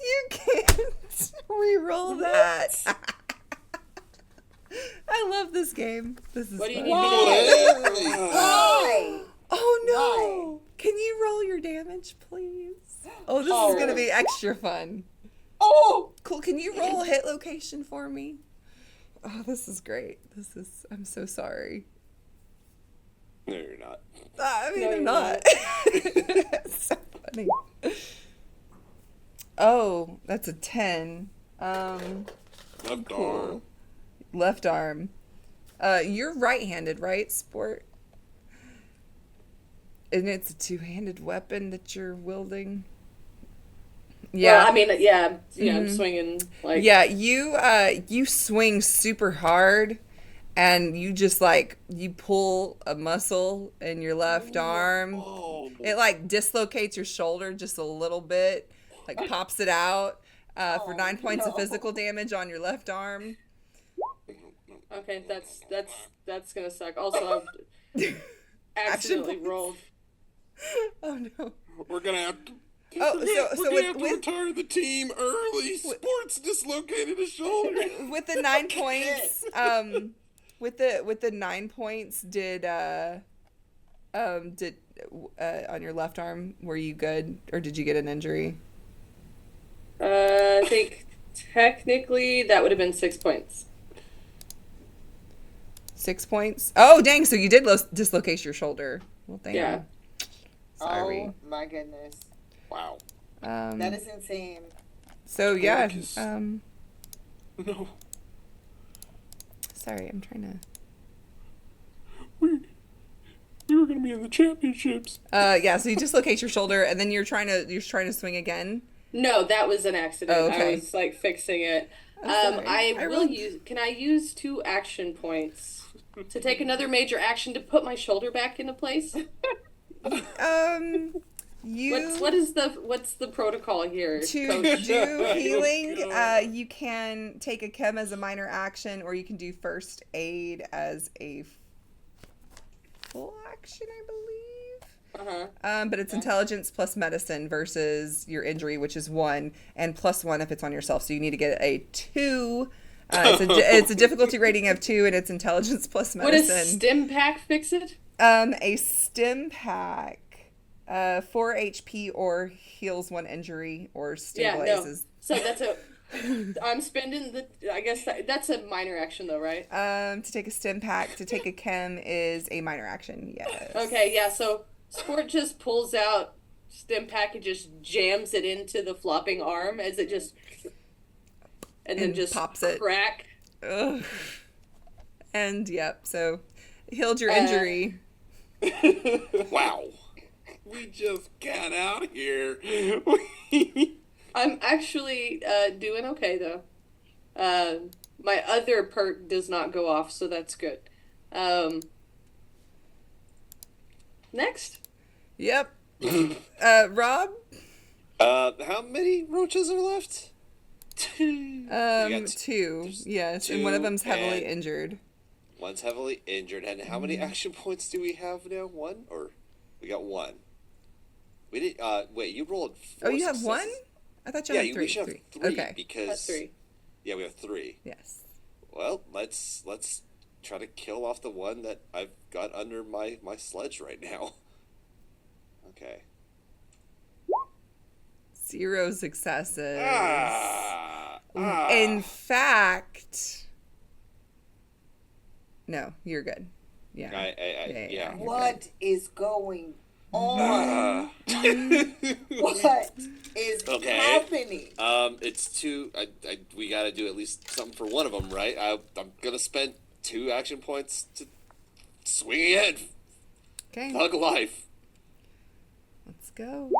You can't re-roll that. I love this game. This is What do you fun. need me to do? Why? Oh no! Can you roll your damage, please? Oh, this is gonna be extra fun. Oh, Cool. Can you roll a hit location for me? Oh, this is great. I'm so sorry. No, you're not. I mean, No, I'm you're not. It's so funny. Oh, that's a 10. Left Cool. arm. Left arm. You're right-handed, right, Sport? And it's a two-handed weapon that you're wielding. Yeah. Well, I mean, yeah, I'm swinging like. Yeah, you swing super hard and you just like you pull a muscle in your left arm. Oh, It like dislocates your shoulder just a little bit, like pops it out for 9 points of physical damage on your left arm. Okay, that's gonna suck. Also, I've accidentally points. rolled. Oh no. we're gonna have to. Oh, we're gonna have to with retire the team early. Sports dislocated a shoulder. with the 9 points, with the 9 points, did on your left arm, were you good or did you get an injury? I think technically that would have been 6 points. 6 points. Oh dang! So you did dislocate your shoulder. Well, damn. Yeah. Sorry. Oh my goodness. Wow. That is insane. So yeah. Marcus. No. Sorry, I'm trying We were gonna be in the championships. to. Yeah. So you dislocate your shoulder, and then you're trying to swing again. No, that was an accident. Oh, okay. I was like fixing it. sorry. I will use. Can I use 2 action points to take another major action to put my shoulder back into place? What's the protocol here? To Coach? do healing, you can take a chem as a minor action, or you can do first aid as a full action, I believe. But it's intelligence plus medicine versus your injury, which is 1, and plus 1 if it's on yourself. So you need to get a 2. It's a difficulty rating of 2, and it's intelligence plus Would a medicine. stim pack fix it? A stim pack, 4 HP or heals 1 injury or stabilizes. So that's a. I'm spending the. I guess that's a minor action though, right? To take a stim pack, to take a chem is a minor action. Yes. Okay, yeah. So Sport just pulls out stim pack and just jams it into the flopping arm as it just. And then just pops it. Crack. Ugh. And yep. So healed your injury. Wow. We just got out here. I'm actually doing okay though. My other perk does not go off, so that's good. Next. Yep. Rob. How many roaches are left? 2. got 2. Yes, and 2, one of them's heavily and- injured. One's heavily injured. And how many action points do we have now? 1? Or we got 1? We did. Wait, you rolled 4 Oh, you have successes? 1? I thought you Yeah, had 3. we should have 3 Okay. because That's 3. Yeah, we have 3. Yes. Well, let's try to kill off the one that I've got under my sledge right now. Okay. 0 successes. Ah. In fact, no, you're good. Yeah. Yeah. What is going on? Ah. What is Okay. happening? It's 2. We got to do at least something for one of them, right? I'm gonna spend 2 action points to swing ahead. Okay. Thug life. Let's go.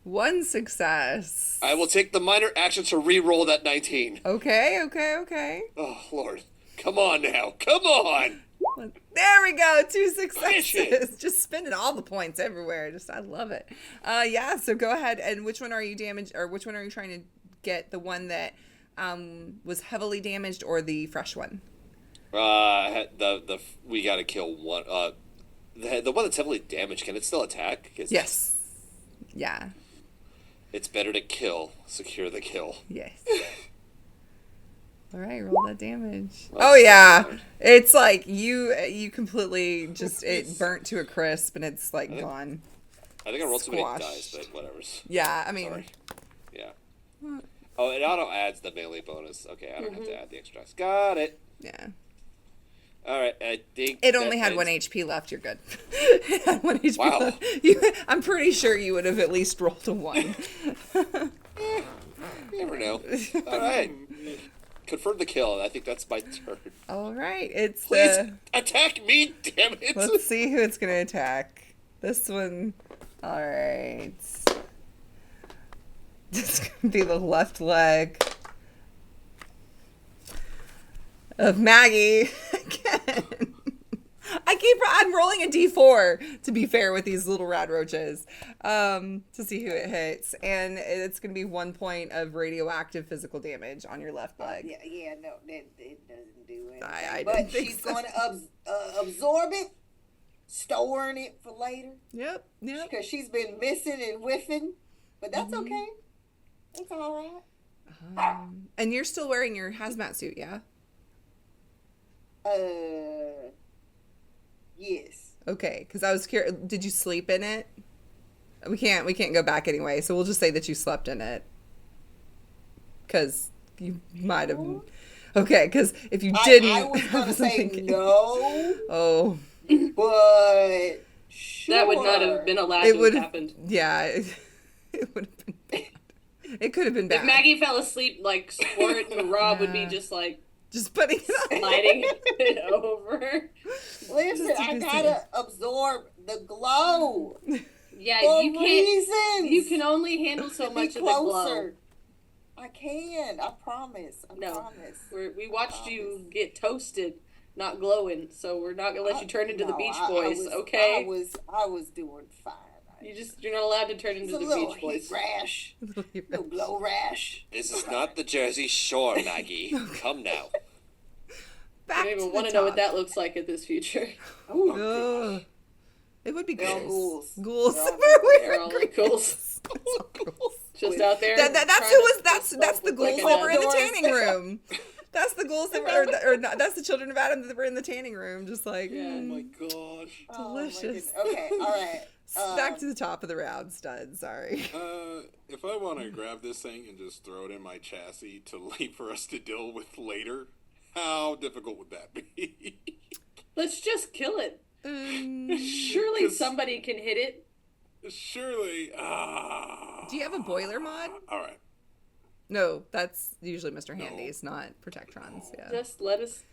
1 success. I will take the minor action to re-roll that 19. Okay. Oh Lord, come on now, come on! There we go. 2 Finish it. successes. Just spending all the points everywhere. I love it. Yeah. So go ahead. And which one are you damaged, or which one are you trying to get? The one that was heavily damaged, or the fresh one? We gotta kill one. The one that's heavily damaged, can it still attack? Yes. Yeah. It's better to kill. Secure the kill. Yes. All right, roll that damage. Oh yeah, it's like you completely just it burnt to a crisp and it's like gone. I think I rolled too many Squashed. dice, but whatever. Yeah, I mean, Sorry. Yeah. Oh, it auto adds the melee bonus. Okay, I don't have to add the extra dice. Got it. yeah. All right, I think It only had 1 ends- HP left. You're good. It had 1 HP Wow. left. I'm pretty sure you would have at least rolled a 1. You never know. All right. Confirm the kill. I think that's my turn. All right, it's Please attack me, damn it! Let's see who it's gonna attack. This one. All right. It's gonna be the left leg of Maggie again. I'm rolling a d4 to be fair with these little rad roaches, to see who it hits, and it's gonna be 1 point of radioactive physical damage on your left leg. No, it doesn't do anything. I but didn't think she's so. going to absorb it, storing it for later. Yep. Because she's been missing and whiffing, but that's okay. It's all right. And you're still wearing your hazmat suit, yeah? Yes. Okay, because I was curious. Did you sleep in it? We can't go back anyway, so we'll just say that you slept in it. Because you might have. Okay, because if you didn't, I was going to say thinking, no. Oh. But sure. That would not have been allowed It to would have have happened. Yeah, it would have been bad. It could have been bad. If Maggie fell asleep, like, Sport and Rob would be just, like, just putting it on. sliding it over. Listen, I gotta absorb the glow. Yeah, For you can't. reasons. You can only handle so Be much of the glow. closer. I can. I promise. I No, promise. we watched you get toasted, not glowing. So we're not gonna let you turn into the No, Beach I Boys, was, okay? I was doing fine. You're not allowed to turn It's into a the little Beach Boys. heat rash, little glow rash. This is not the Jersey Shore, Maggie. Come now. Back I don't to even the want to know what top. that looks like in this future. Ugh. It would be They're all ghouls. ghouls. Ghouls. They're all They're all like ghouls. Just out there. That's trying who to was that's the look ghouls like that were in the doors. tanning room. That's the ghouls that were or not, that's the children of Adam that were in the tanning room, just like Yeah. Oh my gosh. delicious. Oh, okay, all right. Back to the top of the round, stud. Sorry. If I want to grab this thing and just throw it in my chassis to leave for us to deal with later, how difficult would that be? Let's just kill it. Surely 'Cause- somebody can hit it. Surely. Do you have a boiler mod? All right. No, that's usually Mr. Handy's, not Protectron's. Yeah.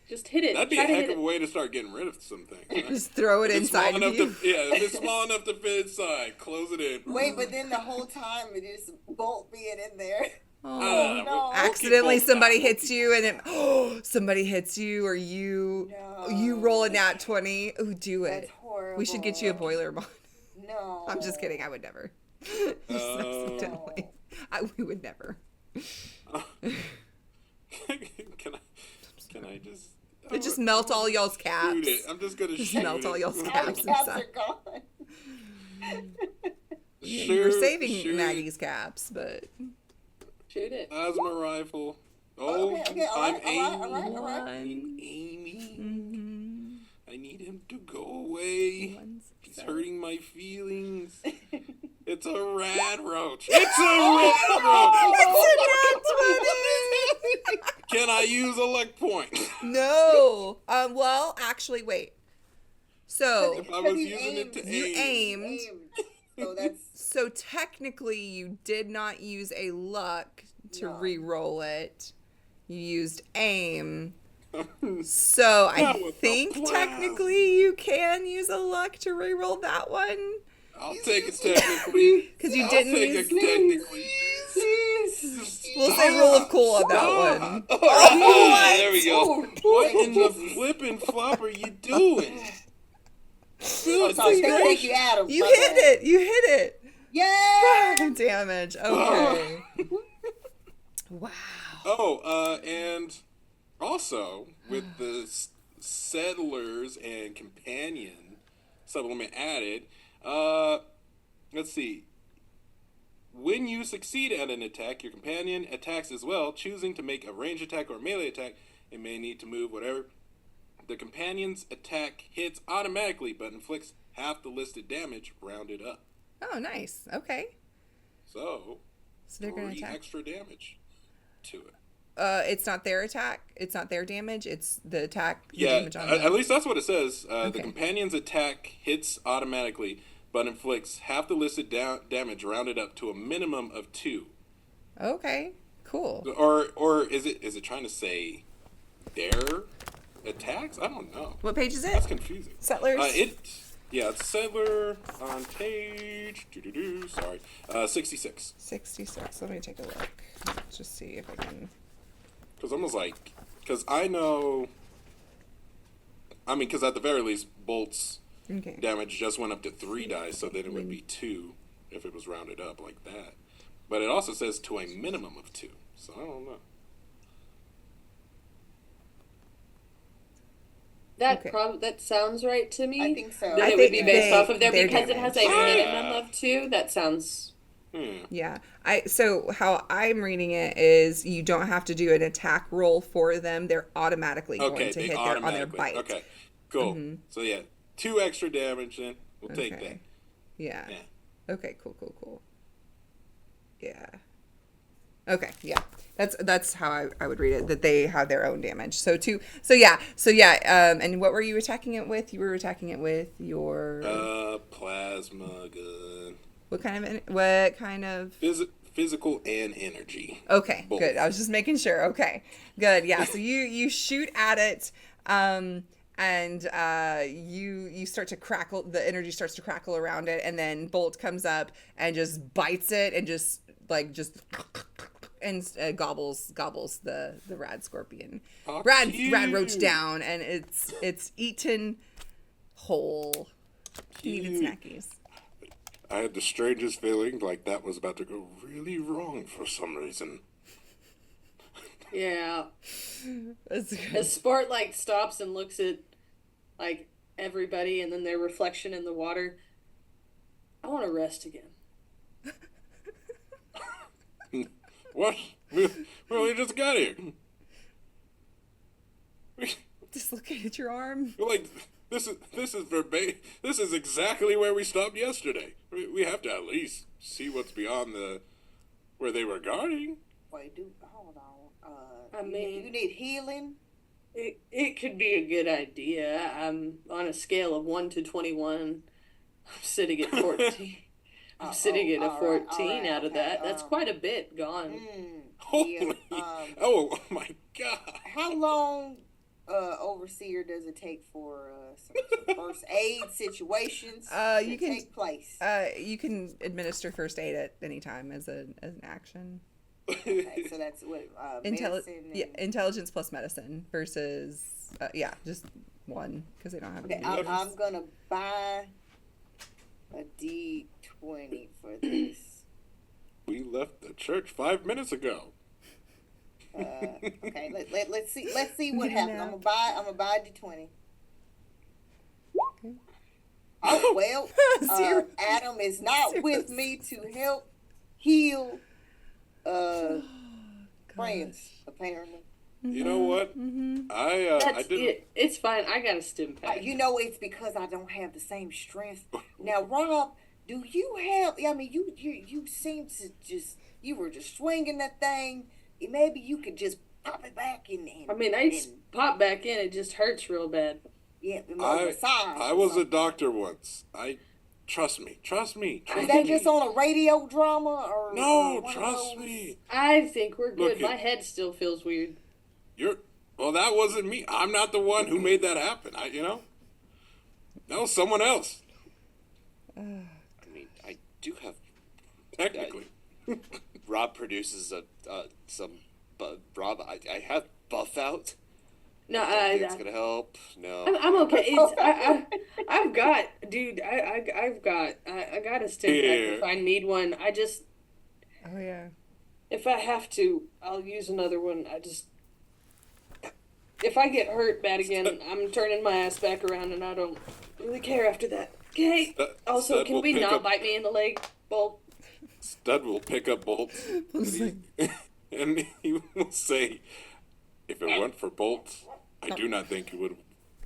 Just hit it. That'd be Try a to heck hit of a it. way to start getting rid of some things. Huh? Just throw it If it's small inside of enough you. if it's small enough to fit inside, close it in. Wait, but then the whole time it is bolt being in there. Oh, no. accidentally both somebody down. hits you and it somebody hits you or you roll a nat 20. Ooh, do it. That's horrible. We should get you a boiler mod. No. I'm just kidding. I would never. Just accidentally. We would never. Can I just? It just melt all y'all's caps. Shoot it. I'm just gonna Just shoot melt all it. y'all's All the caps caps inside. are gone. You were saving shoot. Maggie's caps, but Shoot it. Plasma rifle. Oh, Okay, all I'm right. Amy. I need him to go away. He's hurting my feelings. It's a rad roach. It's a rad roach. Can I use a luck point? no. Well, actually, wait. So If I was using it to you aim. aimed. So that's So technically, you did not use a luck to re-roll it. You used aim. So I Not with the think plow. technically you can use a luck to re-roll that one. I'll take it technically. Because you I'll didn't take use. it technically. We'll say roll of cool on that one. Oh, there we go. What in the flipping flop are you doing? so thank you, Adam. You My hit bad. it. You hit it. Yeah. Damage. Okay. Wow. Oh, and also with the settlers and companion supplement added, let's see. When you succeed at an attack, your companion attacks as well, choosing to make a ranged attack or melee attack. It may need to move, whatever. The companion's attack hits automatically, but inflicts half the listed damage, rounded up. Oh, nice. Okay. So they're gonna 3 attack. extra damage to it. It's not their attack. It's not their damage. It's the attack. The Yeah, damage on at them. least that's what it says. The Okay. companion's attack hits automatically, but inflicts half the listed damage rounded up to a minimum of 2. Okay. Cool. Or is it trying to say their attacks? I don't know. What page is it? That's confusing. Settlers. Yeah, it's Settler on page. Sorry, 66. 66. Let me take a look. Let's just see if I can. Because I know. I mean, because at the very least, Bolt's Okay. damage just went up to 3 dice, so then it would be 2 if it was rounded up like that. But it also says to a minimum of 2, so I don't know. That sounds right to me. I think so. That I it would think be based off of their because it has a damage. minimum of 2. That sounds. Yeah. So how I'm reading it is you don't have to do an attack roll for them. They're automatically going to hit on their bite. Okay, cool. So yeah, 2 extra damage then. We'll take that. Yeah. Yeah. Okay, cool. Yeah. Okay, yeah. That's how I would read it, that they have their own damage. So yeah. And what were you attacking it with? You were attacking it with your Plasma gun. What kind of Physical and energy. Okay, Both. good. I was just making sure. Okay, good. Yeah. So you shoot at it, and you start to crackle. The energy starts to crackle around it, and then Bolt comes up and just bites it and just gobbles the rad scorpion. Oh, Rad cute. roach down, and it's eaten whole. He needed snackies. I had the strangest feeling like that was about to go really wrong for some reason. Yeah. That's good. As Sport stops and looks at everybody and then their reflection in the water. I want to rest again. What? We just got here. Dislocated at your arm. This is exactly where we stopped yesterday. We have to at least see what's beyond where they were guarding. Wait, hold on. I mean, you need healing. It could be a good idea. I'm on a scale of 1 to 21. I'm sitting at 14. I'm sitting at a 14 out of that. That's quite a bit gone. Holy! Oh my God! How long, Overseer, does it take for some first aid situations to take place? You can administer first aid at any time as an action. Okay, so that's what medicine. Intelligence plus medicine versus just 1 because they don't have. Okay, I'm gonna buy a D20 for this. We left the church 5 minutes ago. Okay, let's see what happens. I'm gonna buy a D20. Okay. Oh well, Adam is not with me to help heal friends, apparently. You know what? I didn't. It's fine. I got a stim pack. It's because I don't have the same strength. Now, Rob, do you have? I mean, you seem to you were just swinging that thing. Maybe you could just pop it back in. I mean, I pop back in. It just hurts real bad. Yeah, I was a doctor once. Trust me. Is that just on a radio drama or? No, trust me. I think we're good. Look, my head still feels weird. Well, that wasn't me. I'm not the one who made that happen. That was someone else. I mean, I do have. Technically. Rob produces Rob, I have buff out. No, it's gonna help. No, I'm okay. I've got, dude. I've got a stim pack if I need one. Oh yeah. If I have to, I'll use another one. If I get hurt bad again, I'm turning my ass back around, and I don't really care after that. Okay. Also, can we not bite me in the leg, Bolt? Stud will pick up Bolt, and he will say, "If it weren't for Bolt, I do not think you would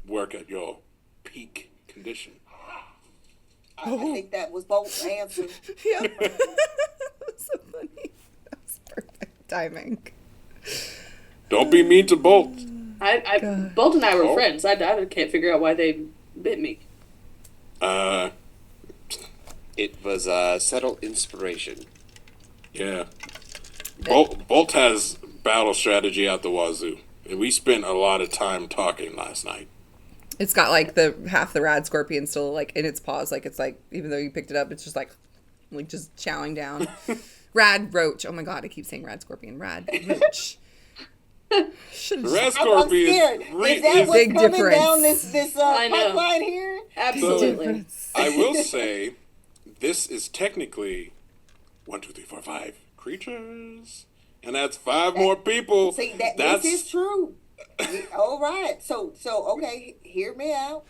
work at your peak condition." I think that was Bolt's answer. Yeah. That's so funny. That was perfect timing. Don't be mean to Bolt. Bolt and I were friends. I can't figure out why they bit me. It was subtle inspiration. Yeah. Bolt has battle strategy out the wazoo. And we spent a lot of time talking last night. It's got like the half the rad scorpion still like in its paws. Like it's like, even though you picked it up, it's just like just chowing down. Rad roach. Oh my God, I keep saying rad scorpion. Rad roach. Red I'm Scorpion scared. Is that what's Big coming difference. down this I know. pipeline here? Absolutely. I will say, this is technically 1, 2, 3, 4, 5 creatures, and that's 5 more people. See, That's this is true. All right. So okay, hear me out.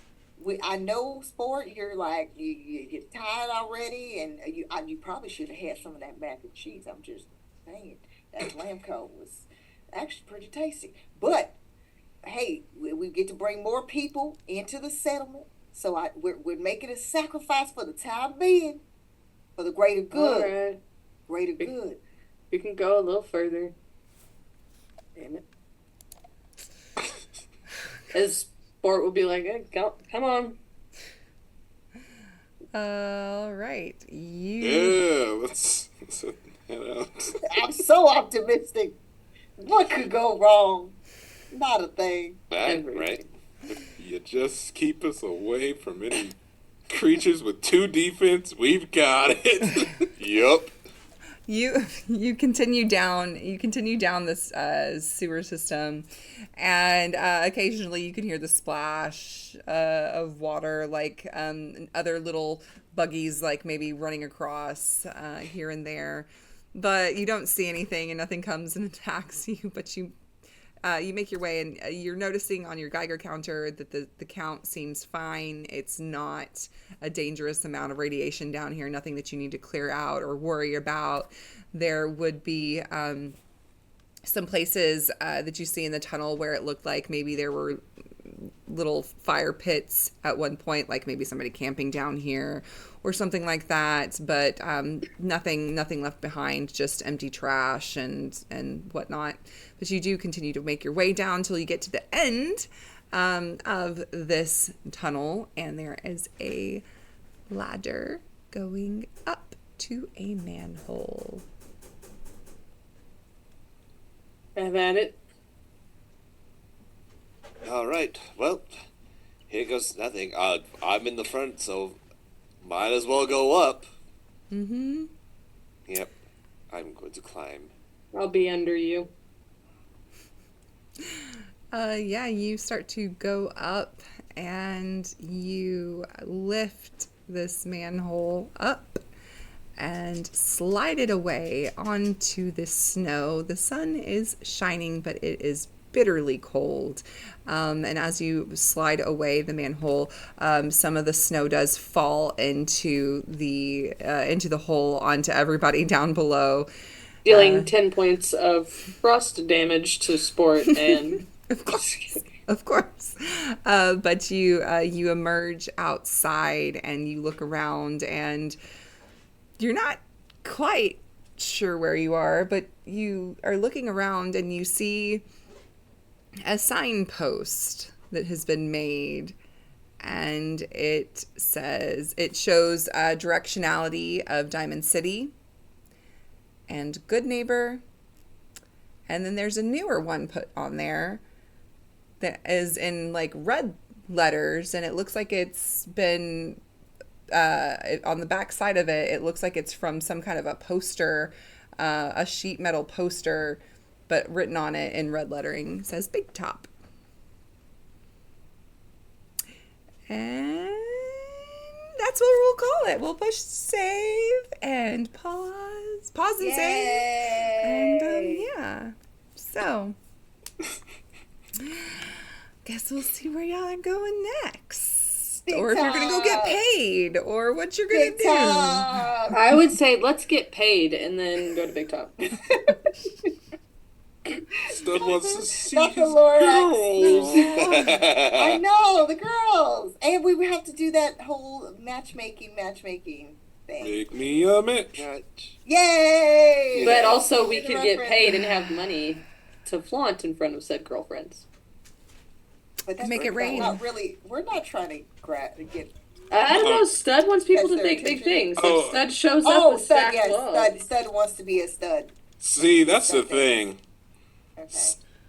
I know, Sport, you're like, you're tired already, and you probably should have had some of that mac and cheese. I'm just saying. That lamb coat was actually pretty tasty. But, hey, we get to bring more people into the settlement. So we're making a sacrifice for the time being, for the greater good. All right. Greater good. We can go a little further. Damn it. As Sport will be like, hey, come on. All right. let's head out. I'm so optimistic. What could go wrong? Not a thing. Right? You just keep us away from any creatures with 2 defense. We've got it. Yup. You continue down this sewer system, and occasionally you can hear the splash of water, like other little buggies like maybe running across here and there, but you don't see anything, and nothing comes and attacks you. But you make your way, and you're noticing on your Geiger counter that the count seems fine. It's not a dangerous amount of radiation down here, nothing that you need to clear out or worry about. There would be some places that you see in the tunnel where it looked like maybe there were little fire pits at one point, like maybe somebody camping down here or something like that, but nothing left behind, just empty trash and whatnot. But you do continue to make your way down until you get to the end of this tunnel, and there is a ladder going up to a manhole. Have at it. All right. Well, here goes nothing. I'm in the front, so might as well go up. Mm-hmm. Yep. I'm going to climb. I'll be under you. Yeah, you start to go up, and you lift this manhole up and slide it away onto the snow. The sun is shining, but it is bitterly cold. And as you slide away the manhole, some of the snow does fall into the hole onto everybody down below. Dealing 10 points of frost damage to Sport and... Of course. But you emerge outside and you look around, and you're not quite sure where you are, but you are looking around and you see a signpost that has been made, and it shows directionality of Diamond City and Good Neighbor, and then there's a newer one put on there that is in like red letters, and it looks like it's been on the back side of it looks like it's from some kind of a poster, a sheet metal poster, but written on it in red lettering says Big Top. And that's what we'll call it. We'll push save and pause and save, and yeah, so guess we'll see where y'all are going next. Big or if you're gonna go get Top. paid, or what you're gonna Big do. Top. I would say let's get paid and then go to Big Top. Stud wants to see Not the his Lorax. girls. I know, the girls. And we would have to do that whole matchmaking thing. Make me a match. Yay! But also we could get Reference. paid and have money to flaunt in front of said girlfriends. But that's Make it rain. Not really. We're not trying to get. I don't know. Stud wants people That's to their think big attention. things. Oh. If Stud shows up Oh, with stud! stacked Yes, logs. stud wants to be a stud. See, that's the thing. Okay.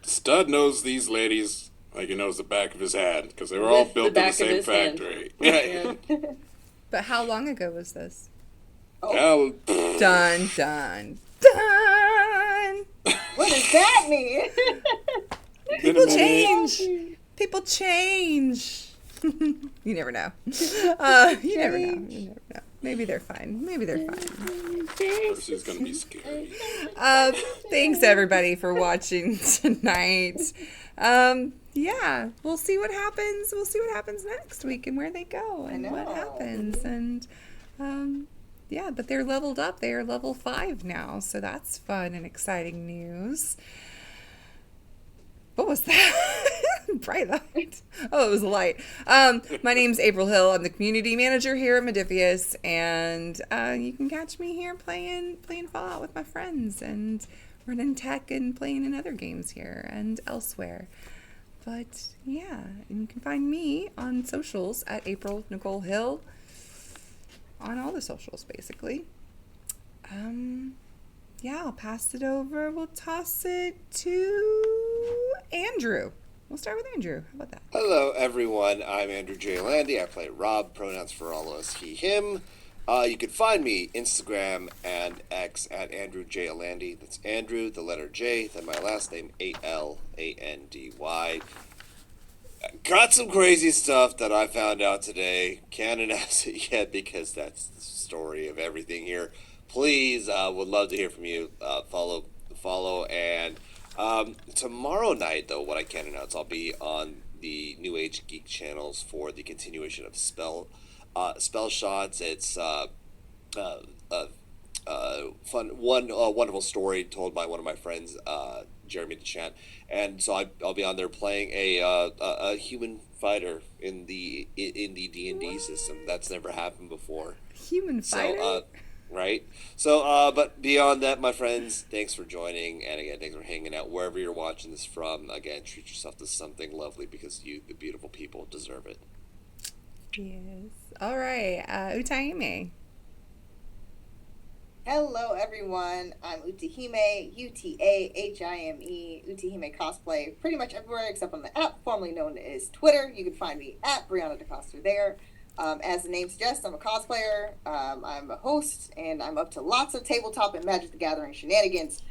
Stud knows these ladies Like he knows the back of his hand, because they were all With built the in the back of same his hand. factory. Yeah. But how long ago was this? Hell, Dun, dun, dun. What does that mean? been a minute. Change. People change. You never know. You never know. You never know. Maybe they're fine. Maybe they're fine. This is going to be scary. Thanks everybody for watching tonight. Yeah, we'll see what happens. We'll see what happens next week and where they go and what happens. And yeah, but they're leveled up. They are level 5 now, so that's fun and exciting news. What was that? Bright light. Oh, it was a light. My name's April Hill. I'm the community manager here at Modiphius, and you can catch me here playing Fallout with my friends and running tech and playing in other games here and elsewhere. But yeah, and you can find me on socials at April Nicole Hill on all the socials, basically. Yeah, I'll pass it over. We'll toss it to Andrew. We'll start with Andrew. How about that? Hello, everyone. I'm Andrew J. Landy. I play Rob, pronouns for all of us, he, him. You can find me Instagram and X at Andrew J. Landy. That's Andrew, the letter J, then my last name, A-L-A-N-D-Y. Got some crazy stuff that I found out today. Can't announce it yet because that's the story of everything here. Please, would love to hear from you. Follow, and tomorrow night, though, what I can announce, I'll be on the New Age Geek channels for the continuation of Spell Shots. It's fun, wonderful story told by one of my friends, Jeremy DeChant, and so I'll be on there playing a human fighter in the D&D system. That's never happened before. Human fighter? So, right? So, but beyond that, my friends, thanks for joining, and again, thanks for hanging out wherever you're watching this from. Again, treat yourself to something lovely because you, the beautiful people, deserve it. Yes. All right. Utahime. Hello, everyone. I'm Utahime, Utahime, Utahime cosplay, pretty much everywhere except on the app formerly known as Twitter. You can find me at Brianna DeCosta there. As the name suggests, I'm a cosplayer, I'm a host, and I'm up to lots of tabletop and Magic the Gathering shenanigans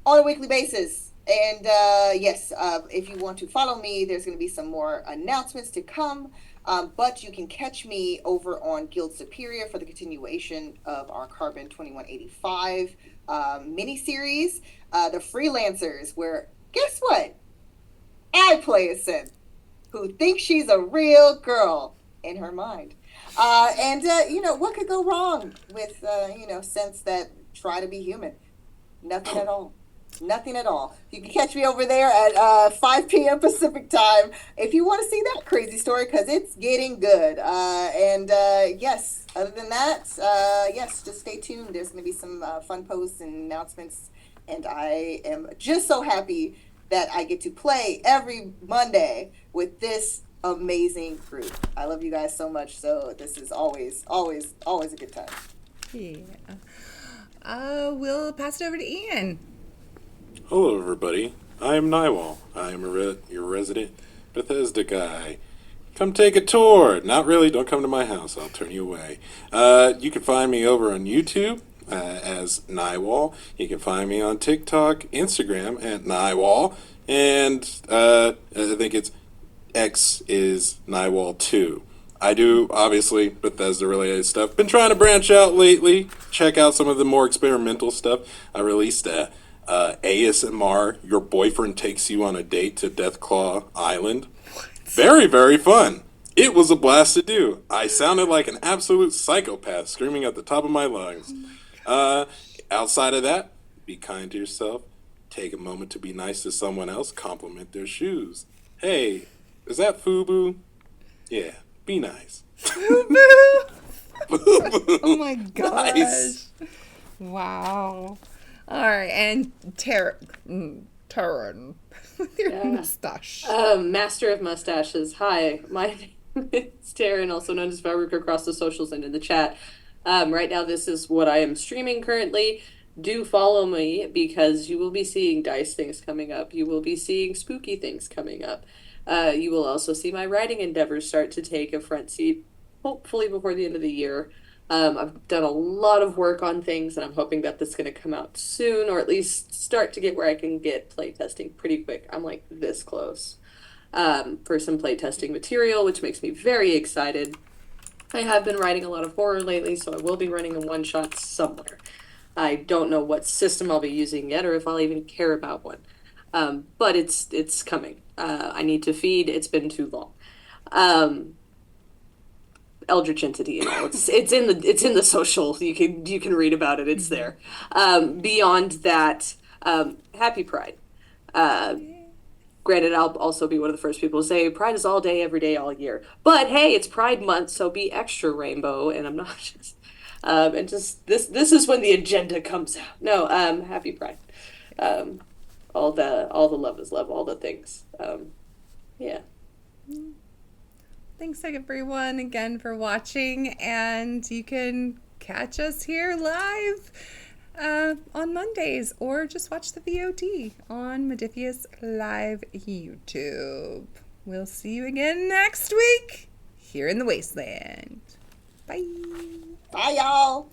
on a weekly basis. And yes, if you want to follow me, there's going to be some more announcements to come. But you can catch me over on Guild Superior for the continuation of our Carbon 2185 miniseries, The Freelancers, where, guess what? I play a synth who thinks she's a real girl in her mind. You know, what could go wrong with, synths that try to be human? Nothing at all. Nothing at all. You can catch me over there at 5 p.m. Pacific time if you want to see that crazy story, because it's getting good. Yes, other than that, yes, just stay tuned. There's going to be some fun posts and announcements, and I am just so happy that I get to play every Monday with this amazing group. I love you guys so much, so this is always, always, always a good time. Yeah. We'll pass it over to Ian. Hello, everybody. I am Nywall. I am your resident Bethesda guy. Come take a tour. Not really. Don't come to my house. I'll turn you away. You can find me over on YouTube as Nywall. You can find me on TikTok, Instagram at Nywall. And I think it's X is Nywall 2. I do, obviously, Bethesda-related stuff. Been trying to branch out lately. Check out some of the more experimental stuff. I released ASMR, Your Boyfriend Takes You on a Date to Deathclaw Island. Very, very fun. It was a blast to do. I sounded like an absolute psychopath screaming at the top of my lungs. Outside of that, be kind to yourself. Take a moment to be nice to someone else. Compliment their shoes. Hey, is that FUBU? Yeah, be nice. FUBU? FUBU. Oh my gosh. Nice. Wow. All right, and Taryn, with your mustache. Master of Mustaches. Hi, my name is Taryn, also known as Fabric across the socials and in the chat. Right now, this is what I am streaming currently. do follow me because you will be seeing dice things coming up. You will be seeing spooky things coming up. You will also see my writing endeavors start to take a front seat, hopefully before the end of the year. I've done a lot of work on things, and I'm hoping that this is going to come out soon, or at least start to get where I can get playtesting pretty quick. I'm like this close for some playtesting material, which makes me very excited. I have been writing a lot of horror lately, so I will be running a one-shot somewhere. I don't know what system I'll be using yet, or if I'll even care about one. But it's coming. I need to feed. It's been too long. Eldritch Entity and all. It's in the social. You can read about it. It's there. Beyond that, happy Pride. Granted, I'll also be one of the first people to say Pride is all day, every day, all year. But hey, it's Pride Month, so be extra rainbow. And I'm not just. And just this is when the agenda comes out. No, happy Pride. All the love is love. All the things. Yeah. Thanks everyone again for watching, and you can catch us here live on Mondays, or just watch the VOD on Modiphius Live YouTube. We'll see you again next week here in the Wasteland. Bye. Bye, y'all.